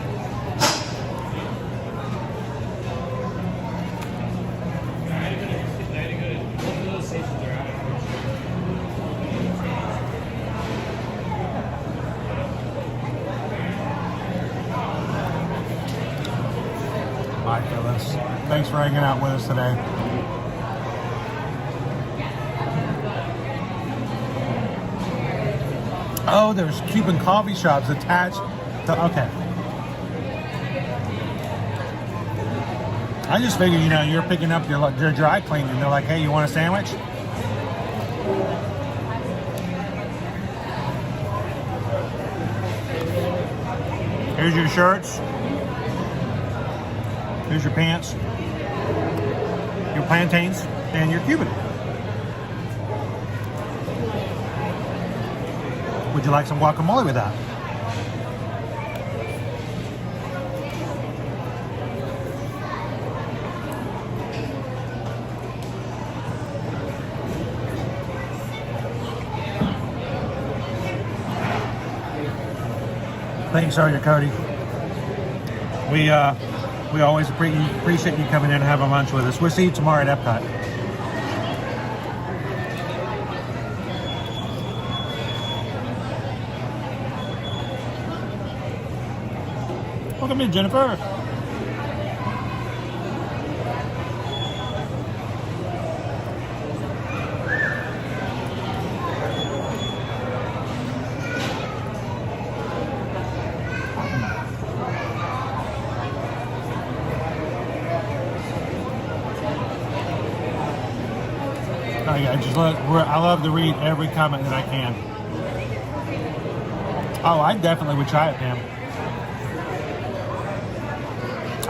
Bye, Phyllis. Thanks for hanging out with us today. Oh, there's Cuban coffee shops attached to, okay. I just figured, you're picking up your dry cleaning. They're like, hey, you want a sandwich? Here's your shirts. Here's your pants, your plantains, and your Cuban. Would you like some guacamole with that? Thanks, Sergeant Cody. We always appreciate you coming in and having lunch with us. We'll see you tomorrow at Epcot. Welcome in, Jennifer. Oh yeah, I love to read every comment that I can. Oh, I definitely would try it, Pam.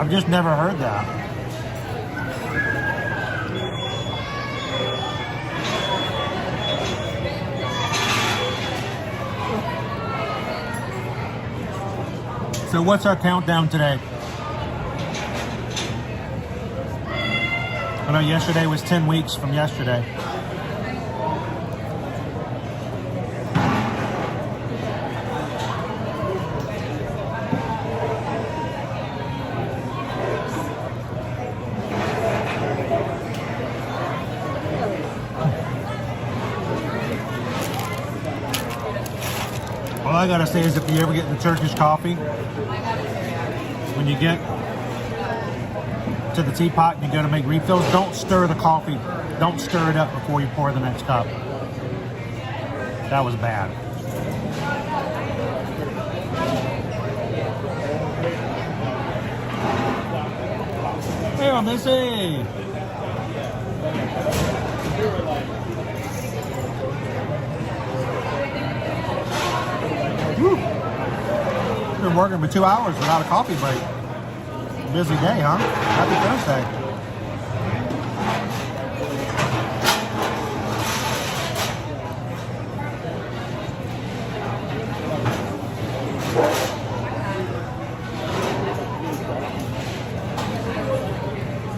I've just never heard that. So what's our countdown today? I know yesterday was 10 weeks from yesterday. All I gotta say is if you ever get the Turkish coffee, when you get to the teapot and you go to make refills, don't stir the coffee. Don't stir it up before you pour the next cup. That was bad. Hey, Missy! Woo. Been working for 2 hours without a coffee break. Busy day, huh? Happy Thursday.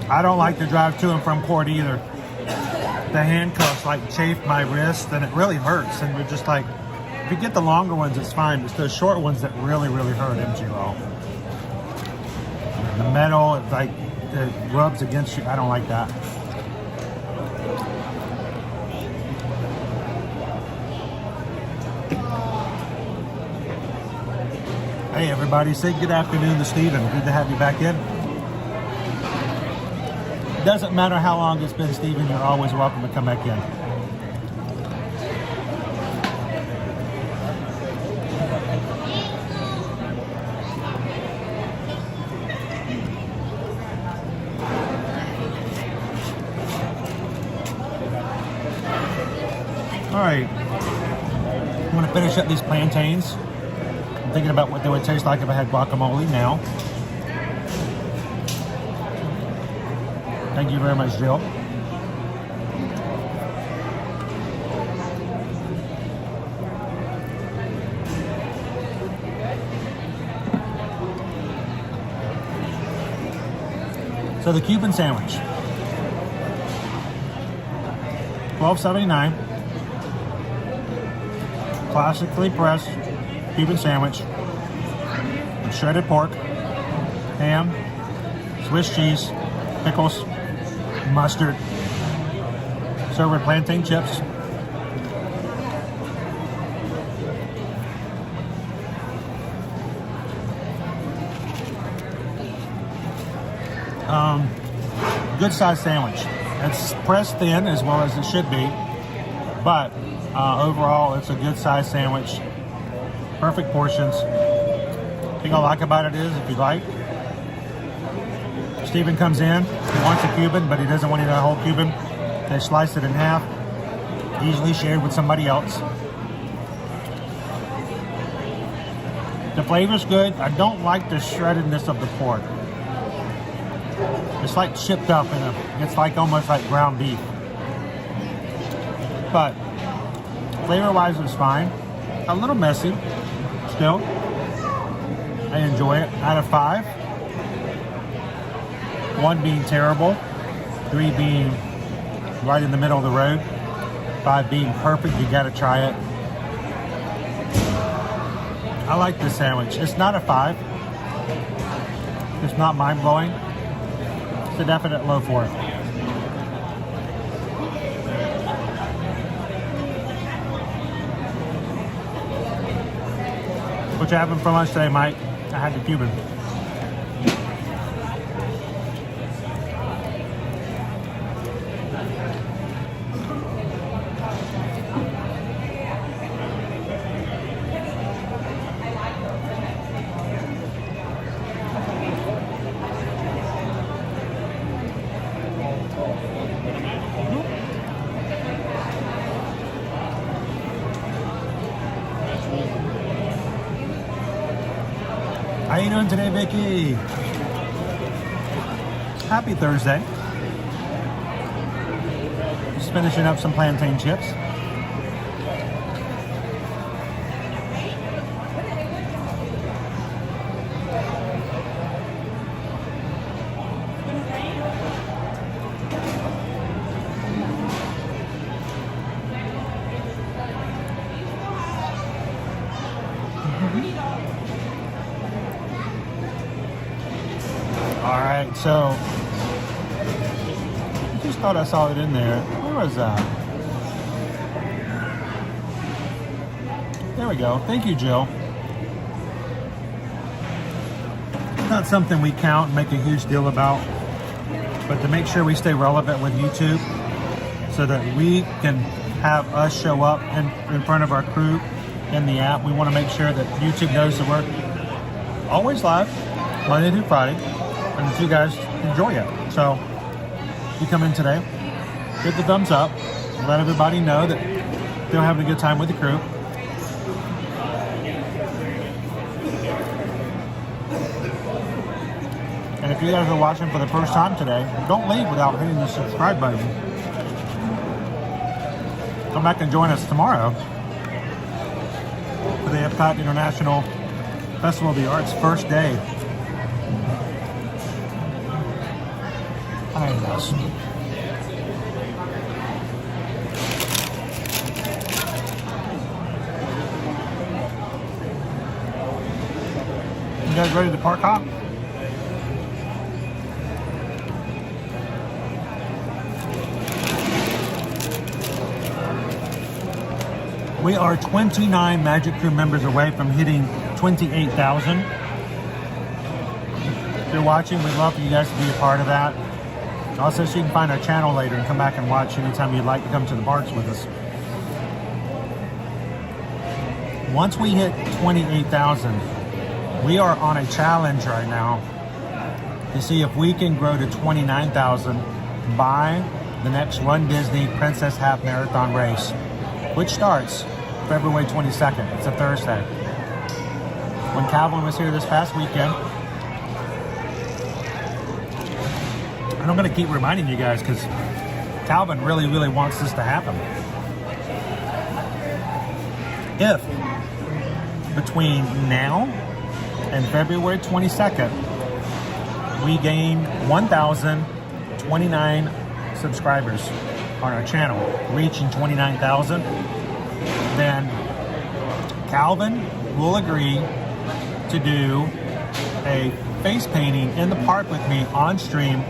I don't like to drive to and from court either. The handcuffs like chafe my wrist and it really hurts. And we're just like, if you get the longer ones, it's fine. It's those short ones that really, really hurt MGO. The metal, it rubs against you. I don't like that. Hey everybody, say good afternoon to Steven. Good to have you back in. Doesn't matter how long it's been, Steven, you're always welcome to come back in. plate. I'm gonna finish up these plantains. I'm thinking about what they would taste like if I had guacamole now. Thank you very much, Jill. So the Cuban sandwich, $12.79. Classically pressed Cuban sandwich with shredded pork, ham, Swiss cheese, pickles, mustard, served with plantain chips. Good sized sandwich. It's pressed thin as well as it should be, but overall it's a good sized sandwich. Perfect portions. The thing I like about it is, if you like, Steven comes in, he wants a Cuban, but he doesn't want to eat a whole Cuban. They slice it in half, easily shared with somebody else. The flavor's good. I don't like the shreddedness of the pork. It's like chipped up it's like almost like ground beef. But flavor-wise, it's fine. A little messy, still. I enjoy it. Out of 5, 1 being terrible, 3 being right in the middle of the road, 5 being perfect. You gotta try it. I like this sandwich. It's not a 5. It's not mind-blowing. It's a definite low 4. What you having for lunch today, Mike? I had the Cuban. How you doing today, Vicky? Happy Thursday. Just finishing up some plantain chips. Alright, so I just thought I saw it in there. Where was that? There we go. Thank you, Jill. It's not something we count and make a huge deal about, but to make sure we stay relevant with YouTube so that we can have us show up in front of our crew in the app, we want to make sure that YouTube knows that we're always live Monday through Friday, and that you guys enjoy it. So if you come in today, hit the thumbs up, let everybody know that they're having a good time with the crew. And if you guys are watching for the first time today, don't leave without hitting the subscribe button. Come back and join us tomorrow for the Epcot International Festival of the Arts first day. Hi, guys. You guys ready to park hop? We are 29 Magic Crew members away from hitting 28,000. If you're watching, we'd love for you guys to be a part of that. Also, so you can find our channel later and come back and watch anytime you'd like to come to the parks with us. Once we hit 28,000, we are on a challenge right now to see if we can grow to 29,000 by the next Run Disney Princess Half Marathon race. which starts February 22nd. It's a Thursday. When Calvin was here this past weekend, and I'm going to keep reminding you guys because Calvin really, really wants this to happen. If between now and February 22nd, we gain 1,029 subscribers on our channel, reaching 29,000, then Calvin will agree to do a face painting in the park with me on stream,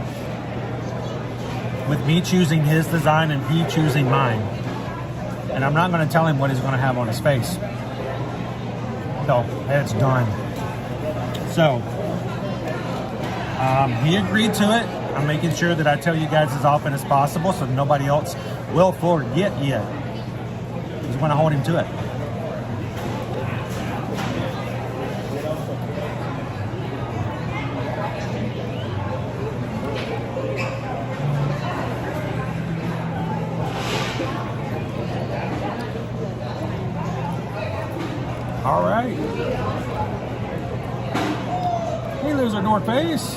with me choosing his design and he choosing mine. And I'm not going to tell him what he's going to have on his face. No, it's done. So, he agreed to it. I'm making sure that I tell you guys as often as possible so nobody else will forget yet. Just want to hold him to it. All right. Hey, there's our North Face.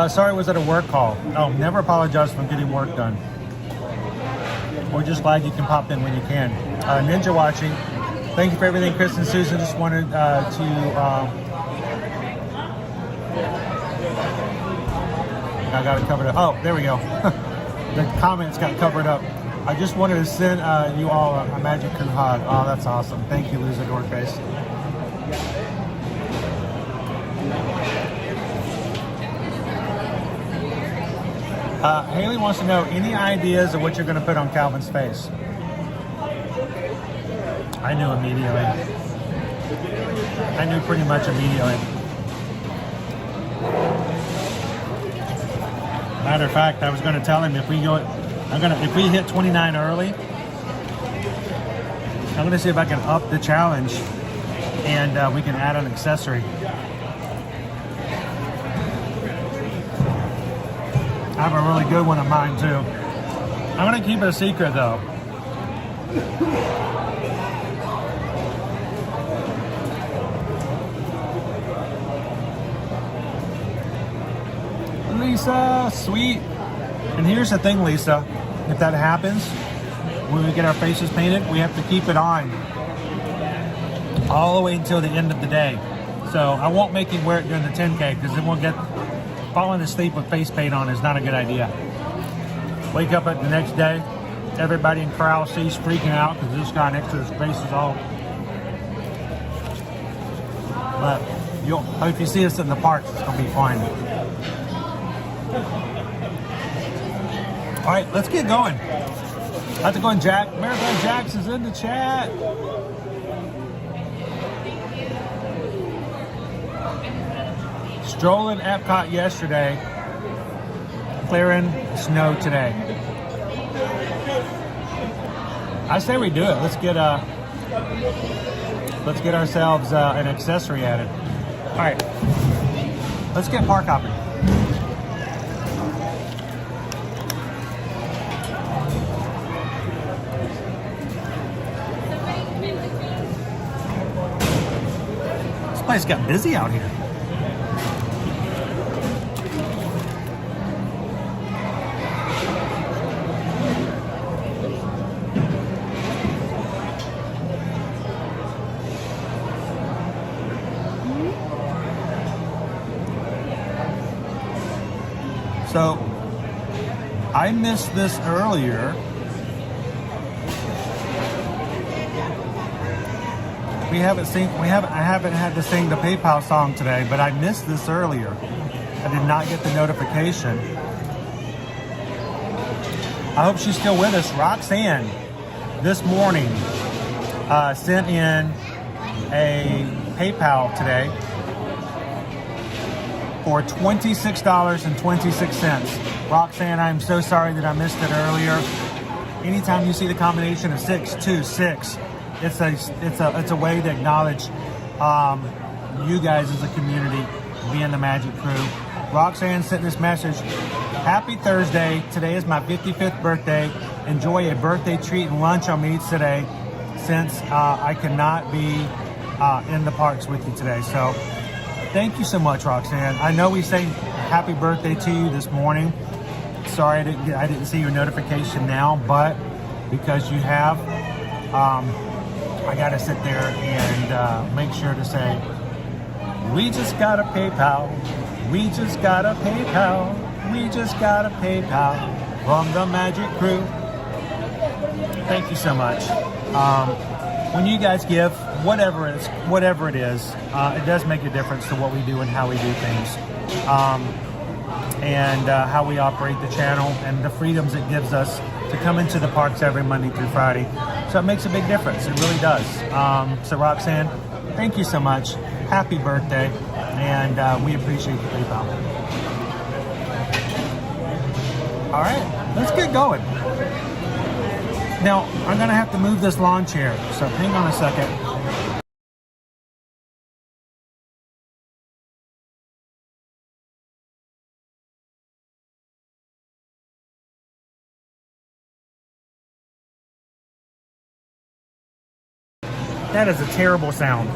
Sorry, was it a work call? Oh, never apologize for getting work done. We're just glad you can pop in when you can. Ninja watching. Thank you for everything, Chris and Susan. Just wanted to... I got it covered up. Oh, there we go. The comments got covered up. I just wanted to send you all a Magic Crew hug. Oh, that's awesome. Thank you, Loser Doorface. Haley wants to know any ideas of what you're going to put on Calvin's face. I knew immediately. I knew pretty much immediately. Matter of fact, I was going to tell him if we hit 29 early, I'm going to see if I can up the challenge and we can add an accessory. I have a really good one of mine too. I'm going to keep it a secret though. Lisa, sweet. And here's the thing, Lisa. If that happens, when we get our faces painted, we have to keep it on all the way until the end of the day. So I won't make him wear it during the 10K because then we'll get falling asleep with face paint on is not a good idea. Wake up at the next day, everybody in Corral C's freaking out because this guy next to his face is all. But if you see us in the parks, it's gonna be fun. All right, let's get going. I have to go and Marathon Jax is in the chat. Strolling Epcot yesterday, clearing snow today. I say we do it. Let's get ourselves an accessory added. All right, let's get park hopping. This place got busy out here. So I missed this earlier. I haven't had to sing the PayPal song today, but I missed this earlier. I did not get the notification. I hope she's still with us. Roxanne this morning sent in a PayPal today for $26.26. Roxanne, I'm so sorry that I missed it earlier. Anytime you see the combination of 626, it's a way to acknowledge you guys as a community, being the Magic Crew. Roxanne sent this message. Happy Thursday. Today is my 55th birthday. Enjoy a birthday treat and lunch on me today, since I cannot be in the parks with you today. So thank you so much, Roxanne. I know we sang happy birthday to you this morning. Sorry I didn't see your notification now, but because you have, I gotta sit there and make sure to say, we just got a PayPal, we just got a PayPal, we just got a PayPal from the Magic Crew. Thank you so much. When you guys give, whatever it is, it does make a difference to what we do and how we do things, and how we operate the channel and the freedoms it gives us to come into the parks every Monday through Friday. So it makes a big difference. It really does. So Roxanne, thank you so much. Happy birthday, and we appreciate the PayPal. All right, let's get going. Now, I'm gonna have to move this lawn chair, so hang on a second. That is a terrible sound.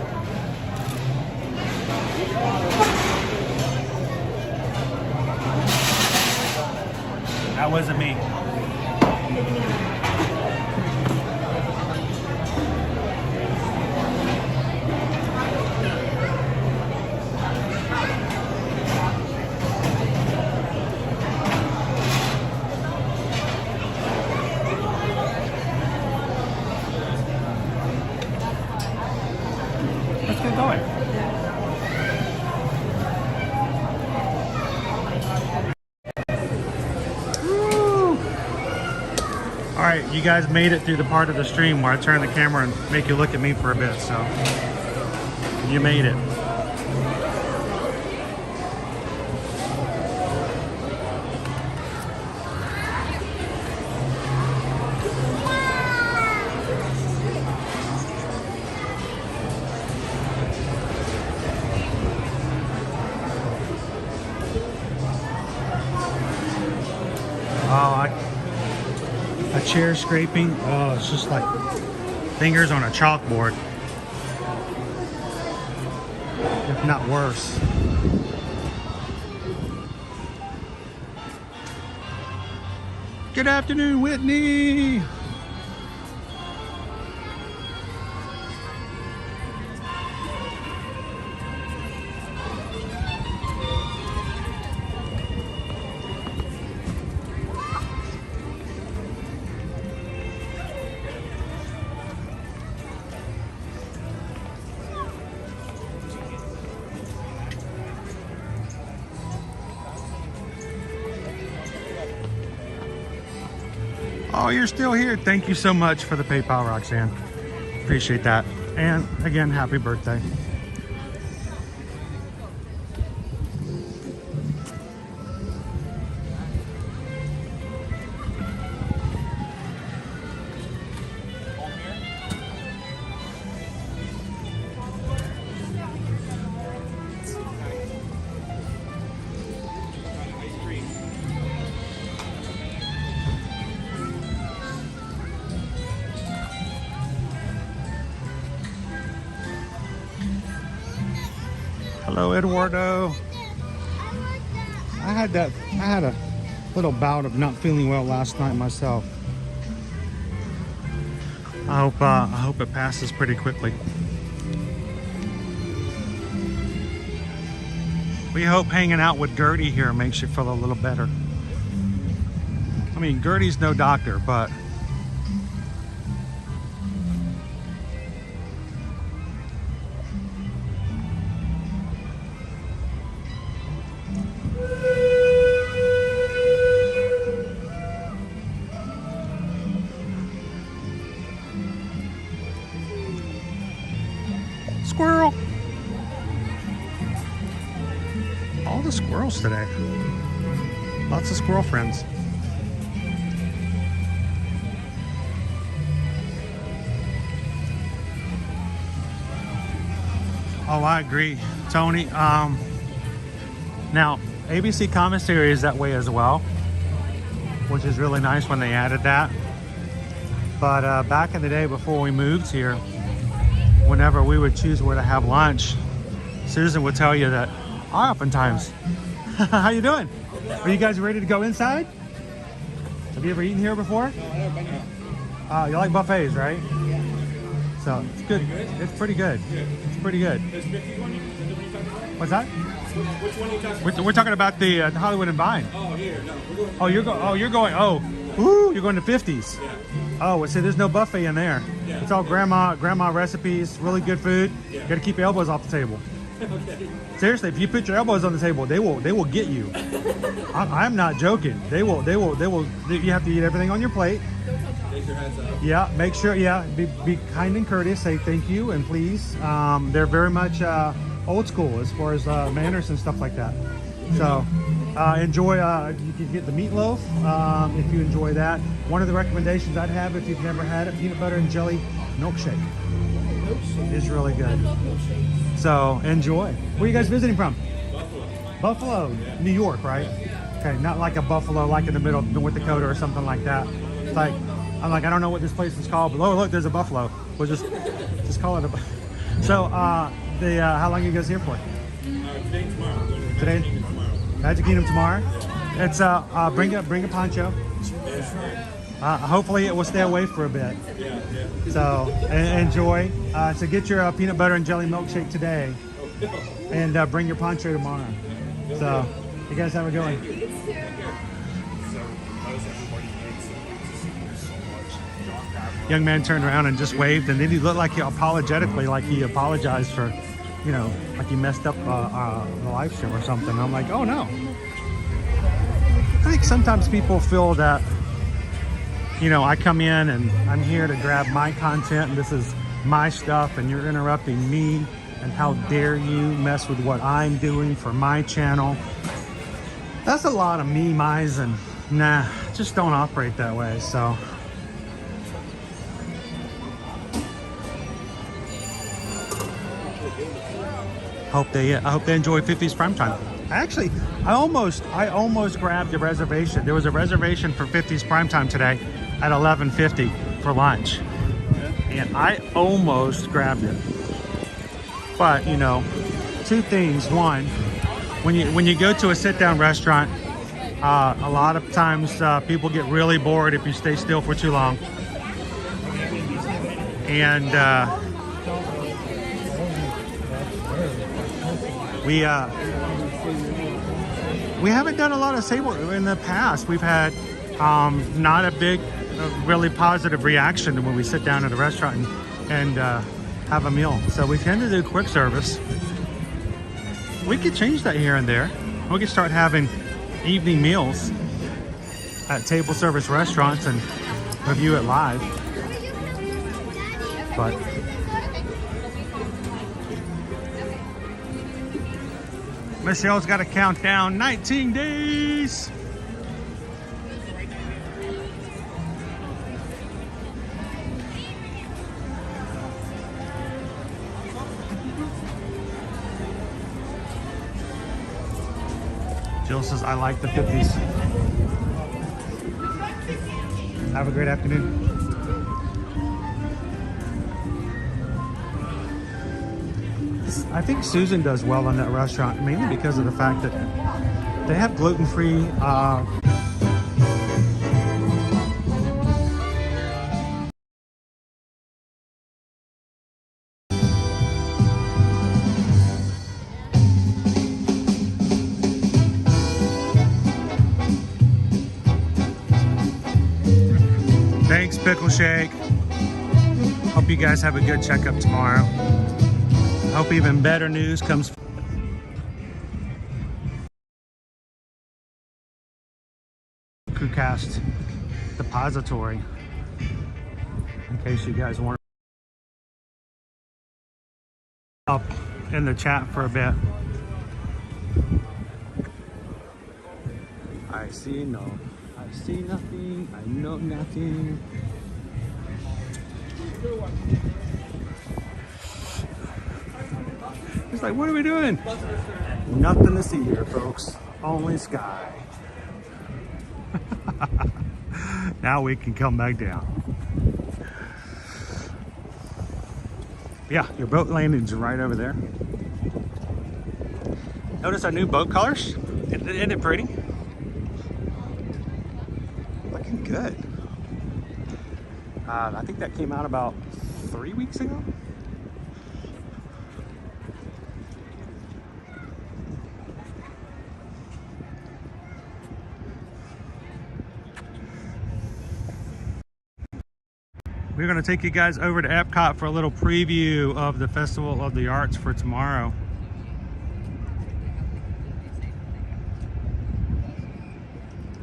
That wasn't me. Let's get going. All right, you guys made it through the part of the stream where I turn the camera and make you look at me for a bit, so you made it. A chair scraping, oh, it's just like fingers on a chalkboard, if not worse. Good afternoon, Whitney. Oh, you're still here. Thank you so much for the PayPal, Roxanne. Appreciate that. And again, happy birthday. Hello, Eduardo. I had a little bout of not feeling well last night myself. I hope it passes pretty quickly. We hope hanging out with Gertie here makes you feel a little better. I mean, Gertie's no doctor, but squirrel. All the squirrels today. Lots of squirrel friends. Oh, I agree, Tony. Now, ABC commissary is that way as well, which is really nice when they added that. But back in the day before we moved here, whenever we would choose where to have lunch, Susan would tell you that oftentimes, how you doing? Are you guys ready to go inside? Have you ever eaten here before? You like buffets, right? So it's good. It's pretty good. It's pretty good. What's that? Which one are you talking? We're talking about the Hollywood and Vine. Oh, here. No, we're going. Oh, you're going. Oh, ooh, you're going to 50s. Yeah. Oh, well, see, there's no buffet in there. Yeah. It's all grandma recipes, really good food. Yeah. You got to keep your elbows off the table. Okay. Seriously, if you put your elbows on the table, they will get you. I'm not joking. They will. You have to eat everything on your plate. Take your hands up. Yeah, make sure. Yeah, be kind and courteous. Say thank you and please. They're very much old school as far as manners and stuff like that. So enjoy. You can get the meatloaf if you enjoy that. One of the recommendations I'd have if you've never had it, peanut butter and jelly milkshake. It's really good. So enjoy. Where are you guys visiting from? Buffalo, New York, right? Okay, not like a buffalo like in the middle of North Dakota or something like that. It's like, I'm like, I don't know what this place is called, but oh look, there's a buffalo. We'll just call it a. So how long are you guys here for? Today, tomorrow. Today, Magic Kingdom tomorrow. It's bring a poncho. Hopefully it will stay away for a bit. Yeah. So enjoy. So get your peanut butter and jelly milkshake today, and bring your poncho tomorrow. So you guys have a good one. Young man turned around and just waved, and then he looked like he apologetically, like he apologized for, like he messed up the live stream or something. I'm like, oh no. I think sometimes people feel that, I come in and I'm here to grab my content and this is my stuff and you're interrupting me, and how dare you mess with what I'm doing for my channel. That's a lot of me, my's, and nah, just don't operate that way. So I hope they enjoy 50s primetime. Actually, I almost grabbed a reservation. There was a reservation for 50s primetime today at 11:50 for lunch, and I almost grabbed it. But two things. One, when you go to a sit-down restaurant, a lot of times people get really bored if you stay still for too long, and we haven't done a lot of Sable in the past. We've had not a big, really positive reaction to when we sit down at a restaurant and have a meal. So we tend to do quick service. We could change that here and there. We could start having evening meals at table service restaurants and review it live. But Michelle's got to count down 19 days. Jill says, I like the 50s. Have a great afternoon. I think Susan does well in that restaurant, mainly because of the fact that they have gluten-free Thanks, Pickle Shake. Hope you guys have a good checkup tomorrow. Hope even better news comes. Crewcast depository, in case you guys want up in the chat for a bit. I see nothing, I know nothing. It's like, what are we doing? Nothing to see here, folks. only sky. Now we can come back down. Yeah, your boat landings are right over there. Notice our new boat colors? Isn't it pretty? Looking good. I think that came out about 3 weeks ago. We're going to take you guys over to Epcot for a little preview of the Festival of the Arts for tomorrow.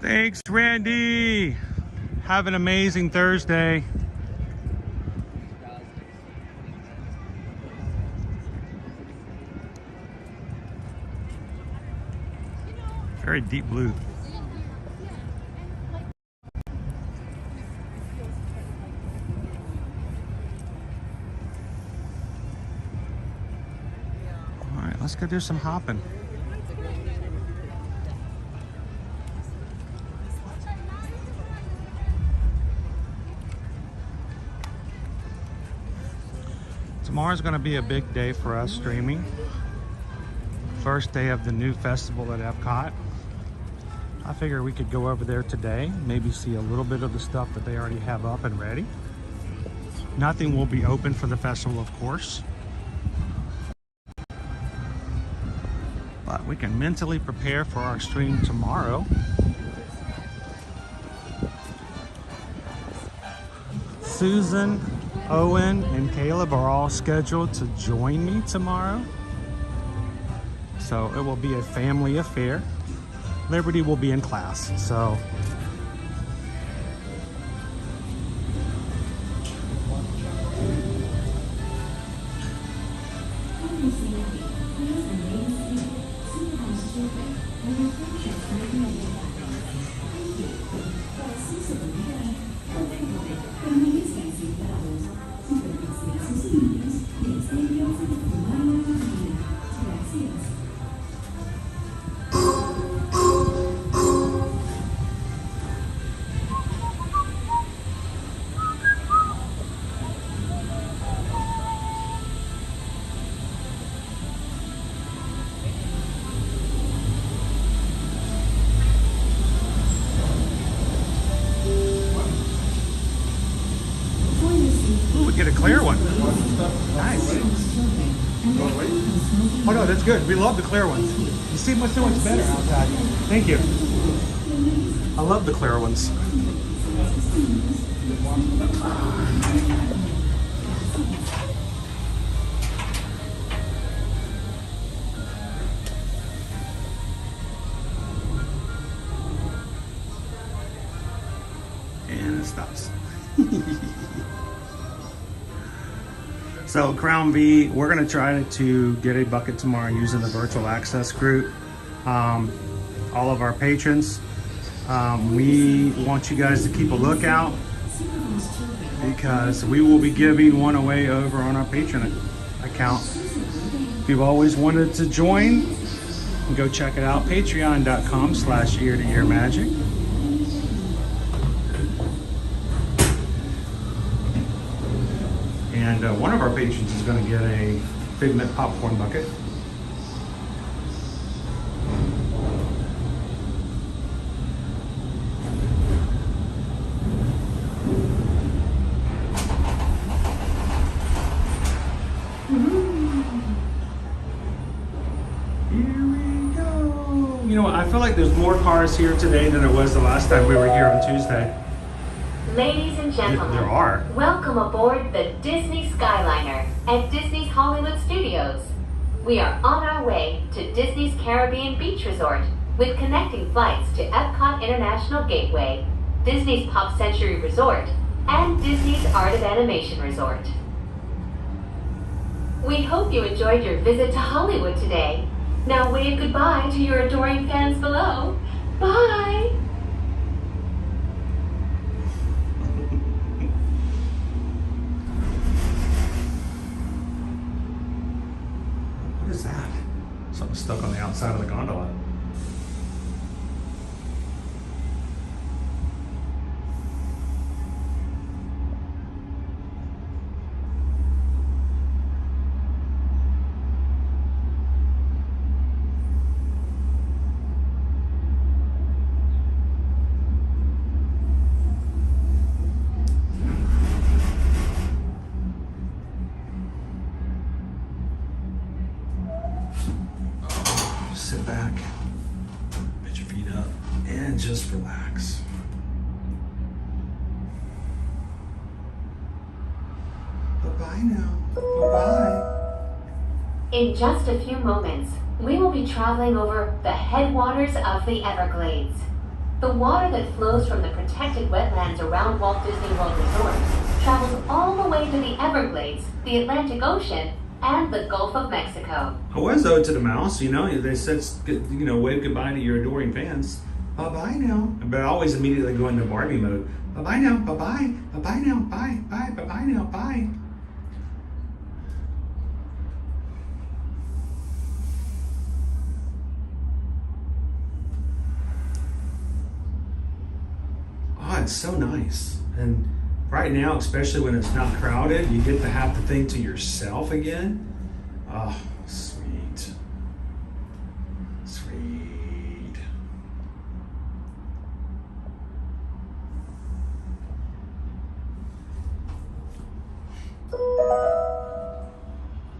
Thanks, Randy. Have an amazing Thursday. Very deep blue. All right, let's go do some hopping. Tomorrow's going to be a big day for us streaming. First day of the new festival at Epcot. I figure we could go over there today, maybe see a little bit of the stuff that they already have up and ready. Nothing will be open for the festival, of course. But we can mentally prepare for our stream tomorrow. Susan, Owen, and Caleb are all scheduled to join me tomorrow. So it will be a family affair. Liberty will be in class, so. Get a clear one. Nice. Oh no, that's good. We love the clear ones. You see much so much better outside. Thank you. I love the clear ones. And it stops. So Crown V, we're gonna try to get a bucket tomorrow using the virtual access group. All of our patrons, we want you guys to keep a lookout because we will be giving one away over on our Patreon account. If you've always wanted to join, go check it out, patreon.com/year-to-year-magic. And one of our patrons is going to get a Figment popcorn bucket. Here we go. You know what? I feel like there's more cars here today than there was the last time we were here on Tuesday. Ladies and gentlemen, there are. Welcome aboard the Disney Skyliner at Disney's Hollywood Studios. We are on our way to Disney's Caribbean Beach Resort with connecting flights to Epcot International Gateway, Disney's Pop Century Resort, and Disney's Art of Animation Resort. We hope you enjoyed your visit to Hollywood today. Now wave goodbye to your adoring fans below. Bye! What is that? Something stuck on the outside of the gondola. relax. Bye-bye now. Bye-bye. In just a few moments, we will be traveling over the headwaters of the Everglades. The water that flows from the protected wetlands around Walt Disney World Resort travels all the way to the Everglades, the Atlantic Ocean, and the Gulf of Mexico. I was owed to the mouse, you know. They said, you know, wave goodbye to your adoring fans. Bye-bye now. But I always immediately go into Barbie mode. Bye-bye now. Bye-bye. Bye-bye now. Bye. Bye. Bye-bye now. Bye. Oh, it's so nice. And right now, especially when it's not crowded, you get to have the thing to yourself again. Oh, sweet. Sweet.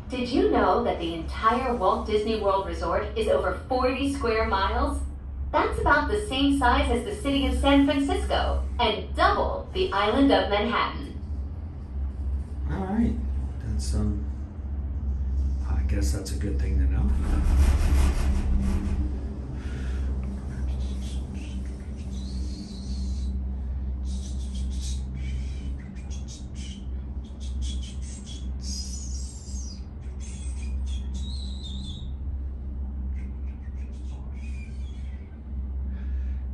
Did you know that the entire Walt Disney World Resort is over 40 square miles? That's about the same size as the city of San Francisco and double the island of Manhattan. All right. That's, I guess that's a good thing to know.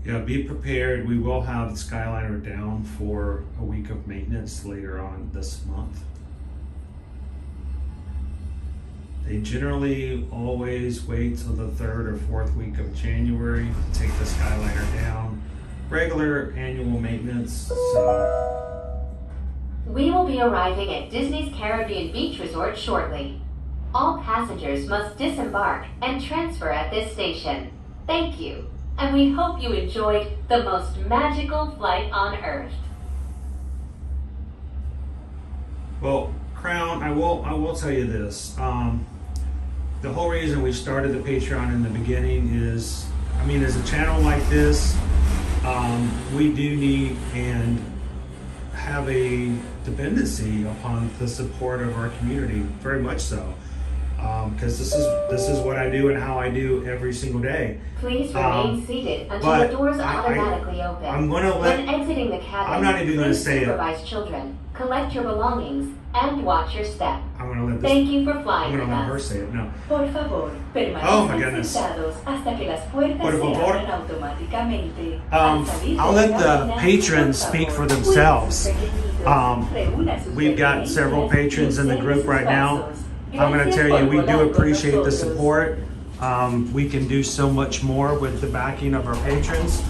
Yeah, be prepared. We will have Skyliner down for a week of maintenance later on this month. They generally always wait till the 3rd or 4th week of January to take the Skyliner down. Regular annual maintenance, so. We will be arriving at Disney's Caribbean Beach Resort shortly. All passengers must disembark and transfer at this station. Thank you, and we hope you enjoyed the most magical flight on Earth. Well, Crown, I will tell you this. The whole reason we started the Patreon in the beginning is, I mean, as a channel like this, we do need and have a dependency upon the support of our community, very much so. Because this is what I do and how I do every single day. Please remain seated until the doors automatically open. I'm going to let. When exiting the cabin, I'm not even going to say supervise children, collect your belongings, and watch your step. I'm going to let this. Thank you for flying I'm with going to let her us. say it. No. Por favor, Oh my goodness. hasta que las puertas Por se favor. abran automáticamente. I'll let the patrons speak for themselves. We've got several patrons in the group right now. I'm going to tell you, we do appreciate the support. We can do so much more with the backing of our patrons.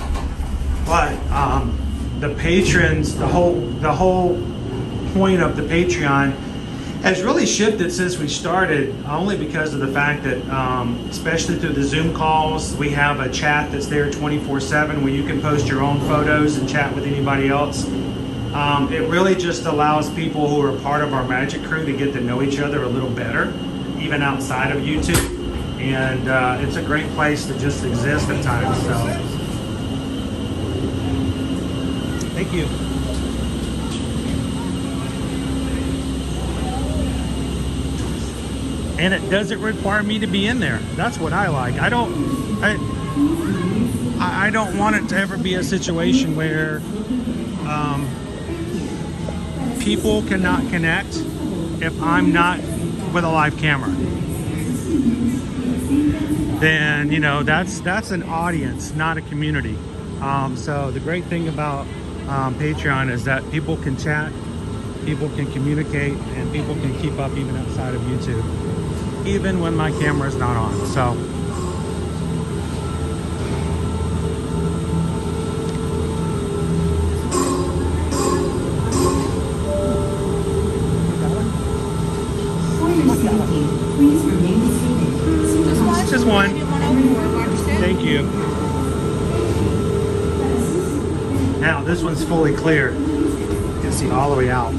But the patrons, the whole point of the Patreon has really shifted since we started, only because of the fact that, especially through the Zoom calls, we have a chat that's there 24/7 where you can post your own photos and chat with anybody else. It really just allows people who are part of our magic crew to get to know each other a little better, even outside of YouTube. And it's a great place to just exist at times. So, thank you. And it doesn't require me to be in there. That's what I like. I don't want it to ever be a situation where people cannot connect if I'm not with a live camera. Then, you know, that's an audience, not a community. So the great thing about Patreon is that people can chat, people can communicate, and people can keep up even outside of YouTube, even when my camera is not on. So. Just one. Thank you. Now this one's fully clear. You can see all the way out.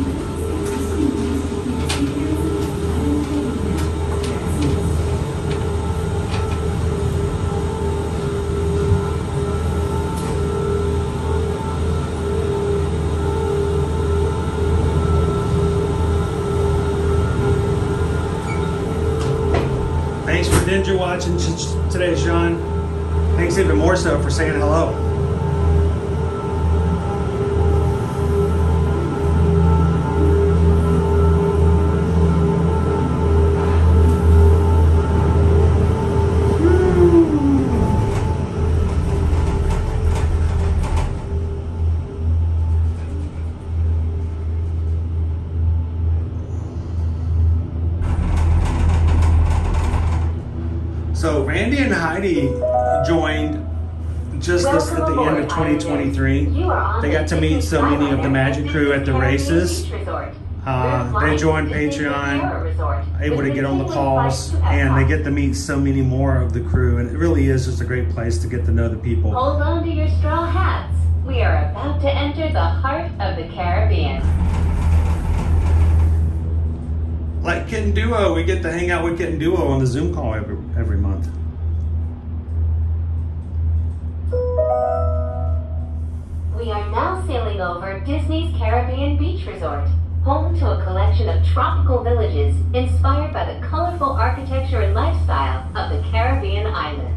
you're watching today, Sean. Thanks even more so for saying hello. So Randy and Heidi joined just at the end of 2023. They got to meet so many of the Magic crew at the races. They joined Patreon, able to get on the calls, and they get to meet so many more of the crew. And it really is just a great place to get to know the people. Hold on to your straw hats. We are about to enter the heart of the Caribbean. Like Kit and Duo, we get to hang out with Kit and Duo on the Zoom call every month. We are now sailing over Disney's Caribbean Beach Resort, home to a collection of tropical villages inspired by the colorful architecture and lifestyle of the Caribbean islands.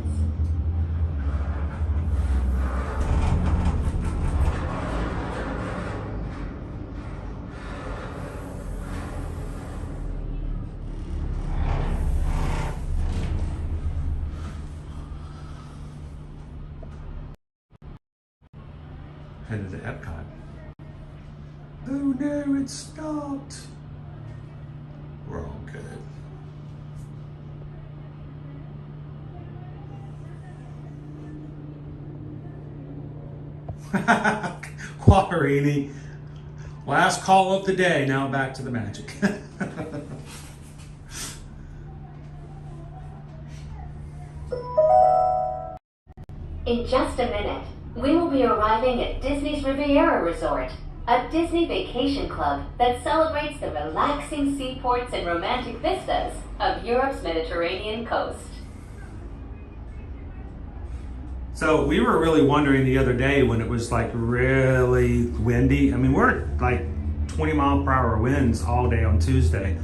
Headed to Epcot. Oh no, it stopped. We're all good. Quarterini. Last call of the day, now back to the Magic. In just a minute, we will be arriving at Disney's Riviera Resort, a Disney vacation club that celebrates the relaxing seaports and romantic vistas of Europe's Mediterranean coast. So we were really wondering the other day when it was like really windy. I mean, we're at like 20-mile-per-hour winds all day on Tuesday.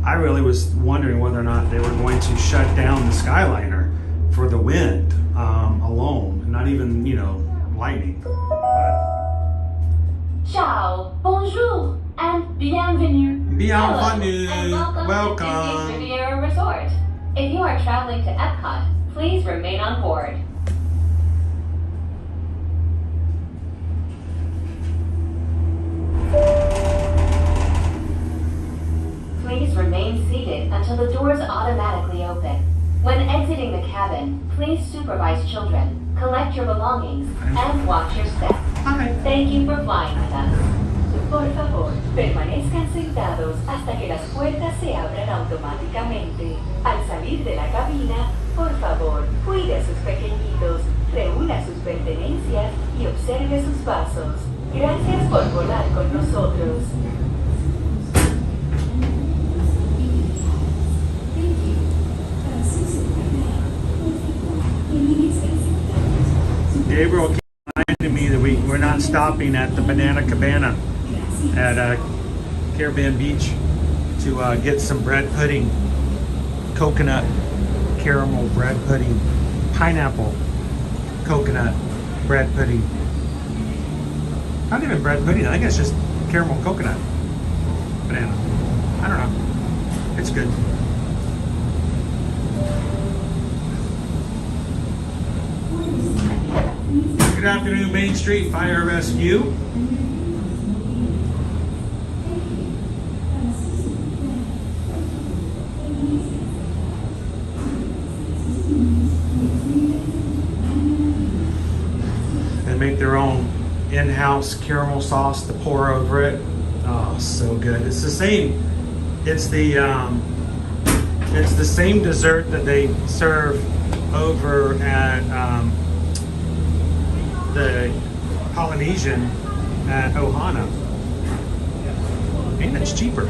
I really was wondering whether or not they were going to shut down the Skyliner for the wind alone, not even, you know, lightning. Ciao, bonjour, and bienvenue. Bienvenue. Hello, and welcome to Disney's Riviera Resort. If you are traveling to Epcot, please remain on board. Please remain seated until the doors automatically open. When exiting the cabin, please supervise children, collect your belongings, and watch your step. Thank you for flying with us. Por favor, permanezcan sentados hasta que las puertas se abran automáticamente. Al salir de la cabina, por favor, cuide a sus pequeñitos, reúna sus pertenencias y observe sus pasos. Gracias por volar con nosotros. Gabriel reminded me that we're not stopping at the Banana Cabana at Caribbean Beach to get some bread pudding, coconut caramel bread pudding, pineapple coconut bread pudding. Not even bread pudding, I think it's just caramel coconut banana. I don't know. It's good. Good afternoon, Main Street Fire Rescue. They make their own in-house caramel sauce to pour over it. Oh, so good. It's the same. It's the same dessert that they serve over at the Polynesian at Ohana, and it's cheaper.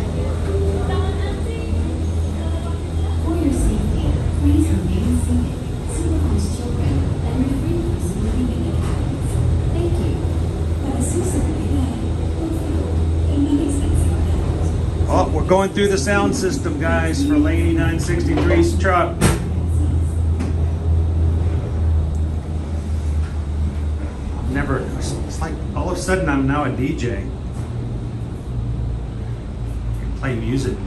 For your safety, please remain seated. Supervise children and refrain from sleeping in the cabins. Thank you. Para su seguridad, por favor, permanezcan sentados. Oh, we're going through the sound system, guys, for Lady 963's truck. sudden I'm now a DJ. I can play music.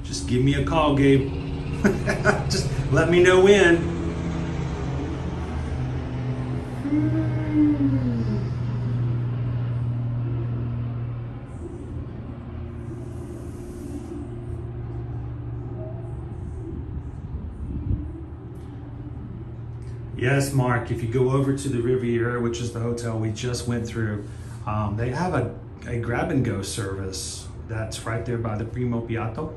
Just give me a call, Gabe. Just let me know when. Yes, Mark, if you go over to the Riviera, which is the hotel we just went through, they have a grab and go service that's right there by the Primo Piatto.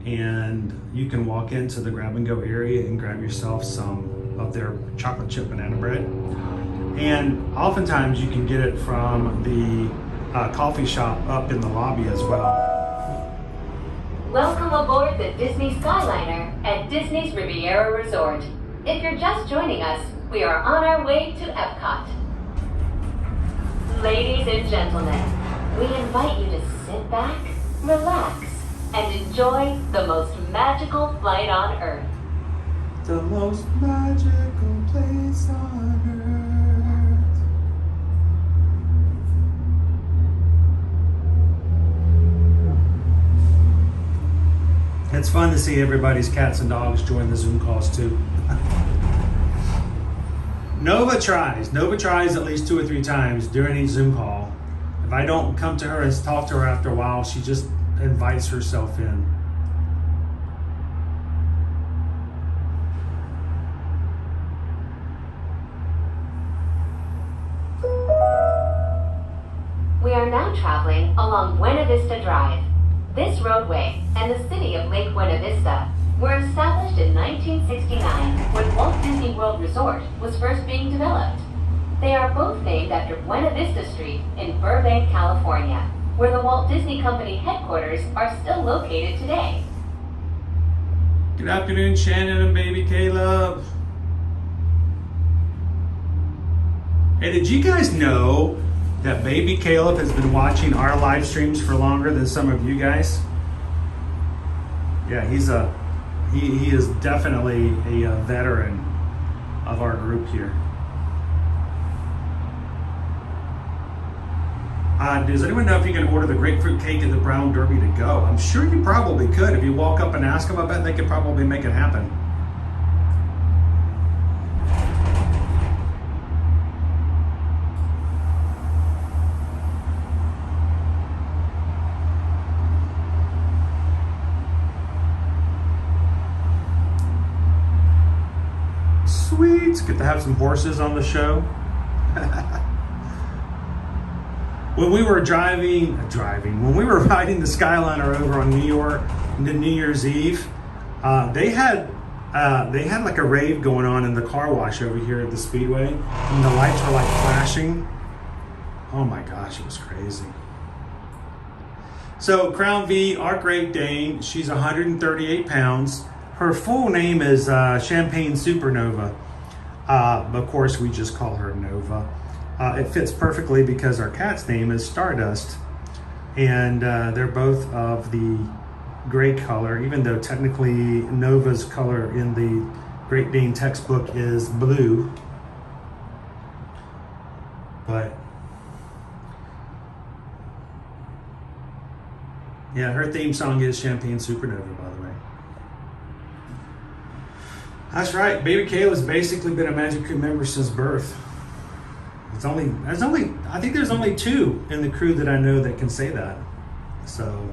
And you can walk into the grab and go area and grab yourself some of their chocolate chip banana bread. And oftentimes you can get it from the coffee shop up in the lobby as well. Welcome aboard the Disney Skyliner at Disney's Riviera Resort. If you're just joining us, we are on our way to Epcot. Ladies and gentlemen, we invite you to sit back, relax, and enjoy the most magical flight on Earth. The most magical place on earth. It's fun to see everybody's cats and dogs join the Zoom calls too. Nova tries at least 2 or 3 times during each Zoom call. If I don't come to her and talk to her after a while, she just invites herself in. We are now traveling along Buena Vista Drive. This roadway and the city of Lake Buena Vista were established in 1969 when Walt Disney World Resort was first being developed. They are both named after Buena Vista Street in Burbank, California, where the Walt Disney Company headquarters are still located today. Good afternoon, Shannon and baby Caleb. Hey, did you guys know that baby Caleb has been watching our live streams for longer than some of you guys? Yeah, he is definitely a veteran of our group here. Does anyone know if you can order the grapefruit cake and the brown derby to go? I'm sure you probably could. If you walk up and ask them, I bet they could probably make it happen. Sweet. Get to have some horses on the show. When we were when we were riding the Skyliner over on New Year's Eve, they had like a rave going on in the car wash over here at the Speedway, and the lights were like flashing. Oh my gosh, it was crazy. So Crown V, our Great Dane, she's 138 pounds. Her full name is Champagne Supernova. Of course, we just call her Nova. It fits perfectly because our cat's name is Stardust, and they're both of the gray color, even though technically Nova's color in the Great Dane textbook is blue. But yeah, her theme song is Champagne Supernova, by the way. That's right, baby Kayla's basically been a Magic Crew member since birth. I think there's only 2 in the crew that I know that can say that. So.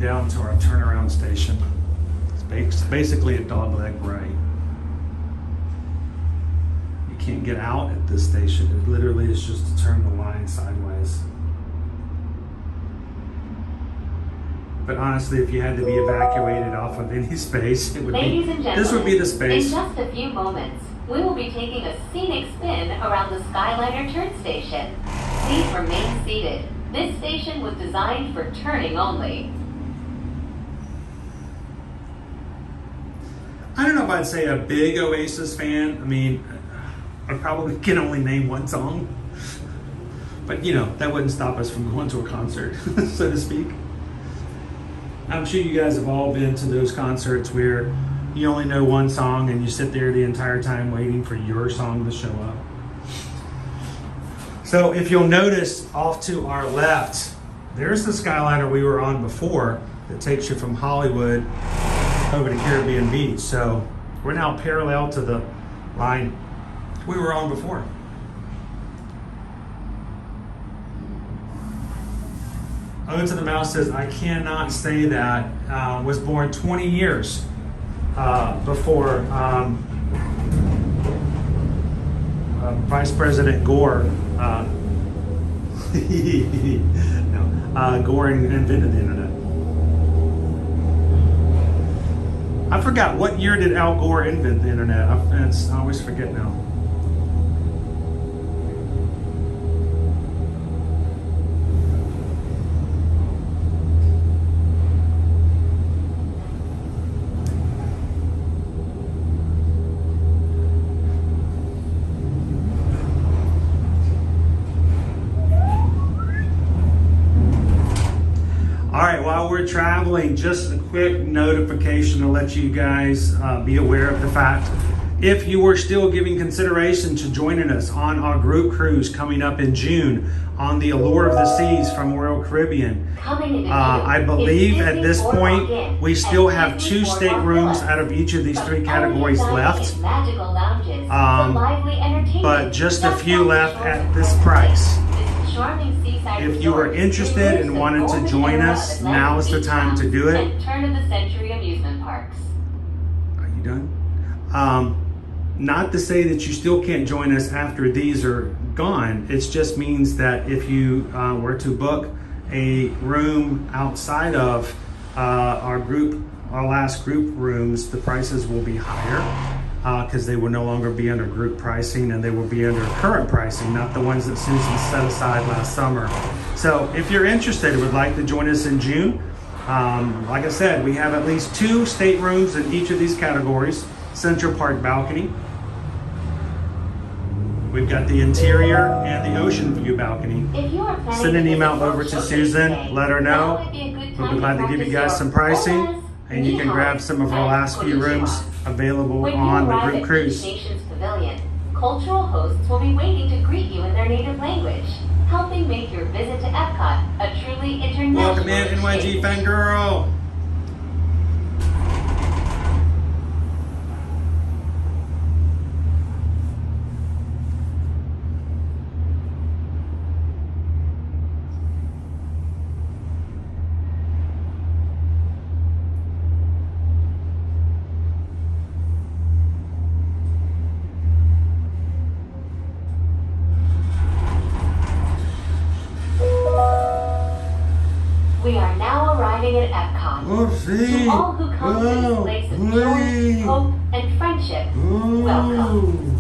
Down to our turnaround station. It's basically a dogleg right. You can't get out at this station. It literally is just to turn the line sideways. But honestly, if you had to be evacuated off of any space, it would Ladies be and gentlemen, this would be the space. In just a few moments, we will be taking a scenic spin around the Skyliner turn station. Please remain seated. This station was designed for turning only. I don't know if I'd say a big Oasis fan. I mean, I probably can only name one song. But, you know, that wouldn't stop us from going to a concert, so to speak. I'm sure you guys have all been to those concerts where you only know one song and you sit there the entire time waiting for your song to show up. So if you'll notice off to our left, there's the Skyliner we were on before that takes you from Hollywood over to Caribbean Beach. So we're now parallel to the line we were on before. Owen to the Mouse says, I cannot say that. Was born 20 years before Vice President Gore. Gore invented the internet. I forgot, what year did Al Gore invent the internet? I always forget now. While we're traveling, just a quick notification to let you guys be aware of the fact, if you are still giving consideration to joining us on our group cruise coming up in June on the Allure of the Seas from Royal Caribbean, I believe at this point we still have 2 staterooms out of each of these 3 categories left, but just a few left at this price. If you are interested and wanted to join us, now is the time to do it. Turn of the century amusement parks. Are you done? Not to say that you still can't join us after these are gone. It just means that if you were to book a room outside of our last group rooms, the prices will be higher. Because they will no longer be under group pricing and they will be under current pricing, not the ones that Susan set aside last summer. So if you're interested and would like to join us in June, like I said, we have at least 2 staterooms in each of these categories. Central Park balcony. We've got the interior and the ocean view balcony. Send an email over to Susan, let her know. We'll be glad to give you guys some pricing, and you can grab some of our last few rooms available on the group cruise. Nations Pavilion, cultural hosts will be waiting to greet you in their native language, helping make your visit to Epcot a truly international Welcome in, NYG Fangirl. We are now arriving at Epcot. To all who come to this place of joy, hope, and friendship, welcome.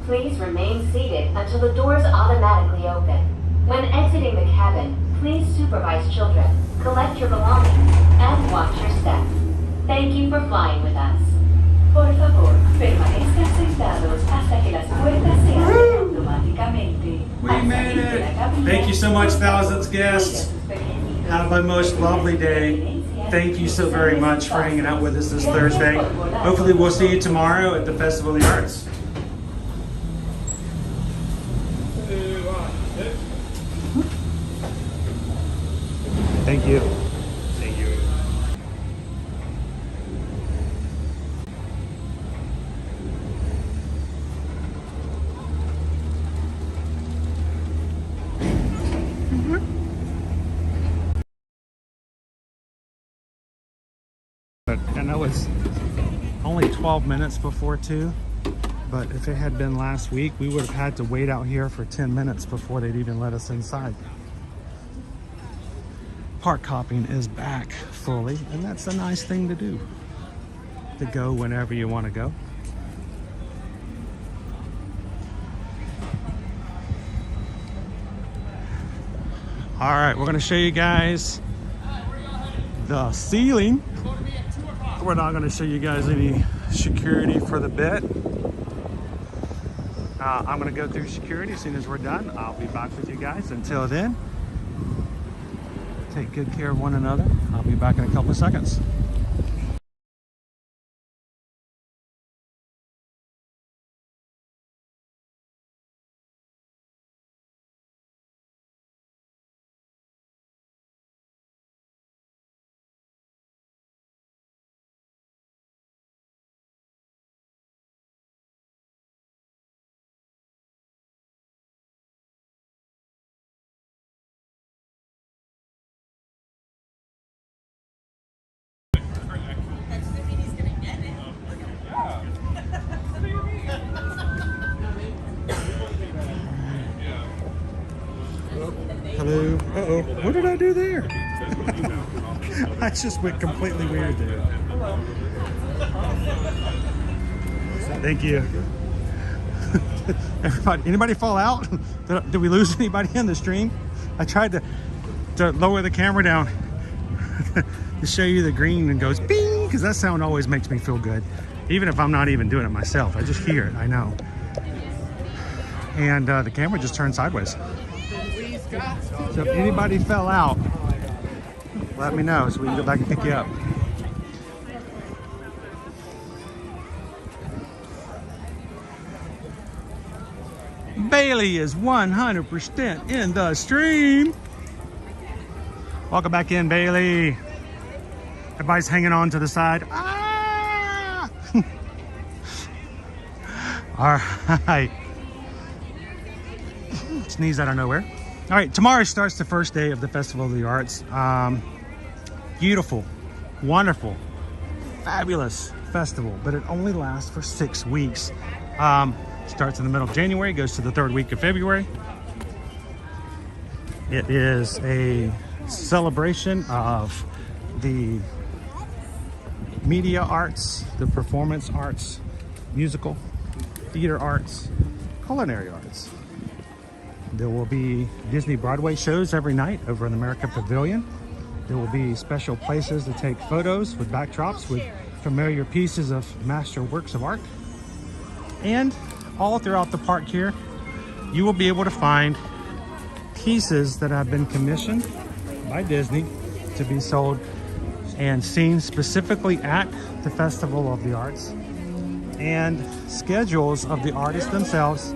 Please remain seated until the doors automatically open. When exiting the cabin, please supervise children, collect your belongings, and watch your step. Thank you for flying with us. Por favor, permanezcan sentados hasta que las puertas se abran automáticamente. We made it! Thank you so much, thousands guests. Have a most lovely day. Thank you so very much for hanging out with us this Thursday. Hopefully we'll see you tomorrow at the Festival of the Arts. Thank you. Thank you. But I know it's only 12 minutes before 2. But if it had been last week, we would have had to wait out here for 10 minutes before they'd even let us inside. Park hopping is back fully, and that's a nice thing to do, to go whenever you want to go. All right, we're going to show you guys the ceiling. We're not going to show you guys any security for the bit. I'm going to go through security as soon as we're done. I'll be back with you guys. Until then, take good care of one another. I'll be back in a couple of seconds. Hello. Uh-oh. What did I do there? I just went completely weird there. Thank you. Everybody, anybody fall out? Did we lose anybody in the stream? I tried to lower the camera down to show you the green and goes bing, because that sound always makes me feel good. Even if I'm not even doing it myself, I just hear it, I know. And the camera just turned sideways. So if anybody fell out, let me know so we can go back and pick you up. Bailey is 100% in the stream. Welcome back in, Bailey. Everybody's hanging on to the side. Ah! All right. Sneeze out of nowhere. All right, tomorrow starts the first day of the Festival of the Arts. Beautiful, wonderful, fabulous festival, but it only lasts for 6 weeks. Starts in the middle of January, goes to the 3rd week of February. It is a celebration of the media arts, the performance arts, musical, theater arts, culinary arts. There will be Disney Broadway shows every night over in the America Pavilion. There will be special places to take photos with backdrops with familiar pieces of master works of art. And all throughout the park here, you will be able to find pieces that have been commissioned by Disney to be sold and seen specifically at the Festival of the Arts, and schedules of the artists themselves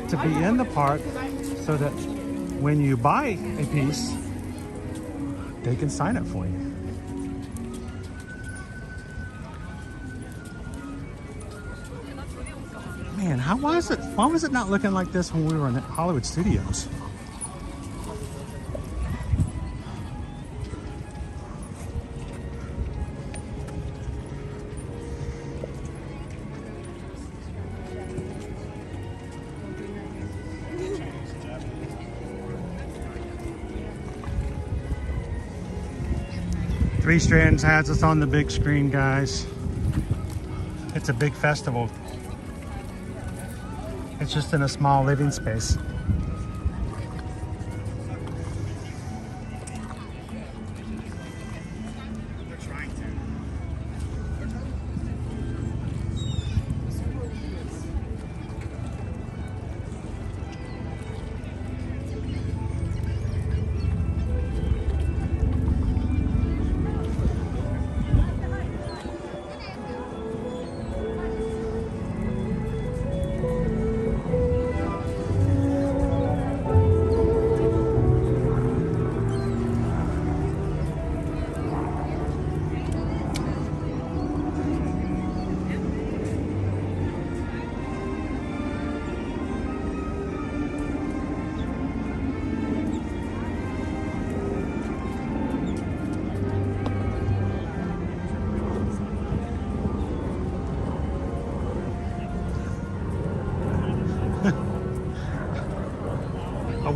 to be in the park, so that when you buy a piece, they can sign it for you. Man, why was it not looking like this when we were in Hollywood Studios? Three Strands has us on the big screen, guys. It's a big festival. It's just in a small living space.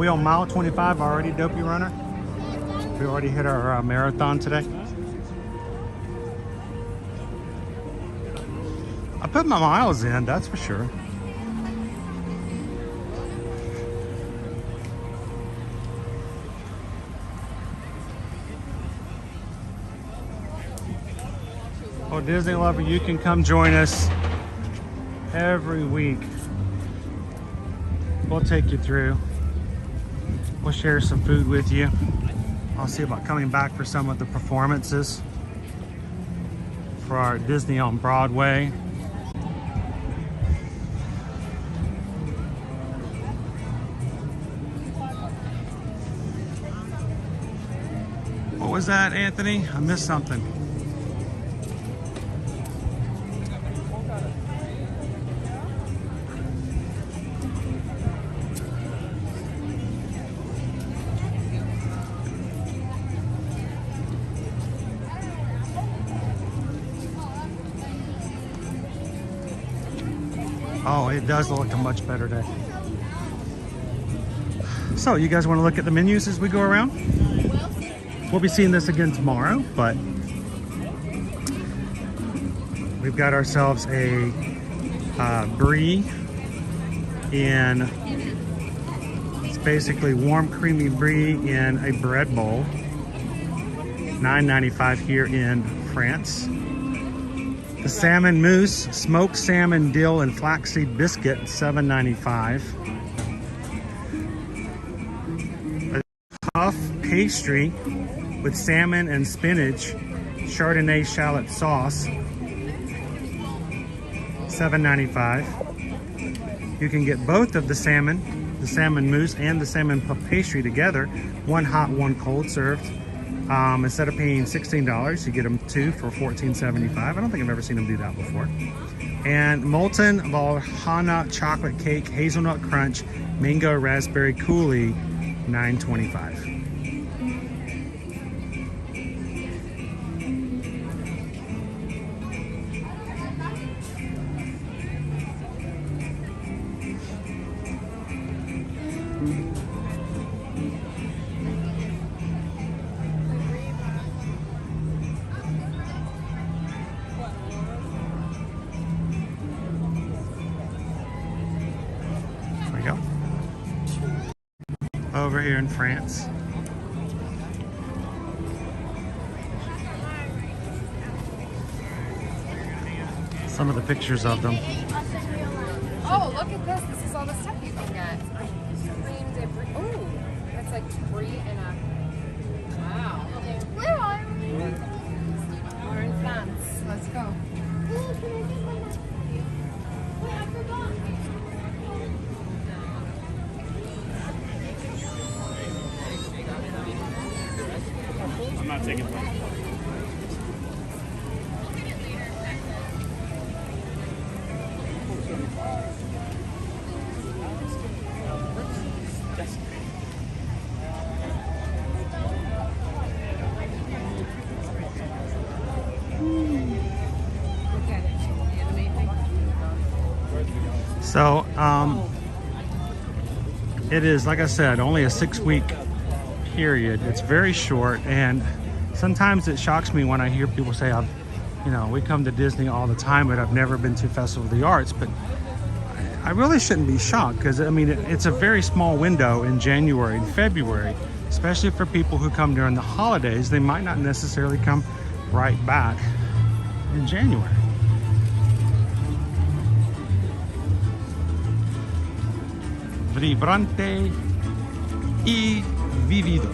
we on mile 25 already, Dopey Runner? We already hit our marathon today. I put my miles in, that's for sure. Well, Disney lover, you can come join us every week. We'll take you through. We'll share some food with you. I'll see about coming back for some of the performances for our Disney on Broadway. What was that, Anthony? I missed something. Oh, it does look like a much better day. So, you guys want to look at the menus as we go around? We'll be seeing this again tomorrow, but we've got ourselves a brie in, it's basically warm creamy brie in a bread bowl. $9.95 here in France. The salmon mousse, smoked salmon, dill, and flaxseed biscuit, $7.95. A puff pastry with salmon and spinach, Chardonnay shallot sauce, $7.95. You can get both of the salmon mousse and the salmon puff pastry together, one hot, one cold, served. Instead of paying $16, you get them two for $14.75. I don't think I've ever seen them do that before. And molten Valhalla chocolate cake, hazelnut crunch, mango raspberry coulis, $9.25. Over here in France. Some of the pictures of them. Oh, look at this. This is all the stuff you can get. Oh, that's like brie and a... Wow. Where are we? We're in France. Let's go. Wait, I forgot. I'm not taking one. So, it is, like I said, only a 6-week period. It's very short, and sometimes it shocks me when I hear people say, we come to Disney all the time, but I've never been to Festival of the Arts. But I really shouldn't be shocked, because I mean, it's a very small window in January and February, especially for people who come during the holidays. They might not necessarily come right back in January. Vibrante y vivido.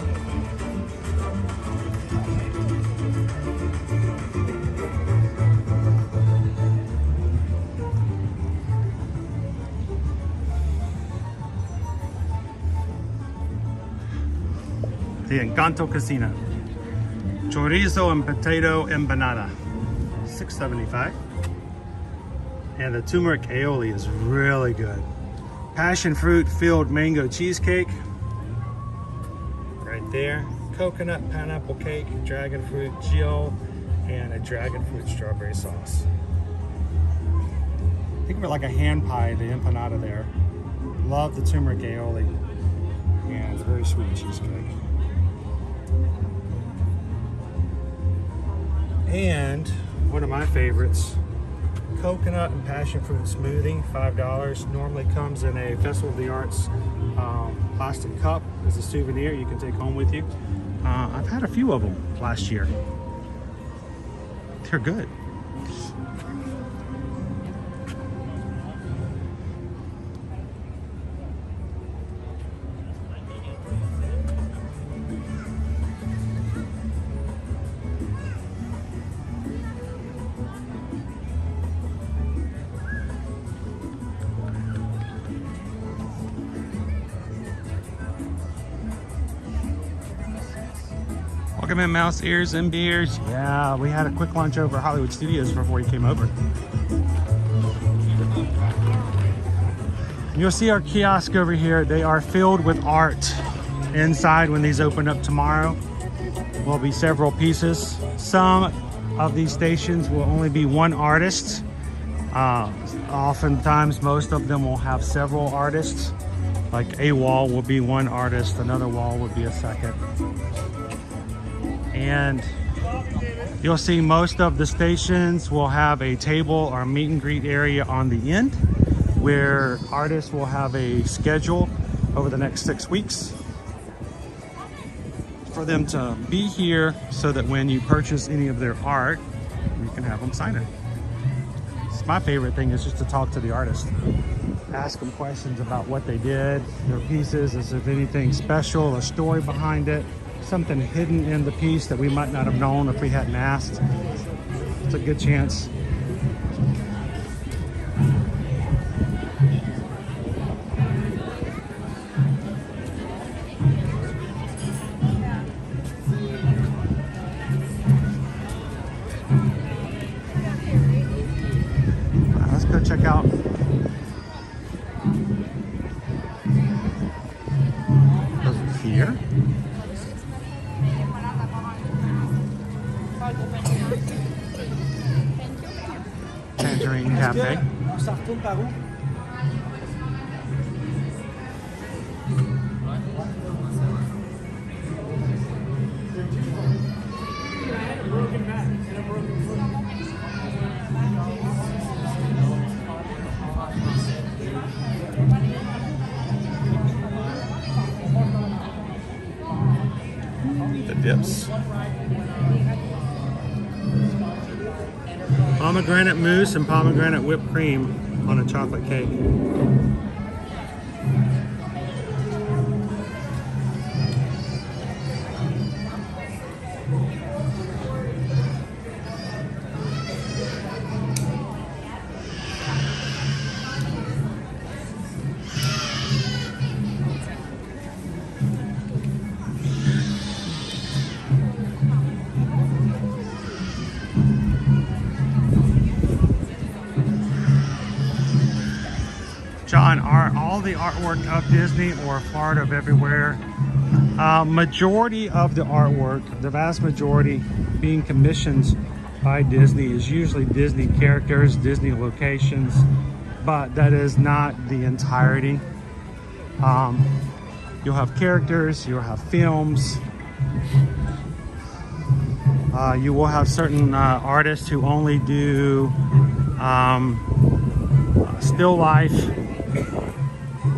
The Encanto Casino. Chorizo and potato empanada, $6.75. And the turmeric aioli is really good. Passion fruit filled mango cheesecake, right there. Coconut pineapple cake, dragon fruit gel, and a dragon fruit strawberry sauce. Think of it like a hand pie, the empanada there. Love the turmeric aioli. and it's a very sweet cheesecake. And one of my favorites, coconut and passion fruit smoothie, $5. Normally comes in a Festival of the Arts plastic cup as a souvenir you can take home with you. I've had a few of them last year. They're good. Welcome in, mouse ears and beers. Yeah, we had a quick lunch over at Hollywood Studios before you came over. You'll see our kiosk over here. They are filled with art. Inside, when these open up tomorrow, will be several pieces. Some of these stations will only be one artist. Oftentimes, most of them will have several artists. Like a wall will be one artist, another wall would be a second. And you'll see most of the stations will have a table or meet and greet area on the end where artists will have a schedule over the next 6 weeks for them to be here so that when you purchase any of their art, you can have them sign it. My favorite thing is just to talk to the artist, ask them questions about what they did, their pieces, is there anything special, a story behind it, something hidden in the piece that we might not have known if we hadn't asked. It's a good chance. Let's go check out over here. Tangerine Cafe. The dips. Pomegranate mousse and pomegranate whipped cream on a chocolate cake. John, are all the artwork of Disney or part of everywhere? Majority of the artwork, the vast majority being commissioned by Disney, is usually Disney characters, Disney locations, but that is not the entirety. You'll have characters, you'll have films, you will have certain artists who only do still life.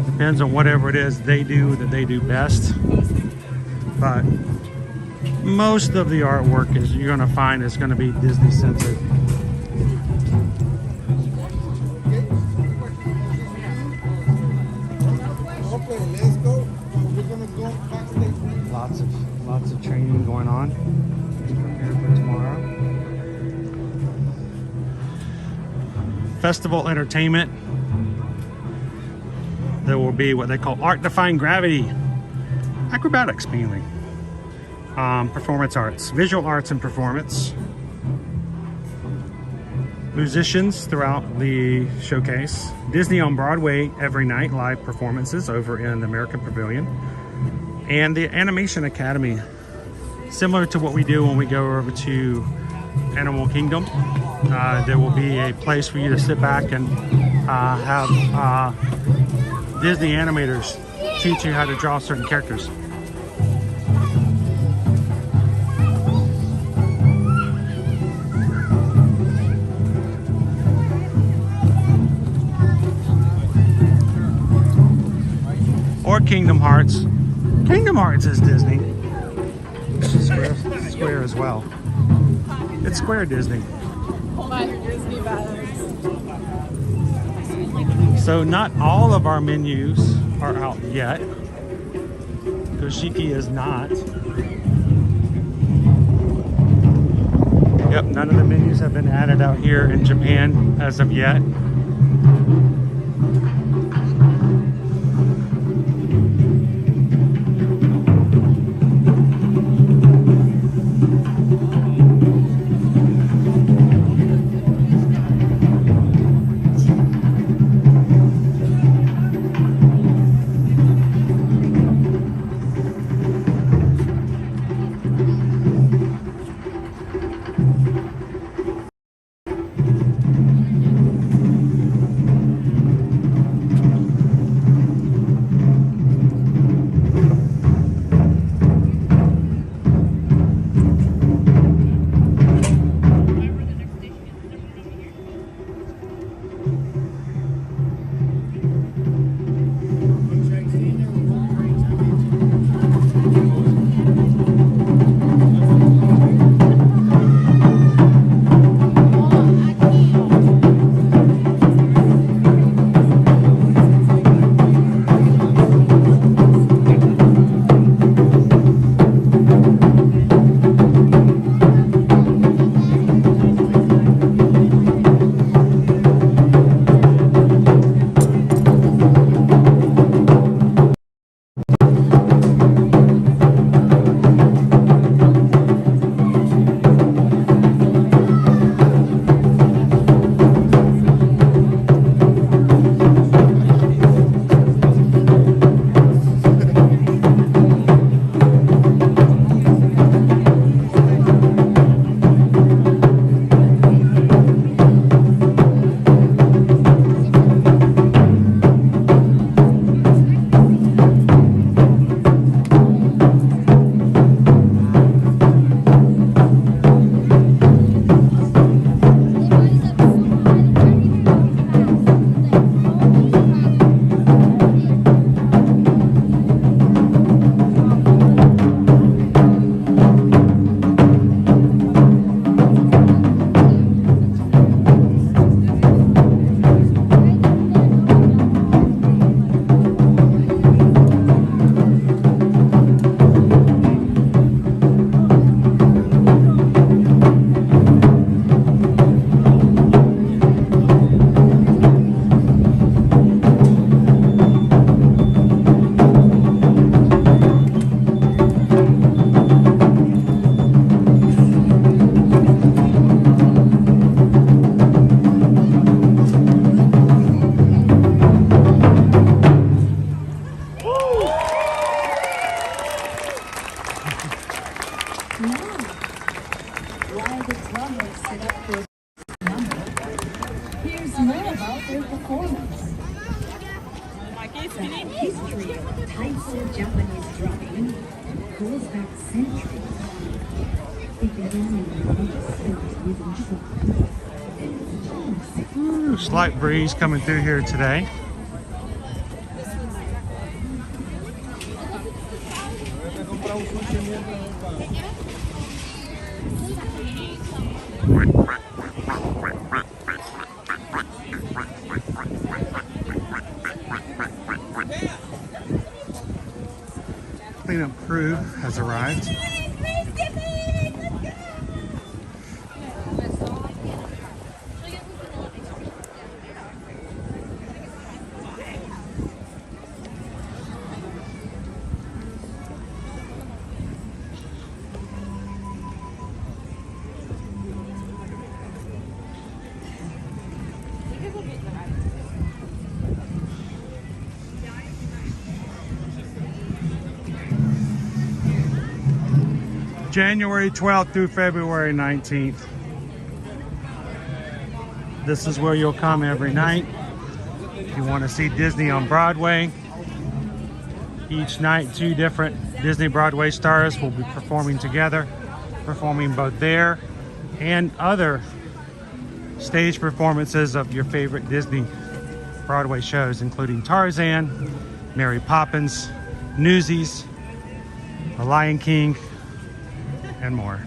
Depends on whatever it is they do that they do best. But most of the artwork is you're going to find is going to be Disney centered. Lots of training going on. Prepare for tomorrow. Festival entertainment. There will be what they call art-defying gravity, acrobatics mainly, performance arts, visual arts and performance, musicians throughout the showcase, Disney on Broadway every night, live performances over in the American Pavilion, and the Animation Academy, similar to what we do when we go over to Animal Kingdom. There will be a place for you to sit back and have Disney animators teach you how to draw certain characters. Or Kingdom Hearts. Kingdom Hearts is Disney. Square as well. It's Square Disney. So not all of our menus are out yet. Koshiki is not. Yep, none of the menus have been added out here in Japan as of yet. Slight breeze coming through here today. Cleanup crew has arrived. January 12th through February 19th. This is where you'll come every night. If you want to see Disney on Broadway, Each night, 2 different Disney Broadway stars will be performing together, performing both there and other stage performances of your favorite Disney Broadway shows, including Tarzan, Mary Poppins, Newsies, The Lion King, and more.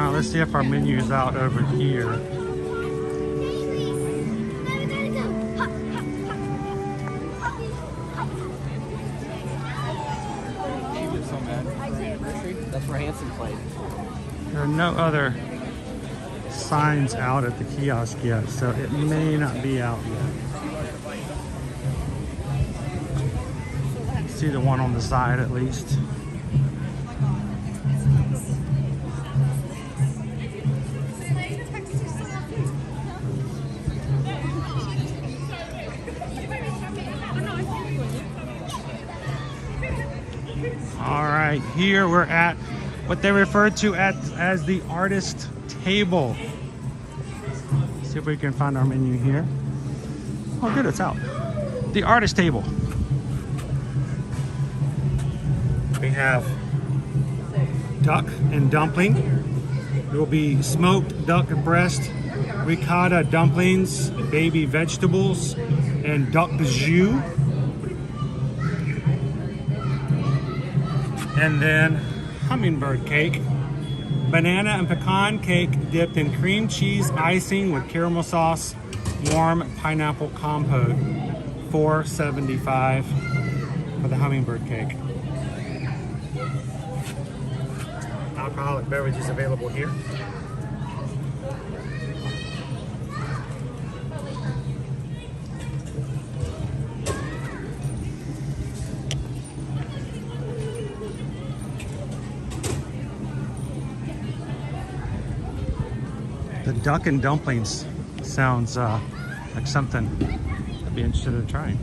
Let's see if our menu is out over here. That's where Hanson played. There are no other signs out at the kiosk yet, so it may not be out yet. See the one on the side at least. Here we're at what they refer to as the artist table. Let's see if we can find our menu here. Oh good, it's out. The artist table. We have duck and dumpling. There will be smoked duck breast, ricotta dumplings, baby vegetables, and duck jus. And then hummingbird cake, banana and pecan cake dipped in cream cheese icing with caramel sauce, warm pineapple compote, $4.75 for the hummingbird cake. Alcoholic beverages available here. The duck and dumplings sounds like something I'd be interested in trying.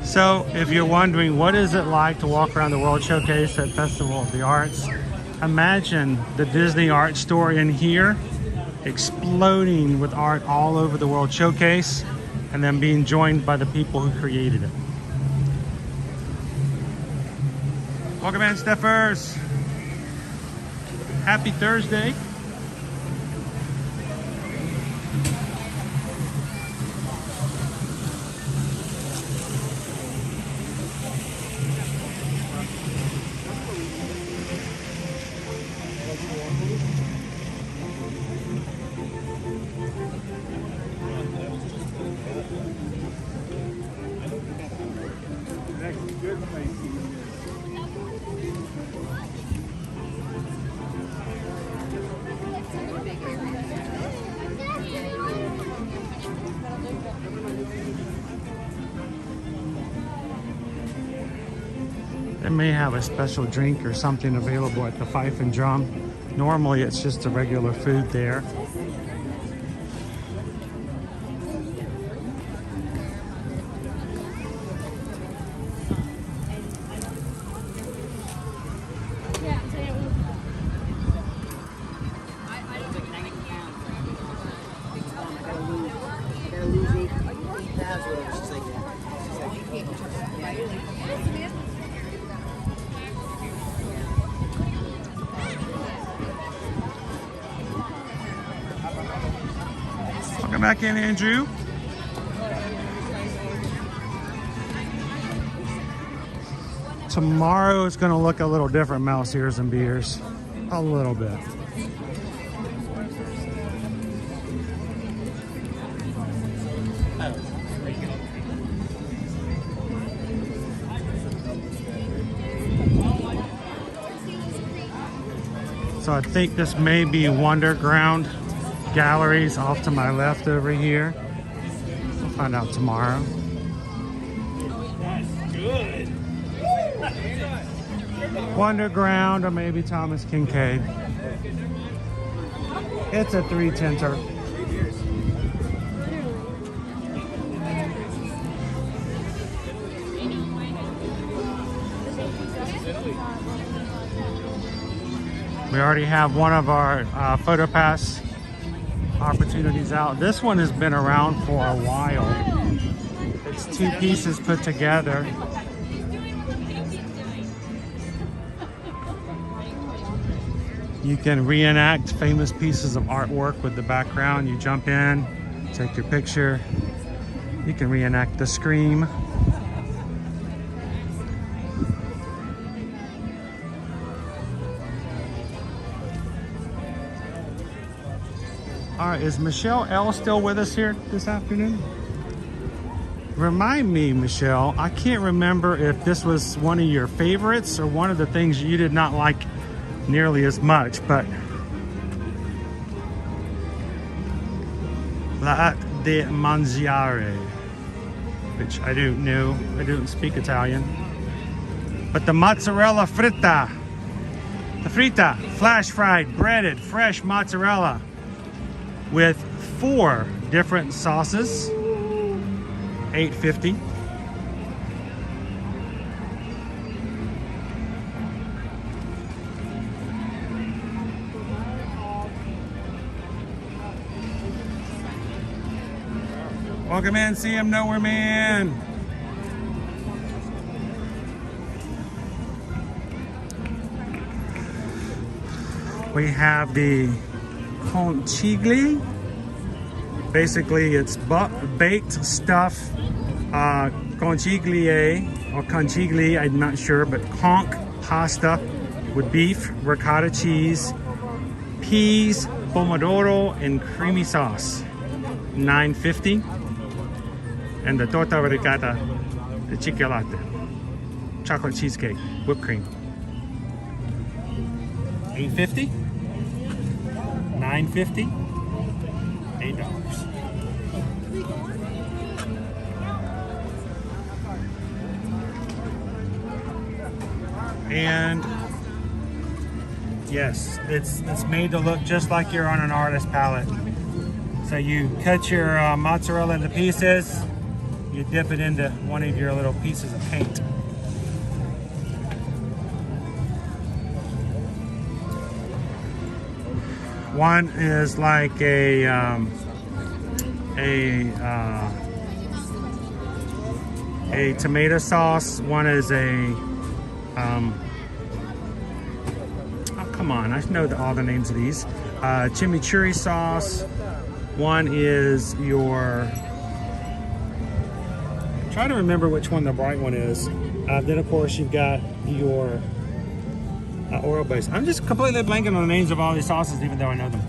So if you're wondering what is it like to walk around the World Showcase at Festival of the Arts, imagine the Disney art store in here exploding with art all over the World Showcase and then being joined by the people who created it. Welcome in, Steffers. Happy Thursday. They may have a special drink or something available at the Fife and Drum. Normally it's just the regular food there. Welcome back in, Andrew. Tomorrow it's going to look a little different, mouse ears and beers. A little bit. So I think this may be Wonderground Galleries off to my left over here. We'll find out tomorrow. That's good. Wonderground or maybe Thomas Kincaid. It's a 3-tinter. We already have one of our photo pass opportunities out. This one has been around for a while. It's 2 pieces put together. You can reenact famous pieces of artwork with the background. You jump in, take your picture. You can reenact the Scream. All right, is Michelle L still with us here this afternoon? Remind me, Michelle, I can't remember if this was one of your favorites or one of the things you did not like nearly as much, but L'art de mangiare, which I don't know, I don't speak Italian, but the mozzarella fritta, the fritta, flash fried, breaded, fresh mozzarella with 4 different sauces, $8.50. Welcome in, see him nowhere, man. We have the conchigli. Basically, it's baked stuff. Conchiglie or conchigli, I'm not sure, but conch pasta with beef, ricotta cheese, peas, pomodoro, and creamy sauce. $9.50. And the torta ricotta, the chocolate, chocolate cheesecake, whipped cream. $8.50, $9.50, $8. And yes, it's made to look just like you're on an artist palette. So you cut your mozzarella into pieces. You dip it into one of your little pieces of paint. One is like a tomato sauce. One is a oh, come on, I know all the names of these. Chimichurri sauce. One is your, try to remember which one the bright one is. Then of course you've got your oil base. I'm just completely blanking on the names of all these sauces, even though I know them.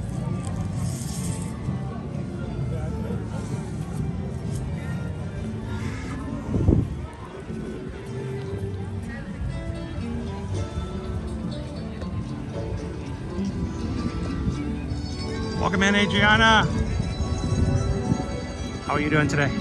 Welcome in, Adriana. How are you doing today?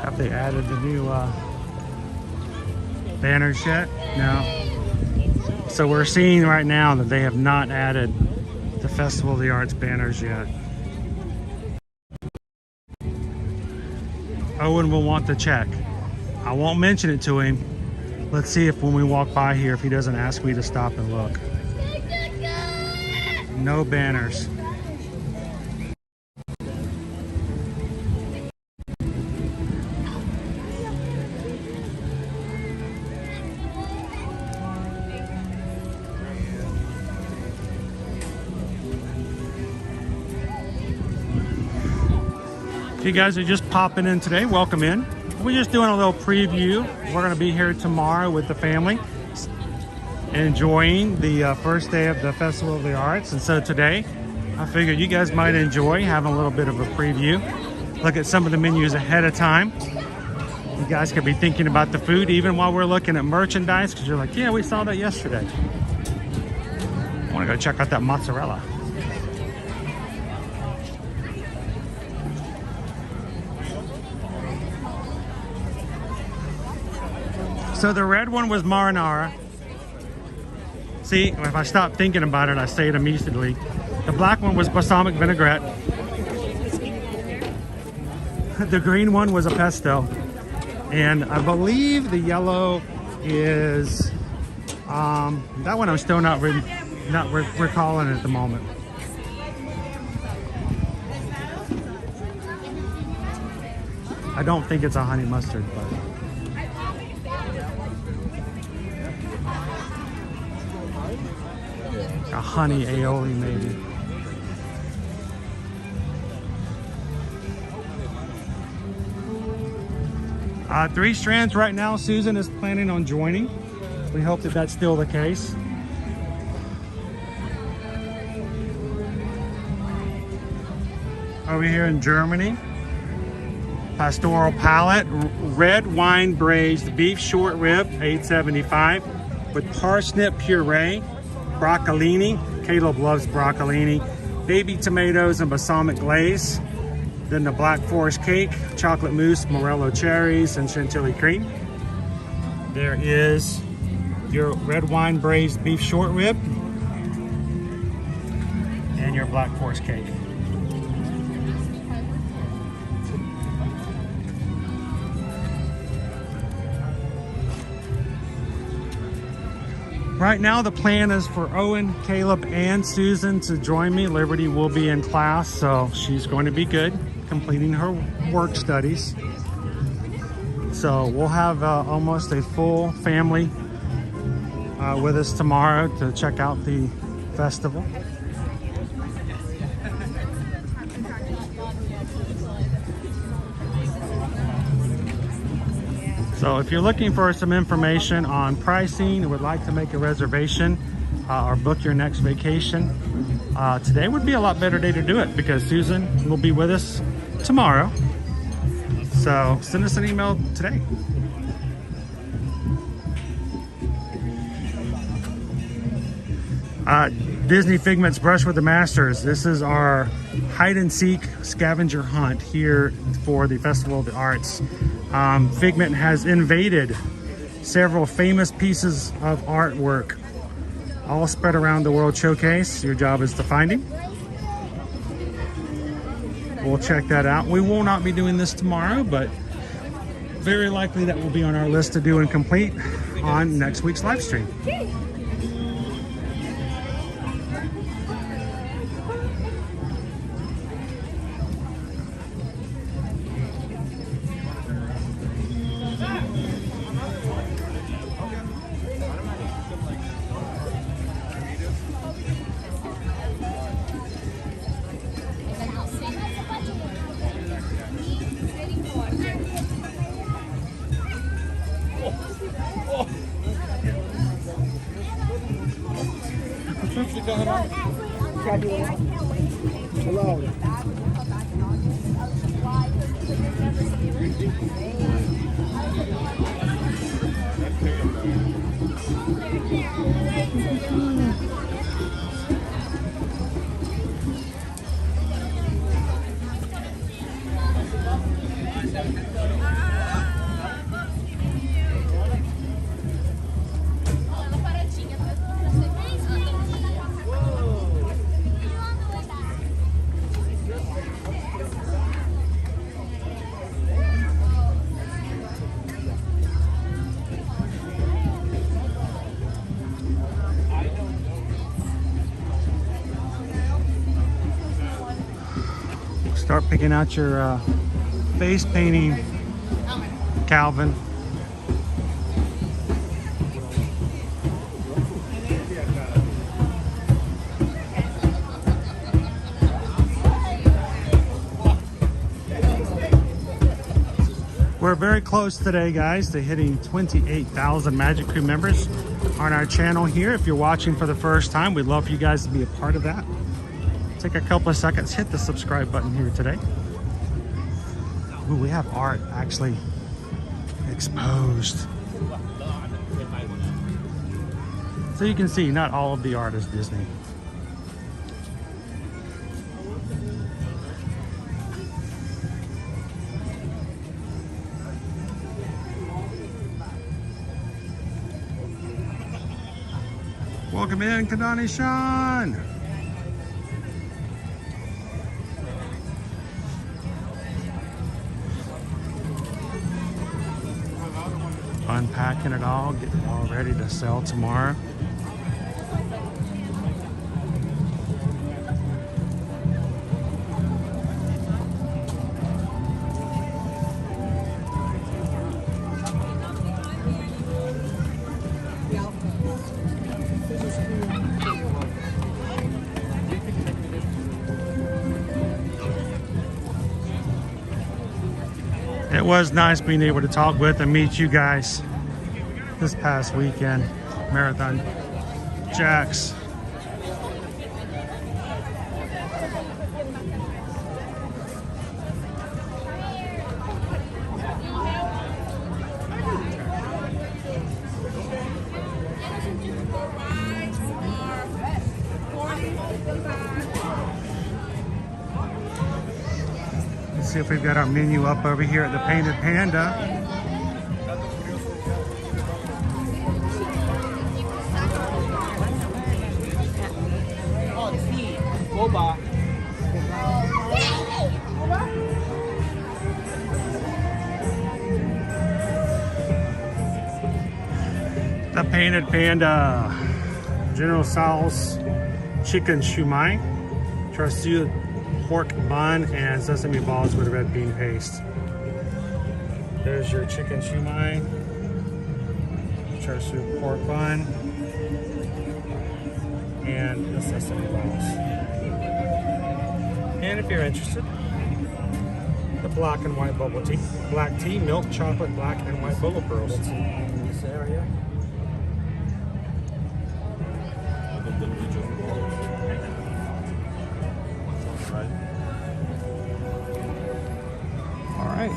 Have they added the new banners yet? No. So we're seeing right now that they have not added the Festival of the Arts banners yet. Owen will want to check. I won't mention it to him. Let's see if when we walk by here, if he doesn't ask me to stop and look. No banners. you guys are just popping in today, welcome in. We're just doing a little preview. We're going to be here tomorrow with the family, enjoying the first day of the Festival of the Arts. And so today, I figured you guys might enjoy having a little bit of a preview. Look at some of the menus ahead of time. You guys could be thinking about the food even while we're looking at merchandise, because you're like, yeah, we saw that yesterday. I want to go check out that mozzarella. So the red one was marinara. See, if I stop thinking about it, I say it immediately. The black one was balsamic vinaigrette. The green one was a pesto. And I believe the yellow is, that one I'm still not recalling at the moment. I don't think it's a honey mustard, but. A honey aioli maybe. Three strands right now. Susan is planning on joining. We hope that that's still the case. Over here in Germany, Pastoral Palate, red wine braised beef short rib, $8.75, with parsnip puree, broccolini. Caleb loves broccolini. Baby tomatoes and balsamic glaze. Then the Black Forest cake, chocolate mousse, morello cherries, and chantilly cream. There is your red wine braised beef short rib and your Black Forest cake. Right now, the plan is for Owen, Caleb, and Susan to join me. Liberty will be in class, so she's going to be good, completing her work studies. So we'll have almost a full family with us tomorrow to check out the festival. So if you're looking for some information on pricing or would like to make a reservation or book your next vacation, today would be a lot better day to do it because Susan will be with us tomorrow. So send us an email today. Disney Figments Brush with the Masters. This is our hide and seek scavenger hunt here for the Festival of the Arts. Figment has invaded several famous pieces of artwork, all spread around the World Showcase. Your job is to find him. We'll check that out. We will not be doing this tomorrow, but very likely that will be on our list to do and complete on next week's live stream. Start picking out your face painting, Calvin. We're very close today, guys, to hitting 28,000 Magic Crew members on our channel here. If you're watching for the first time, we'd love for you guys to be a part of that. Take a couple of seconds, hit the subscribe button here today. Ooh, we have art actually exposed. So you can see not all of the art is Disney. Welcome in, Kadani Sean. Unpacking it all, getting it all ready to sell tomorrow. It was nice being able to talk with and meet you guys this past weekend. Marathon Jacks. Let's see if we've got our menu up over here at the Painted Panda. The Painted Panda, General Tso's chicken shumai, char siu pork bun, and sesame balls with red bean paste. There's your chicken shumai, char siu pork bun, and the sesame balls. And if you're interested, the black and white bubble tea, black tea, milk, chocolate, black and white bubble pearls. In this area. All right.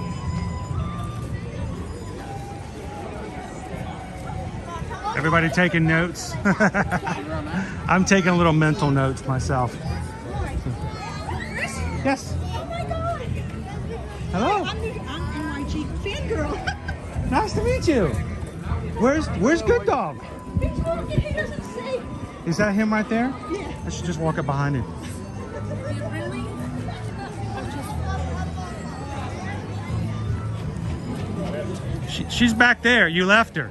Everybody taking notes? I'm taking little mental notes myself. Yes. Oh my God. Hello. I'm NYG fangirl. Nice to meet you. Where's Good Dog? He's walking. He doesn't say. Is that him right there? Yeah. I should just walk up behind him. Really? She's back there. You left her.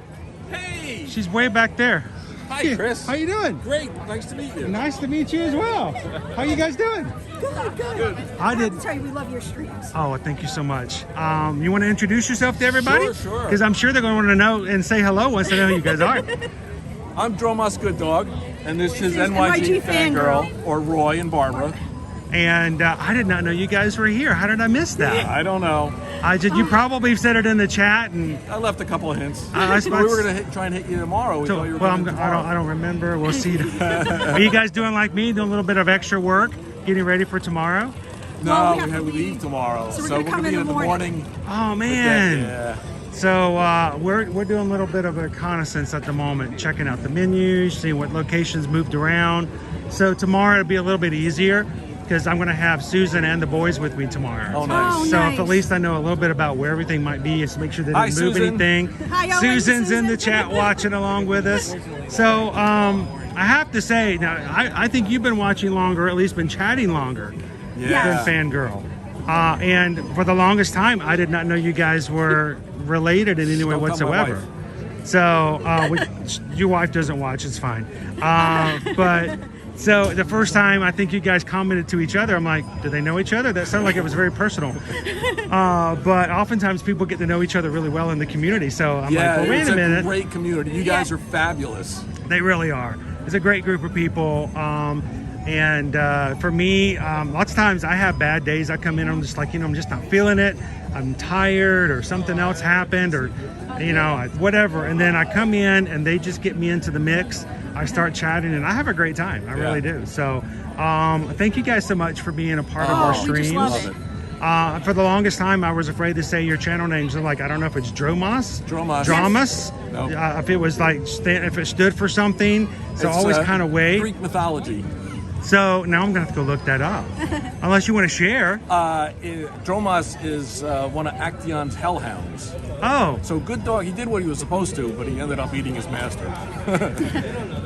Hey! She's way back there. Hi, Chris. How you doing? Great. Nice to meet you. Nice to meet you as well. How you guys doing? Good. I did. tell you, we love your streams. Oh, well, thank you so much. You want to introduce yourself to everybody? Sure. Because I'm sure they're going to want to know and say hello once they know who you guys are. I'm Dromas Good Dog, and this is NYG Fangirl, or Roy and Barbara. And I did not know you guys were here. How did I miss that? I don't know. You probably said it in the chat, and I left a couple of hints. we were going to try and hit you tomorrow. We thought you were coming tomorrow. I don't remember. We'll see. Are you guys doing like me, doing a little bit of extra work, getting ready for tomorrow? No, we have to leave tomorrow. So we're going to be in the morning. Oh man. Yeah. So we're doing a little bit of a reconnaissance at the moment, checking out the menus, seeing what locations moved around. So tomorrow it'll be a little bit easier because I'm going to have Susan and the boys with me tomorrow. Oh, nice. So if at least I know a little bit about where everything might be, just make sure they Hi, didn't move Susan. anything. Hi, Owen. Susan's in the chat watching along with us. So I have to say, now I think you've been watching longer, or at least been chatting longer than Fangirl. And for the longest time, I did not know you guys were related in any way Don't tell my whatsoever. So your wife doesn't watch, it's fine. But so the first time I think you guys commented to each other, I'm like, do they know each other? That sounded like it was very personal. But oftentimes people get to know each other really well in the community. So I'm like, well, wait a minute. It's a great community. You guys are fabulous. They really are. It's a great group of people. And for me, lots of times I have bad days. I come in, I'm just like, I'm just not feeling it. I'm tired or something else happened or, you know, whatever. And then I come in and they just get me into the mix. I start chatting and I have a great time. I really do. So thank you guys so much for being a part of our streams. We just love it. For the longest time, I was afraid to say your channel names. I'm like, I don't know if it's Dromas. Nope. If it was like, if it stood for something. So it's always kind of wait. Greek mythology. So now I'm going to have to go look that up. Unless you want to share. Dromas is one of Actaeon's hellhounds. Oh. So good dog. He did what he was supposed to, but he ended up eating his master.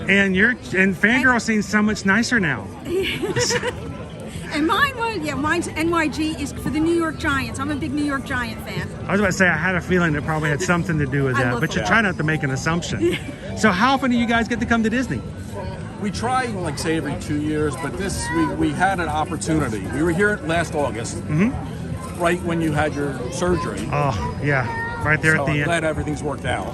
And Fangirl seems so much nicer now. And mine's NYG is for the New York Giants. I'm a big New York Giant fan. I was about to say, I had a feeling it probably had something to do with that, but you try not to make an assumption. So how often do you guys get to come to Disney? We try, like, say, every 2 years, but this, we had an opportunity. We were here last August, right when you had your surgery. Oh, yeah, right there at the I'm end. glad everything's worked out.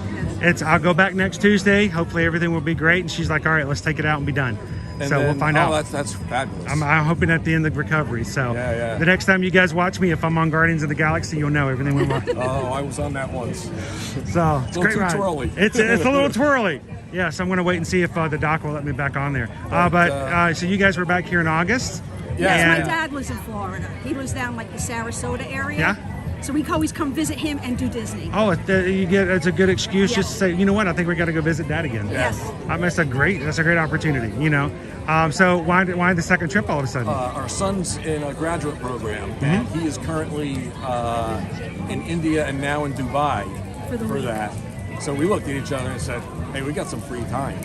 I'll go back next Tuesday. Hopefully everything will be great. And she's like, all right, let's take it out and be done. And so we'll find out. That's fabulous. I'm hoping at the end of recovery. So the next time you guys watch me, if I'm on Guardians of the Galaxy, you'll know everything went well. Oh, I was on that once. So it's a great little too ride. twirly. It's a little twirly. Yeah, so I'm going to wait and see if the doc will let me back on there. So you guys were back here in August? Yes, my dad lives in Florida. He lives down like the Sarasota area. Yeah. So we always come visit him and do Disney. Oh, it's a good excuse just to say, you know what, I think we got to go visit Dad again. Yes. That's a great opportunity, you know. So why the second trip all of a sudden? Our son's in a graduate program, and he is currently in India and now in Dubai for that. So we looked at each other and said, hey, we got some free time.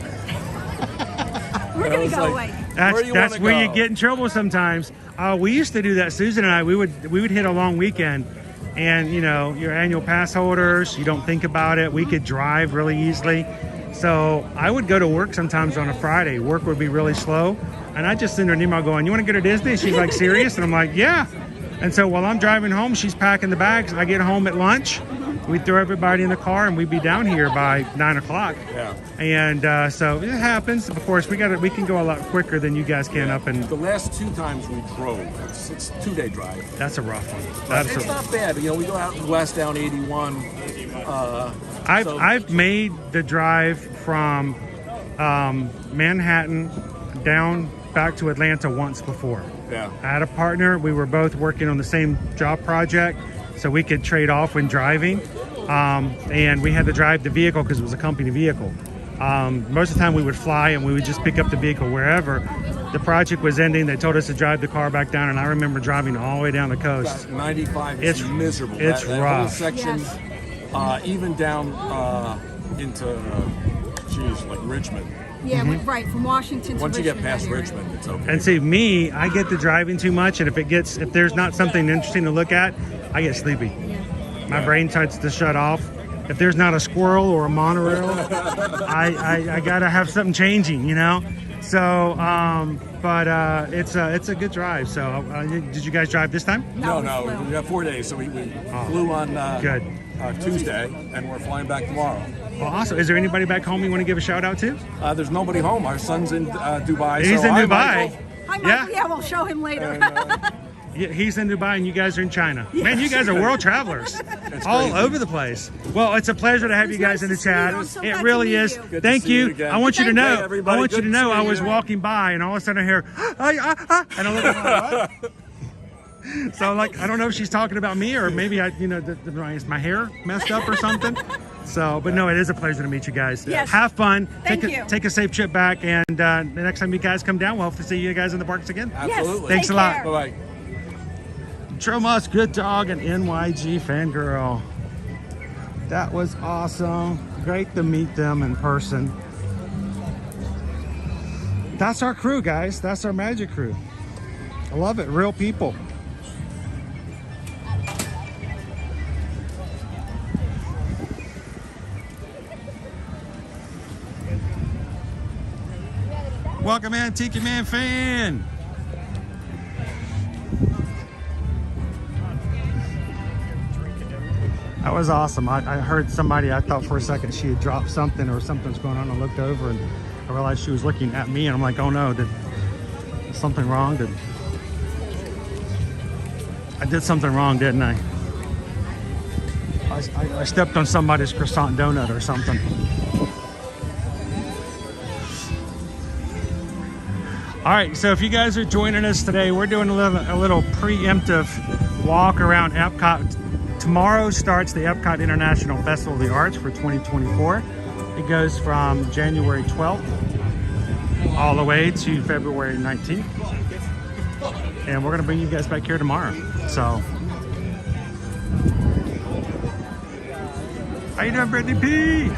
We're going to go away. That's where you get in trouble sometimes. We used to do that, Susan and I. We would hit a long weekend. And, you know, your annual pass holders, you don't think about it. We could drive really easily. So I would go to work sometimes on a Friday. Work would be really slow. And I just send her an email going, you want to go to Disney? She's like, serious? And I'm like, yeah. And so while I'm driving home, she's packing the bags. I get home at lunch. We throw everybody in the car and we'd be down here by 9 o'clock. Yeah. And so it happens. Of course, we can go a lot quicker than you guys can up in. The last 2 times we drove, it's a 2-day drive. That's a rough one. It's not bad. You know, we go out west down 81. I've made the drive from Manhattan down back to Atlanta once before. Yeah. I had a partner. We were both working on the same job project, so we could trade off when driving. And we had to drive the vehicle because it was a company vehicle. Most of the time we would fly and we would just pick up the vehicle wherever. The project was ending. They told us to drive the car back down, and I remember driving all the way down the coast. 95 is miserable. It's that rough. Whole section, even down into, like Richmond. Yeah, right, from Washington to Once you Richmond. get past Richmond, it's okay. And see, me, I get to driving too much, and if there's not something interesting to look at, I get sleepy. My brain starts to shut off. If there's not a squirrel or a monorail, I gotta have something changing, you know. So, but it's a good drive. So, did you guys drive this time? No, we got 4 days, so we flew on Tuesday, and we're flying back tomorrow. Well, awesome. Is there anybody back home you want to give a shout out to? There's nobody home. Our son's in Dubai. He's in Dubai. Hi, Michael. Yeah, we'll show him later. And, he's in Dubai and you guys are in China. Yes. Man, you guys are world travelers. All over the place. Well, it's a pleasure to have you guys in the chat. It really is. Thank you. I want you to know. I was walking by and all of a sudden I hear, and I look at my So, like, I don't know if she's talking about me or maybe is my hair messed up or something. So, but no, it is a pleasure to meet you guys. Yes. Have fun. Thank you. Take a safe trip back. And the next time you guys come down, we'll hope to see you guys in the parks again. Absolutely. Thanks a lot. Bye-bye. Tromas, good dog, and NYG fangirl. That was awesome. Great to meet them in person. That's our crew, guys. That's our magic crew. I love it. Real people. Welcome in, Tiki Man fan. That was awesome. I heard somebody, I thought for a second she had dropped something or something's going on. I looked over and I realized she was looking at me and I'm like, oh no, did something wrong? I did something wrong, didn't I? I stepped on somebody's croissant donut or something. All right, so if you guys are joining us today, we're doing a little preemptive walk around Epcot. Tomorrow starts the Epcot International Festival of the Arts for 2024. It goes from January 12th all the way to February 19th. And we're gonna bring you guys back here tomorrow. So, how you doing, Brittany P?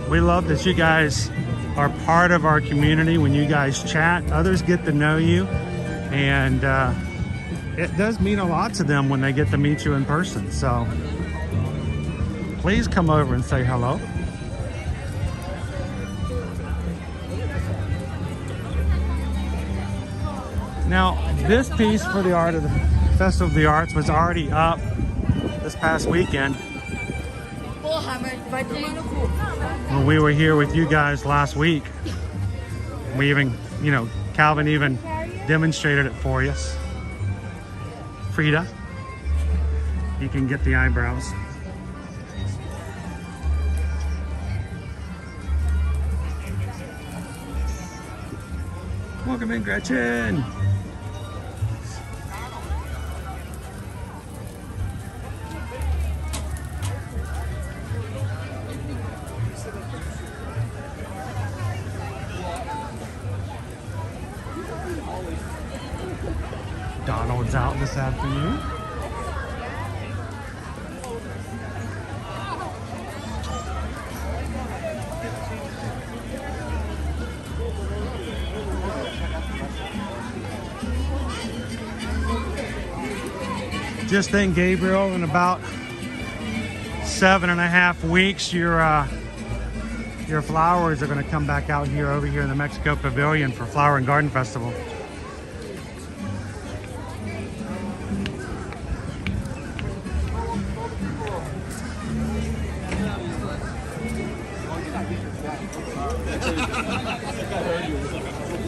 We love that you guys are part of our community. When you guys chat, others get to know you, and it does mean a lot to them when they get to meet you in person. So please come over and say hello. Now, this piece for the Art of the Festival of the Arts was already up this past weekend. When we were here with you guys last week, we even, you know, Calvin even demonstrated it for us. Frida, you can get the eyebrows. Welcome in, Gretchen. Donald's out this afternoon. Just think, Gabriel, in about 7.5 weeks, your flowers are going to come back out here over here in the Mexico Pavilion for Flower and Garden Festival.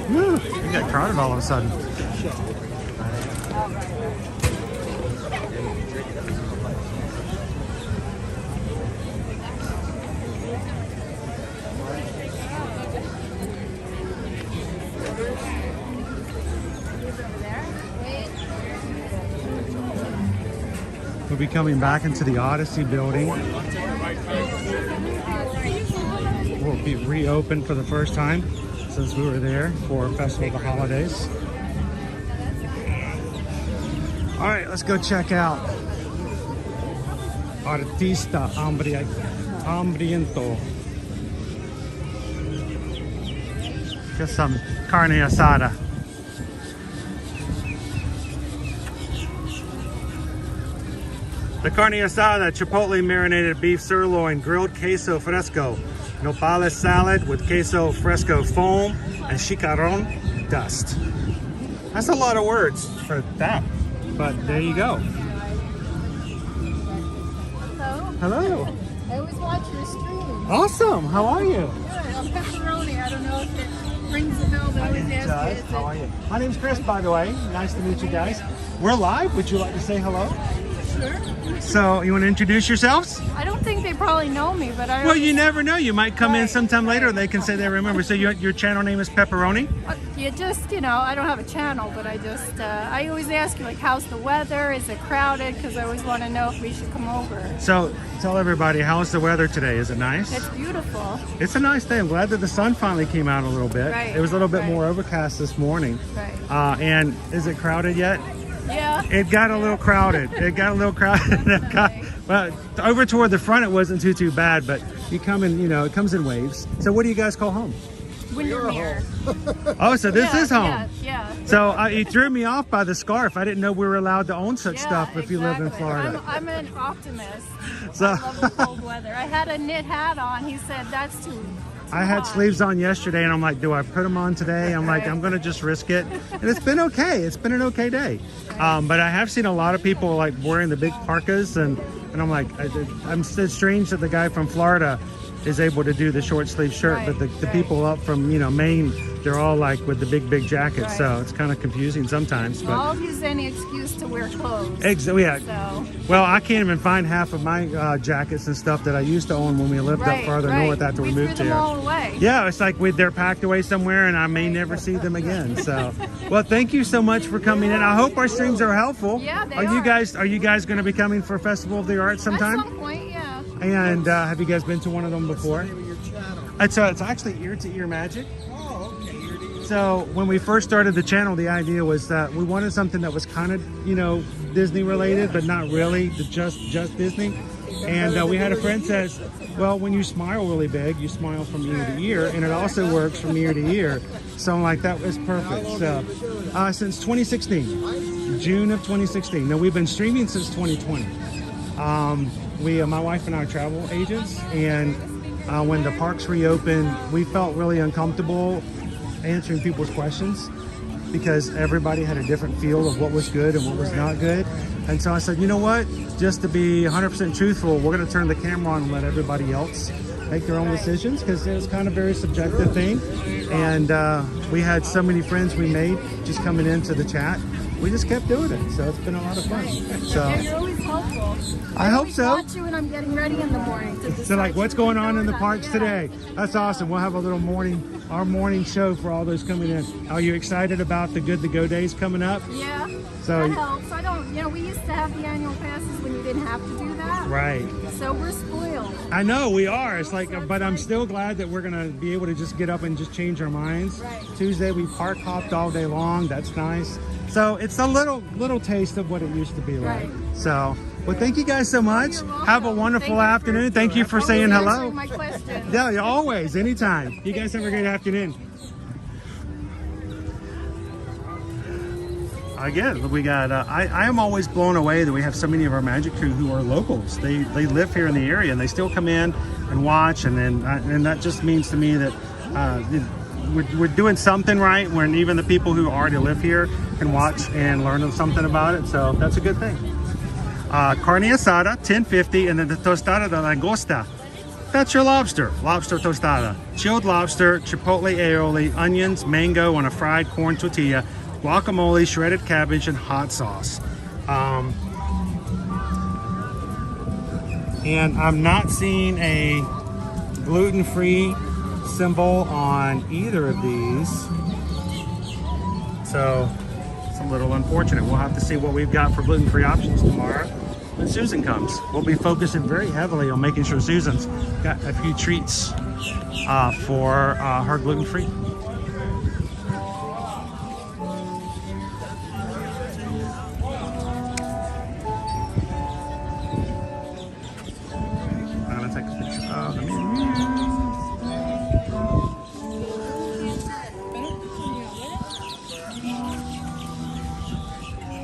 Woo, it got crowded all of a sudden. We'll be coming back into the Odyssey building. We'll be reopened for the first time since we were there for Festival of the Holidays. All right, let's go check out Artista Hambriento. Get some carne asada. The carne asada, chipotle marinated beef sirloin, grilled queso fresco, nopales salad with queso fresco foam, and chicharron dust. That's a lot of words for that, but there you go. Hello. Hello. I always watch your streams. Awesome. How are you? Good. I'm pepperoni. I don't know if it rings the bell, but I always ask you. How are you? My name's Chris, by the way. Nice to meet you guys. We're live. Would you like to say hello? Sure. So, you want to introduce yourselves? I don't think they probably know me, but I. Well, you never know. You might come in sometime later. They can say they remember. So your channel name is Pepperoni? You just, you know, I don't have a channel, but I just, I always ask you, like, how's the weather? Is it crowded? Because I always want to know if we should come over. So tell everybody, how's the weather today? Is it nice? It's beautiful. It's a nice day. I'm glad that the sun finally came out a little bit. Right, It was a little bit more overcast this morning. Right. And is it crowded yet? Yeah. It got a little crowded. It got a little crowded. Well, over toward the front, it wasn't too bad, but you come in, you know, it comes in waves. So what do you guys call home? Windermere. Oh, so this is home. Yeah. So you threw me off by the scarf. I didn't know we were allowed to own such stuff if you live in Florida. I'm an optimist. So, I love the cold weather. I had a knit hat on. He said that's too I had sleeves on yesterday, and I'm like, do I put them on today? I'm like, I'm going to just risk it. And it's been okay. It's been an okay day. But I have seen a lot of people like wearing the big parkas, and I'm like, it's strange that the guy from Florida is able to do the short sleeve shirt, but the people up from, you know, Maine, they're all like with the big jackets, so it's kind of confusing sometimes. But I'll use any excuse to wear clothes. Yeah. So. Well, I can't even find half of my jackets and stuff that I used to own when we lived up farther north after we moved threw here. them all away. Yeah, it's like they're packed away somewhere, and I may never see them again. So, well, thank you so much for coming in. I hope our streams are helpful. Yeah, they are. Are you guys going to be coming for Festival of the Arts sometime? At some point, yeah. And have you guys been to one of them before? It's actually Ear to Ear Magic. So when we first started the channel, the idea was that we wanted something that was kind of, you know, Disney related, but not really just Disney. And we had a friend says, well, when you smile really big, you smile from ear to ear, and it also works from ear to ear. So I'm like, that was perfect. So since 2016, June of 2016. Now we've been streaming since 2020. My wife and I are travel agents, and when the parks reopened, we felt really uncomfortable answering people's questions because everybody had a different feel of what was good and what was not good. And so I said, you know what, just to be 100% truthful, we're going to turn the camera on and let everybody else make their own decisions, because it was kind of a very subjective thing. And we had so many friends we made just coming into the chat. We just kept doing it, so it's been a lot of fun. So You're always helpful. I hope so. Watch you when I'm getting ready in the morning. So like, what's going on in the parks today? That's awesome. We'll have a little our morning show for all those coming in. Are you excited about the Good to Go days coming up? Yeah, so that helps. I don't, we used to have the annual passes when you didn't have to do that. Right. So we're spoiled. I know we are. It's like, but I'm still glad that we're gonna be able to just get up and just change our minds. Right. Tuesday we park hopped all day long. That's nice. So it's a little taste of what it used to be like. Right. So, well, thank you guys so much. Have a wonderful afternoon. Thank you for saying hello. My questions. Yeah, always, anytime. You guys have a great afternoon. Again, we got, I am always blown away that we have so many of our magic crew who are locals. They live here in the area and they still come in and watch, and that just means to me that we're doing something right when even the people who already live here can watch and learn something about it. So that's a good thing. Carne asada, $10.50, and then the tostada de langosta. That's your lobster tostada. Chilled lobster, chipotle aioli, onions, mango on a fried corn tortilla, guacamole, shredded cabbage, and hot sauce. And I'm not seeing a gluten-free symbol on either of these, so it's a little unfortunate. We'll have to see what we've got for gluten-free options tomorrow when Susan comes. We'll be focusing very heavily on making sure Susan's got a few treats for her gluten-free. I'm gonna take a picture of the menu.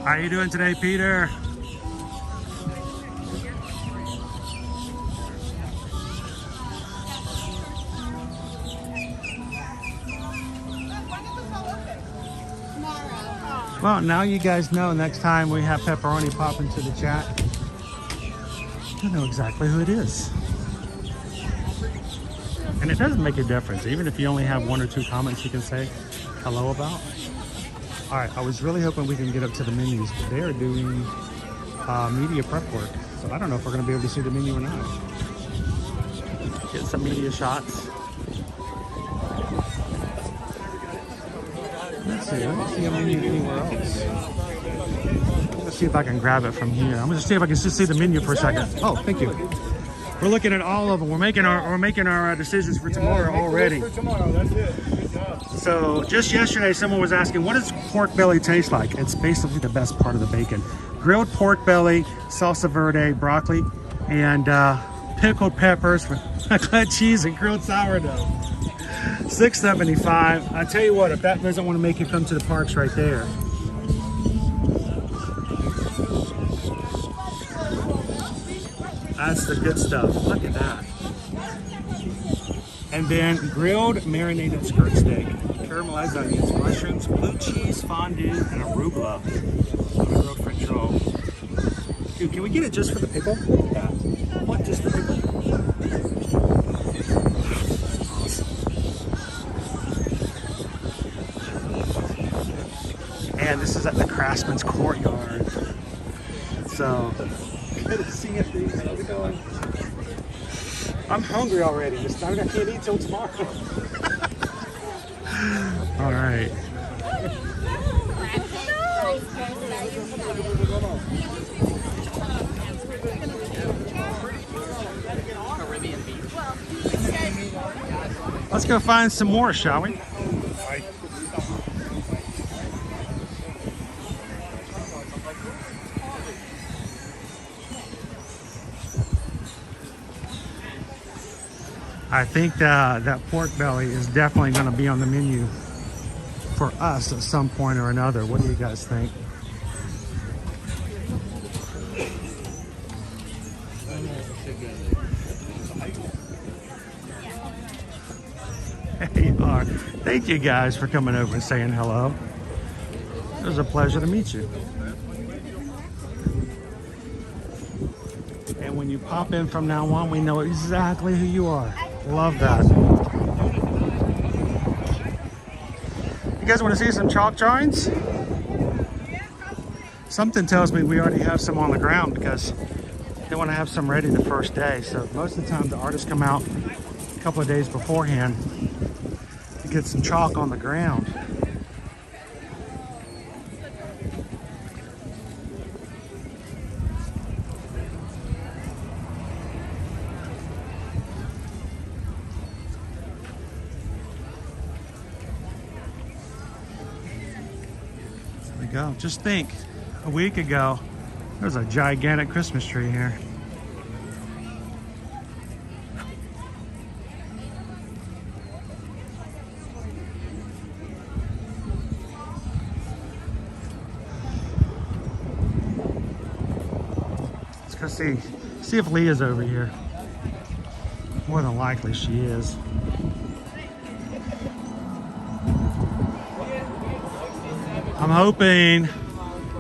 How are you doing today, Peter? Well, now you guys know next time we have pepperoni pop into the chat, you know exactly who it is. And it doesn't make a difference, even if you only have 1 or 2 comments you can say hello about. All right, I was really hoping we can get up to the menus, but they are doing media prep work. So I don't know if we're gonna be able to see the menu or not. Get some media shots. Let's see, I don't see a menu anywhere else. Let's see if I can grab it from here. I'm gonna see if I can just see the menu for a second. Oh, thank you. We're looking at all of them. We're making our decisions for tomorrow already. For tomorrow, that's it. Good job. So just yesterday, someone was asking, what does pork belly taste like? It's basically the best part of the bacon. Grilled pork belly, salsa verde, broccoli, and pickled peppers with cheese and grilled sourdough. $6.75. I tell you what, if that doesn't want to make you come to the parks right there. That's the good stuff. Look at that. And then grilled marinated skirt steak, caramelized onions, mushrooms, blue cheese, fondue, and arugula. Grilled French roll. Dude, can we get it just for the pickle? Yeah. What, just the pickle? And this is at the Craftsman's Courtyard. So, good to see you. How's it going? I'm hungry already. I can't eat till tomorrow. All right. Let's go find some more, shall we? I think that pork belly is definitely going to be on the menu for us at some point or another. What do you guys think? There you are. Thank you guys for coming over and saying hello. It was a pleasure to meet you. And when you pop in from now on, we know exactly who you are. Love that. You guys want to see some chalk drawings? Something tells me we already have some on the ground because they want to have some ready the first day. So most of the time the artists come out a couple of days beforehand to get some chalk on the ground. Go. Just think, a week ago, there was a gigantic Christmas tree here. Let's go see if Leah's over here. More than likely she is. I'm hoping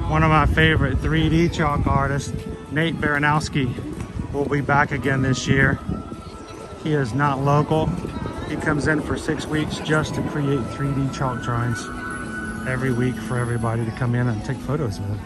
one of my favorite 3D chalk artists, Nate Baranowski, will be back again this year. He is not local. He comes in for 6 weeks just to create 3D chalk drawings every week for everybody to come in and take photos with.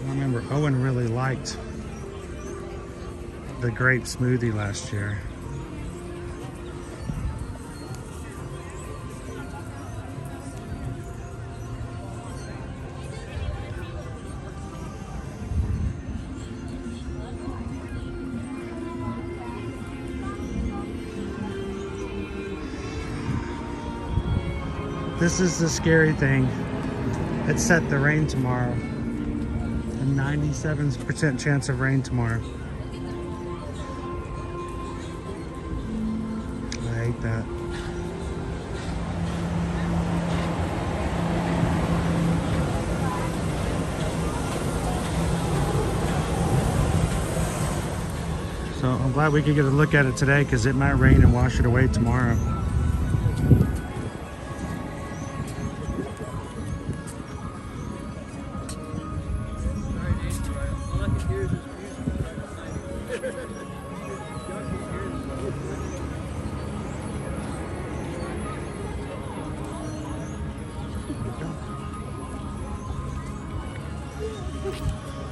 I remember Owen really liked the grape smoothie last year. This is the scary thing. It's set to rain tomorrow. A 97% chance of rain tomorrow. I hate that. So I'm glad we could get a look at it today because it might rain and wash it away tomorrow.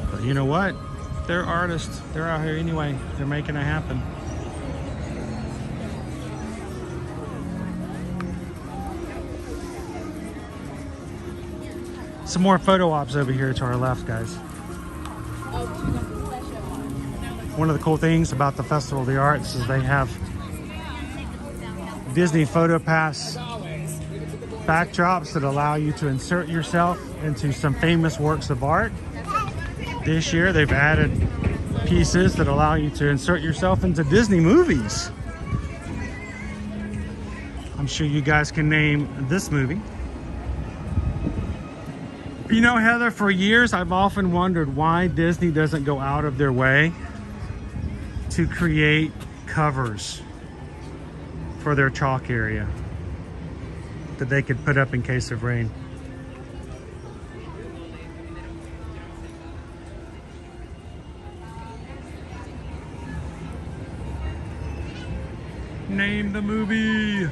But you know what? They're artists. They're out here anyway. They're making it happen. Some more photo ops over here to our left, guys. One of the cool things about the Festival of the Arts is they have Disney Photo Pass backdrops that allow you to insert yourself into some famous works of art. This year they've added pieces that allow you to insert yourself into Disney movies. I'm sure you guys can name this movie. You know, Heather, for years I've often wondered why Disney doesn't go out of their way to create covers for their chalk area that they could put up in case of rain. Name the movie.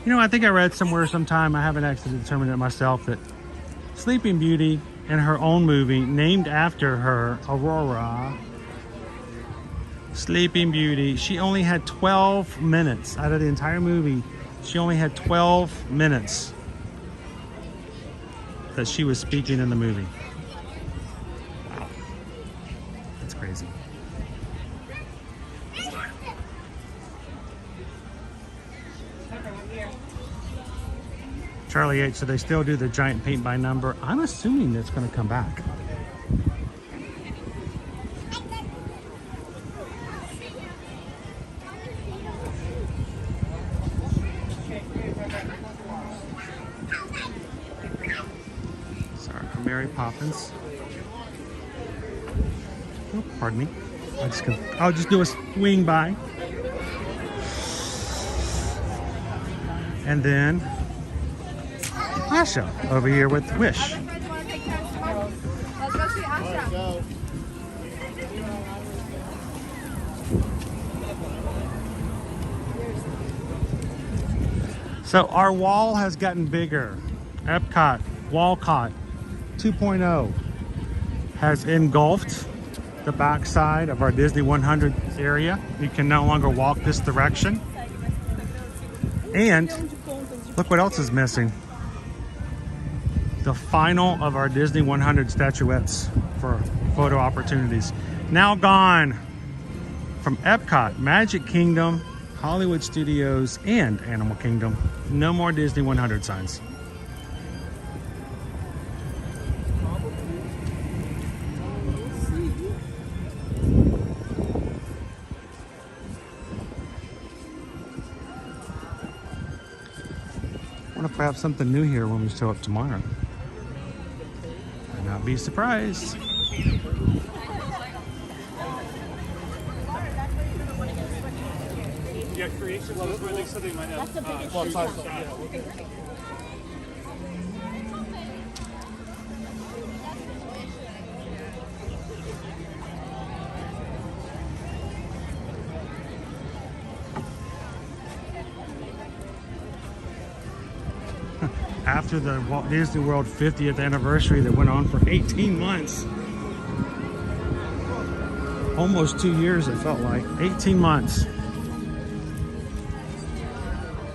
You know, I think I read somewhere sometime, I haven't actually determined it myself, that Sleeping Beauty in her own movie named after her, Aurora, Sleeping Beauty, she only had 12 minutes out of the entire movie. She only had 12 minutes that she was speaking in the movie. Wow. That's crazy. Charlie H, so they still do the giant paint by number. I'm assuming it's going to come back. Sorry, Mary Poppins. Oh, pardon me. I'll just do a swing by. And then Asha over here with Wish. So our wall has gotten bigger. Epcot, Walcott 2.0 has engulfed the backside of our Disney 100 area. You can no longer walk this direction. And look what else is missing. The final of our Disney 100 statuettes for photo opportunities. Now gone from Epcot, Magic Kingdom, Hollywood Studios, and Animal Kingdom. No more Disney 100 signs. I wonder if we have something new here when we show up tomorrow. I'd not be surprised. Yeah, creation was where they said they might have. After the Walt Disney World 50th anniversary that went on for 18 months. Almost 2 years it felt like. 18 months.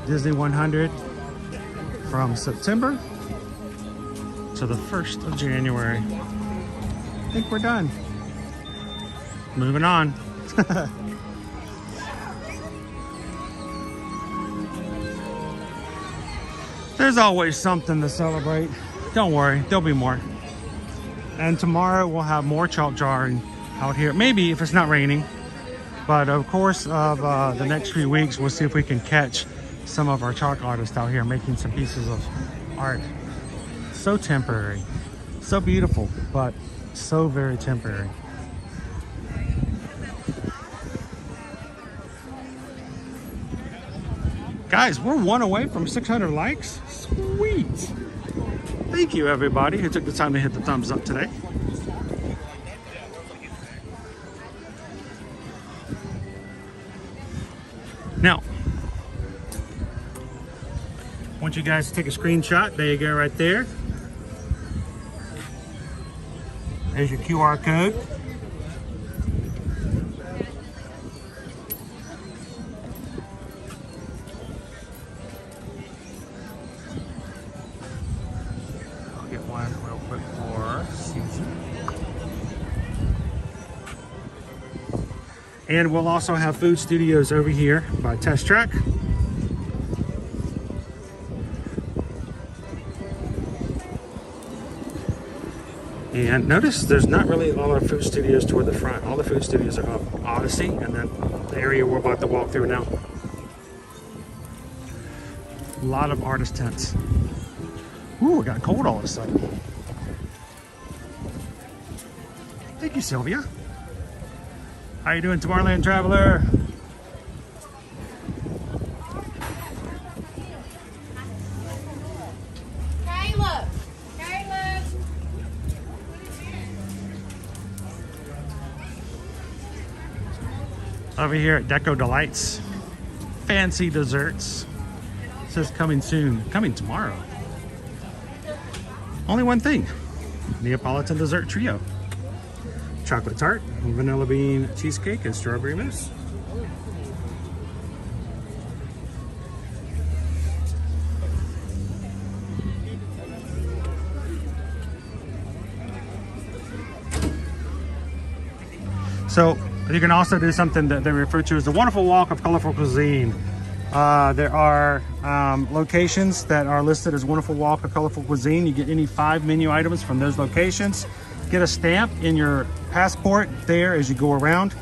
Disney 100 from September to the 1st of January. I think we're done. Moving on. There's always something to celebrate. Don't worry, there'll be more. And tomorrow we'll have more chalk drawing out here. Maybe if it's not raining. But of course, of the next few weeks, we'll see if we can catch some of our chalk artists out here making some pieces of art. So temporary, so beautiful, but so very temporary. Guys, we're one away from 600 likes. Sweet. Thank you, everybody who took the time to hit the thumbs up today. Now, I want you guys to take a screenshot. There you go, right there. There's your QR code. I'll get one real quick for Susan. And we'll also have food studios over here by Test Track. And notice there's not really a lot of food studios toward the front. All the food studios are up Odyssey, and then the area we're about to walk through now. A lot of artist tents. Ooh, it got cold all of a sudden. Thank you, Sylvia. How you doing, Tomorrowland Traveler? Caleb! Over here at Deco Delights, fancy desserts. It says coming soon, coming tomorrow. Only one thing, Neapolitan dessert trio. Chocolate tart, vanilla bean cheesecake, and strawberry mousse. So you can also do something that they refer to as the wonderful walk of colorful cuisine. There are locations that are listed as wonderful walk of colorful cuisine. You get any 5 menu items from those locations. Get a stamp in your passport there as you go around.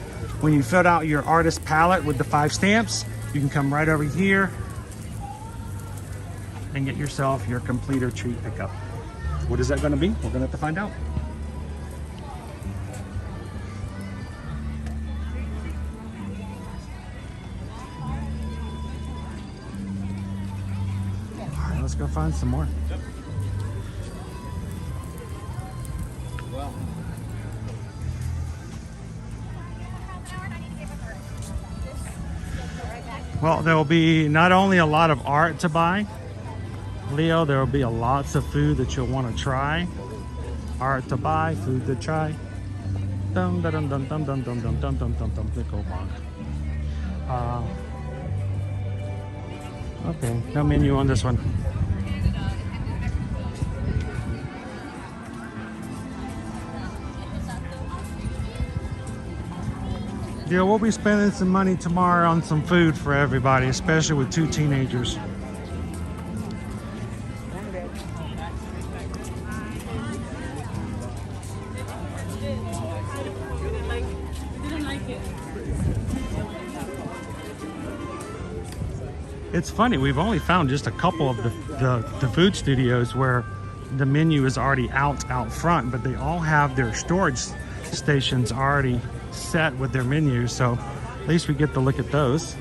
When you fill out your artist palette with the 5 stamps, you can come right over here and get yourself your completer treat pickup. What is that going to be? We're going to have to find out. All right, let's go find some more. Well, there will be not only a lot of art to buy, Leo, there will be lots of food that you'll want to try. Art to buy, food to try. Dum dum dum dum dum dum dum dum dum dum dum pickle bong. Okay, no menu on this one. Yeah, we'll be spending some money tomorrow on some food for everybody, especially with 2 teenagers. It's funny, we've only found just a couple of the food studios where the menu is already out front, but they all have their storage stations already set with their menus, so at least we get to look at those.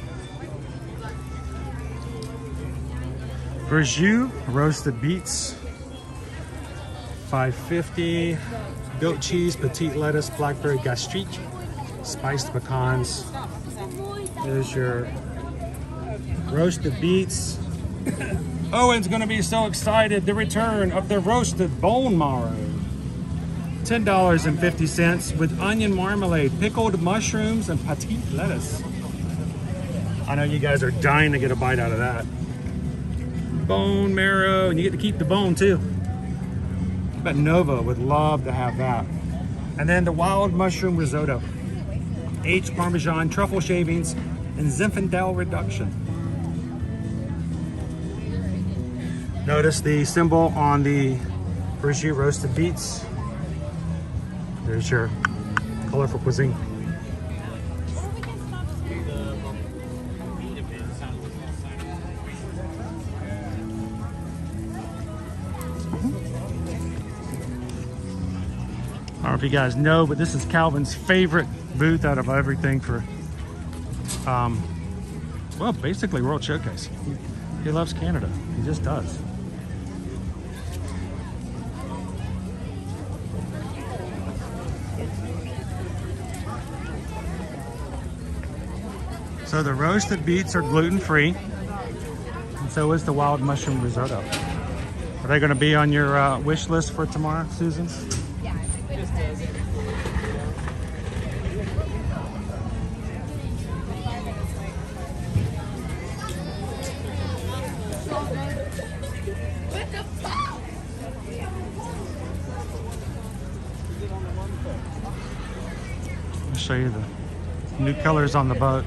Verjus roasted beets, $5.50. Goat cheese, petite lettuce, blackberry gastrique, spiced pecans. There's your roasted beets. Owen's gonna be so excited. The return of the roasted bone marrow. $10.50 with onion marmalade, pickled mushrooms, and petite lettuce. I know you guys are dying to get a bite out of that. Bone marrow, and you get to keep the bone too. I bet Nova would love to have that. And then the wild mushroom risotto. Aged Parmesan, truffle shavings, and Zinfandel reduction. Notice the symbol on the Verjus roasted beets. There's your colorful cuisine. I don't know if you guys know, but this is Calvin's favorite booth out of everything for, well, basically World Showcase. He loves Canada. He just does. So the roasted beets are gluten-free, and so is the wild mushroom risotto. Are they going to be on your wish list for tomorrow, Susan? I'll show you the new colors on the boat.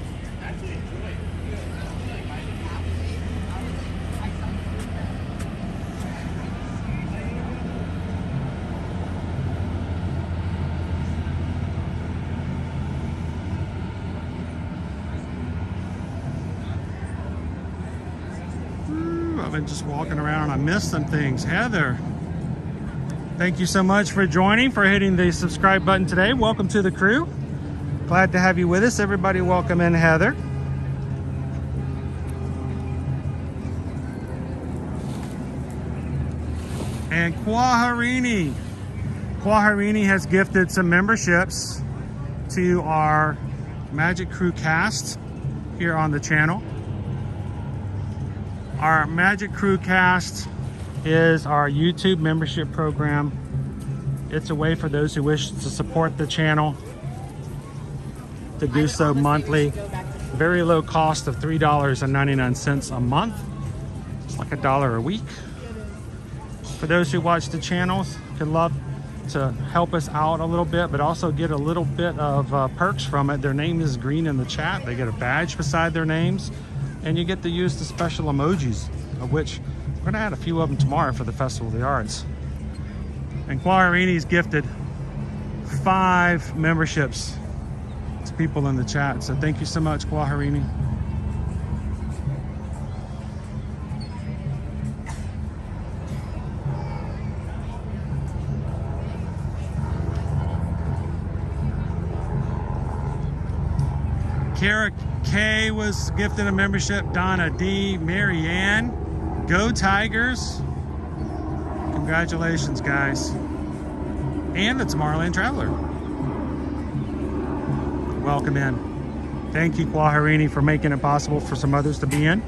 I've been just walking around and I missed some things. Heather, thank you so much for joining, for hitting the subscribe button today. Welcome to the crew. Glad to have you with us. Everybody welcome in Heather. And Quaharini. Quaharini has gifted some memberships to our Magic Crew cast here on the channel. Our Magic Crew cast is our YouTube membership program. It's a way for those who wish to support the channel to do so monthly. Very low cost of $3.99 a month. It's like $1 a week. For those who watch the channels, could love to help us out a little bit, but also get a little bit of perks from it. Their name is green in the chat. They get a badge beside their names, and you get to use the special emojis, of which we're gonna add a few of them tomorrow for the Festival of the Arts. And Quaharini's gifted 5 memberships to people in the chat. So thank you so much, Quaharini. Kara K was gifted a membership. Donna D, Mary Ann, go Tigers. Congratulations, guys. And the Tomorrowland Traveler. Welcome in. Thank you, Quaharini, for making it possible for some others to be in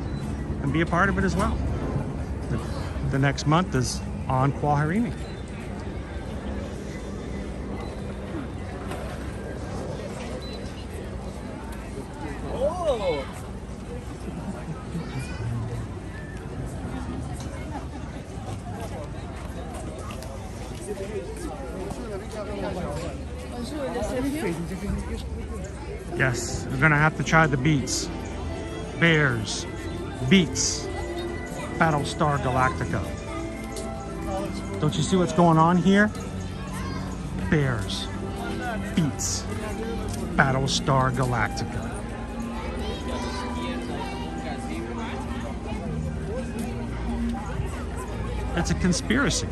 and be a part of it as well. The next month is on Quaharini. Yes, we're gonna have to try the beets. Bears, beets, Battlestar Galactica. Don't you see what's going on here? Bears, beets, Battlestar Galactica. It's a conspiracy.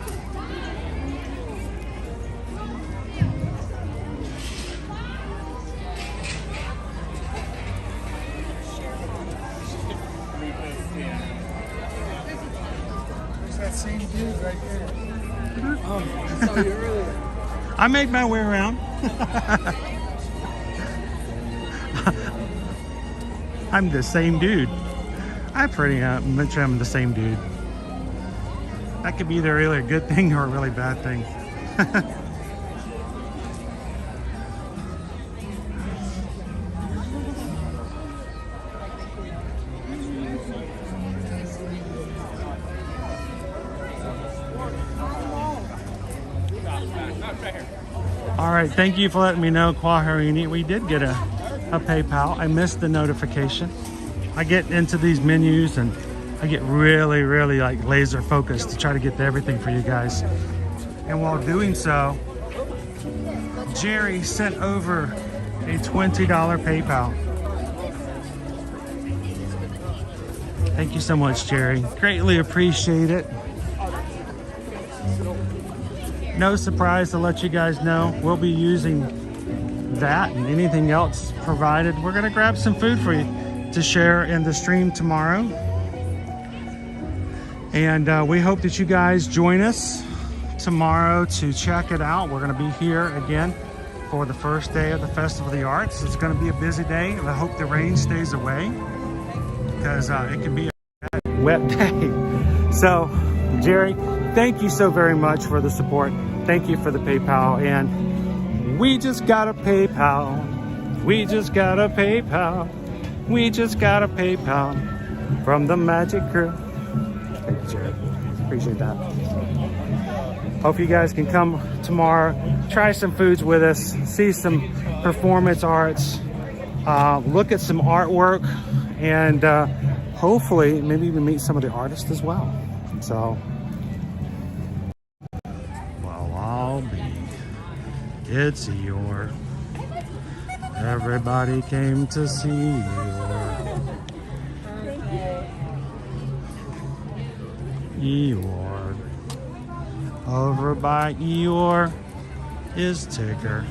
I made my way around. I'm the same dude. I pretty much am the same dude. That could be either really a good thing or a really bad thing. All right, thank you for letting me know, Quaharini. We did get a PayPal. I missed the notification. I get into these menus and I get really like laser focused to try to get to everything for you guys. And while doing so, Jerry sent over a $20 PayPal. Thank you so much, Jerry. Greatly appreciate it. No surprise to let you guys know, we'll be using that and anything else provided. We're gonna grab some food for you to share in the stream tomorrow. And we hope that you guys join us tomorrow to check it out. We're gonna be here again for the first day of the Festival of the Arts. It's gonna be a busy day, and I hope the rain stays away because it can be a wet day. So, Jerry, thank you so very much for the support. Thank you for the PayPal, and we just got a PayPal. We just got a PayPal. We just got a PayPal from the Magic Crew. Thank you, Jerry. Appreciate that. Hope you guys can come tomorrow, try some foods with us, see some performance arts, look at some artwork, and hopefully maybe even meet some of the artists as well. So, well, I'll be. It's Eeyore. Everybody came to see Eeyore. Eeyore. Over by Eeyore is Tigger.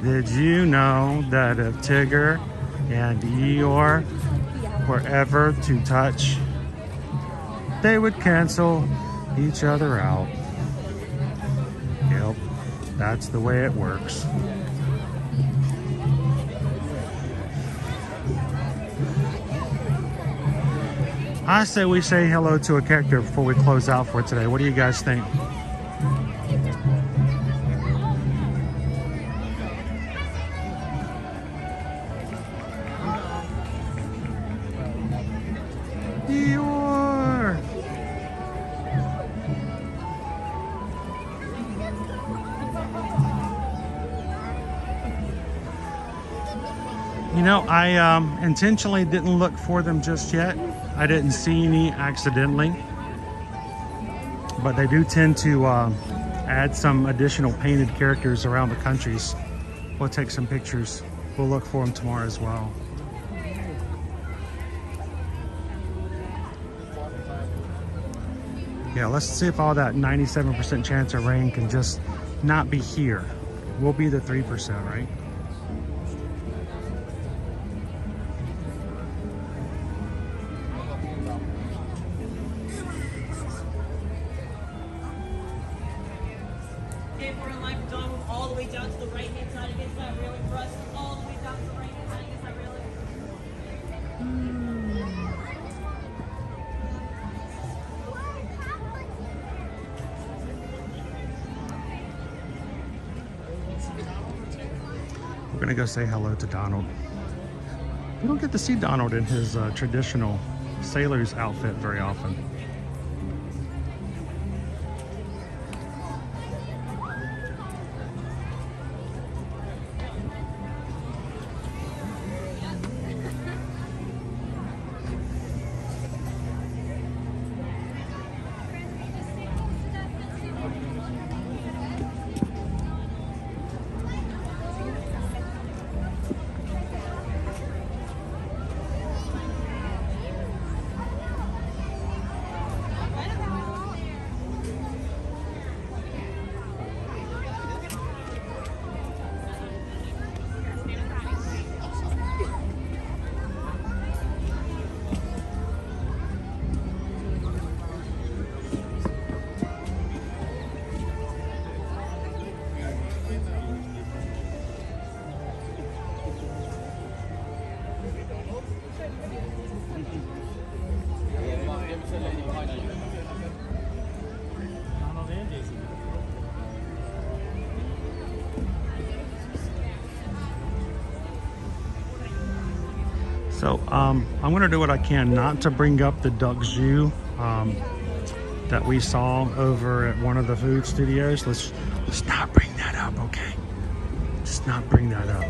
Did you know that if Tigger and Eeyore were ever to touch, they would cancel each other out? Yep, that's the way it works. I say we say hello to a character before we close out for today. What do you guys think? Eeyore! You know, I intentionally didn't look for them just yet. I didn't see any accidentally, but they do tend to add some additional painted characters around the countries. We'll take some pictures. We'll look for them tomorrow as well. Yeah, let's see if all that 97% chance of rain can just not be here. We'll be the 3%, right? We're gonna go say hello to Donald. We don't get to see Donald in his traditional sailor's outfit very often. So I'm gonna do what I can not to bring up the duck zoo that we saw over at one of the food studios. Let's not bring that up, okay? Just not bring that up.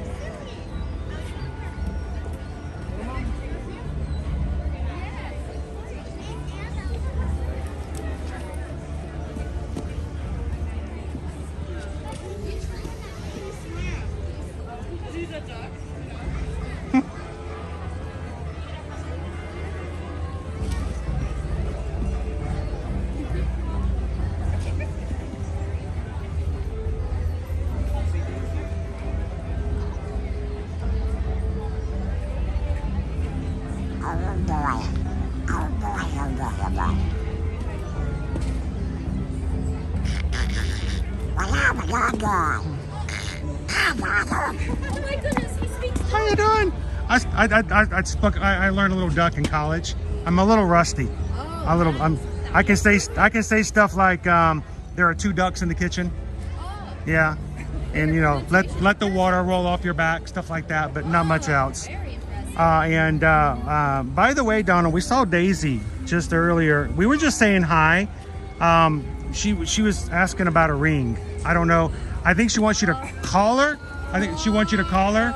Oh my goodness, he speaks. How you doing? I learned a little duck in college. I'm a little rusty. I can say stuff like there are 2 ducks in the kitchen. Yeah, and you know, let the water roll off your back, stuff like that, but not much else. By the way, Donna, we saw Daisy just earlier. We were just saying hi. She was asking about a ring. I don't know. I think she wants you to call her. I think she wants you to call her.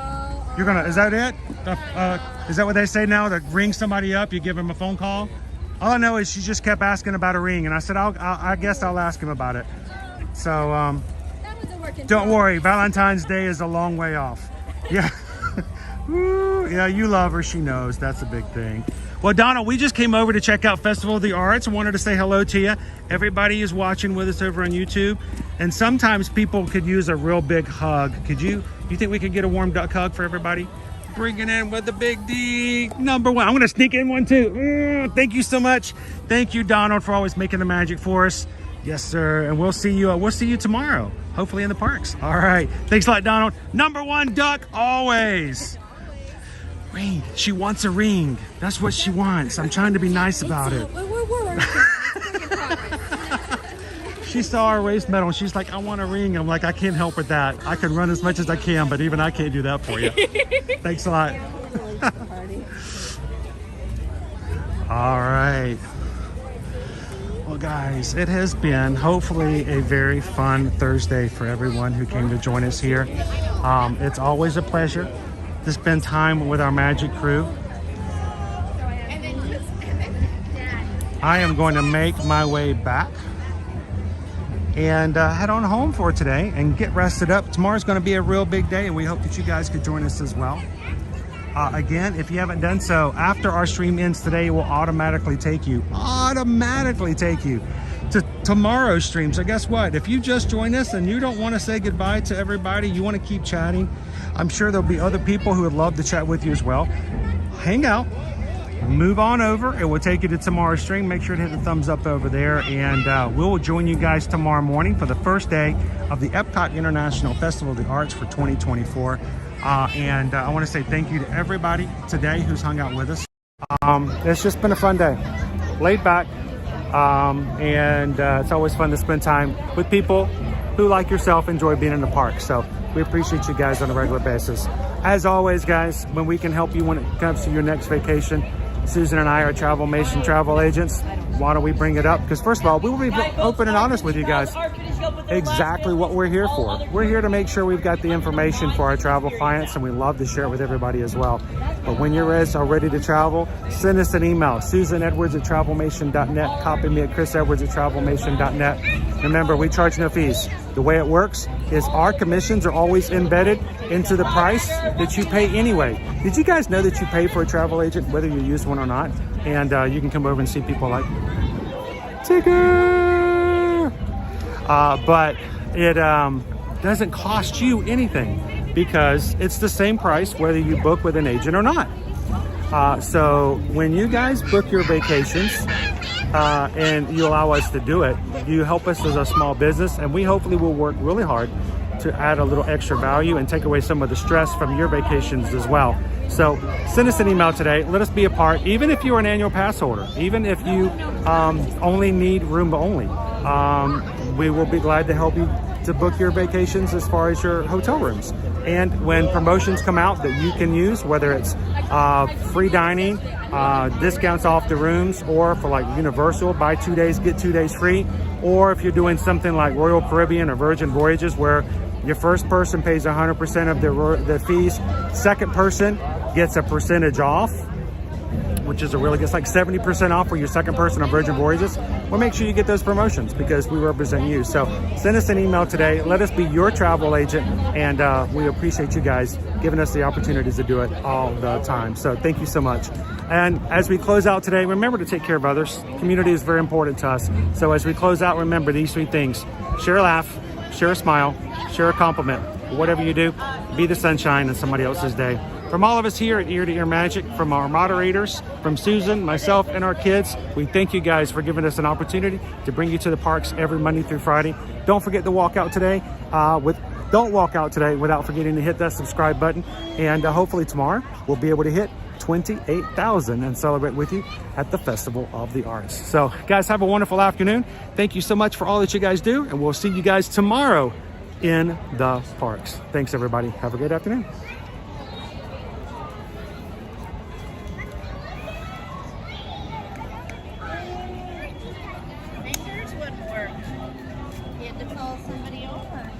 You're gonna. Is that it? Is that what they say now? To ring somebody up, you give them a phone call. All I know is she just kept asking about a ring, and I said, I guess I'll ask him about it. So don't worry. Valentine's Day is a long way off. Yeah. Yeah, you love her. She knows. That's a big thing. Well, Donna, we just came over to check out Festival of the Arts. I wanted to say hello to you. Everybody is watching with us over on YouTube. And sometimes people could use a real big hug. Do you think we could get a warm duck hug for everybody? Bringing in with the big D, #1. I'm going to sneak in one too. Thank you so much. Thank you, Donald, for always making the magic for us. Yes, sir. And we'll see you tomorrow, hopefully in the parks. All right. Thanks a lot, Donald. #1 duck always. Ring. She wants a ring. That's what she wants. I'm trying to be nice about it. She saw our race medal and she's like, I want a ring. I'm like, I can't help with that. I can run as much as I can, but even I can't do that for you. Thanks a lot. All right. Well, guys, it has been hopefully a very fun Thursday for everyone who came to join us here. It's always a pleasure to spend time with our magic crew. I am going to make my way back and head on home for today and get rested up. Tomorrow's going to be a real big day, and we hope that you guys could join us as well. Again, if you haven't done so, after our stream ends today, it will automatically take you to tomorrow's stream. So guess what? If you just joined us and you don't want to say goodbye to everybody, you want to keep chatting, I'm sure there'll be other people who would love to chat with you as well. Hang out, move on over. It will take you to tomorrow's stream. Make sure to hit the thumbs up over there, and we will join you guys tomorrow morning for the first day of the Epcot International Festival of the Arts for 2024. I want to say thank you to everybody today who's hung out with us. It's just been a fun day, laid back, and it's always fun to spend time with people who, like yourself, enjoy being in the park. So we appreciate you guys on a regular basis. As always, guys, when we can help you when it comes to your next vacation, Susan and I are Travelmation travel agents. Why don't we bring it up? Because first of all, we will be open and honest with you guys. Exactly what we're here for. We're here to make sure we've got the information for our travel clients, and we love to share it with everybody as well. But when you're ready to travel, send us an email, susanedwards@travelmation.net. Copy me at chrisedwards@travelmation.net. Remember, we charge no fees. The way it works is our commissions are always embedded into the price that you pay anyway. Did you guys know that you pay for a travel agent whether you use one or not? And you can come over and see people like Tigger. But it doesn't cost you anything because it's the same price whether you book with an agent or not. So when you guys book your vacations and you allow us to do it, you help us as a small business, and we hopefully will work really hard to add a little extra value and take away some of the stress from your vacations as well. So send us an email today. Let us be a part, even if you're an annual pass holder, even if you only need room only. We will be glad to help you to book your vacations as far as your hotel rooms. And when promotions come out that you can use, whether it's free dining, discounts off the rooms, or for like Universal, buy 2 days, get 2 days free, or if you're doing something like Royal Caribbean or Virgin Voyages where your first person pays 100% of the fees, second person gets a percentage off, which is it's like 70% off for your second person on Virgin Voyages. We'll make sure you get those promotions because we represent you. So send us an email today. Let us be your travel agent, and we appreciate you guys giving us the opportunities to do it all the time. So thank you so much. And as we close out today, remember to take care of others. Community is very important to us. So as we close out, remember these 3 things. Share a laugh, share a smile, share a compliment. Whatever you do, be the sunshine in somebody else's day. From all of us here at Ear to Ear Magic, from our moderators, from Susan, myself, and our kids, we thank you guys for giving us an opportunity to bring you to the parks every Monday through Friday. Don't forget to walk out today don't walk out today without forgetting to hit that subscribe button. And hopefully tomorrow we'll be able to hit 28,000 and celebrate with you at the Festival of the Arts. So guys, have a wonderful afternoon. Thank you so much for all that you guys do, and we'll see you guys tomorrow in the parks. Thanks everybody. Have a great afternoon. Fingers wouldn't work. You had to call somebody over.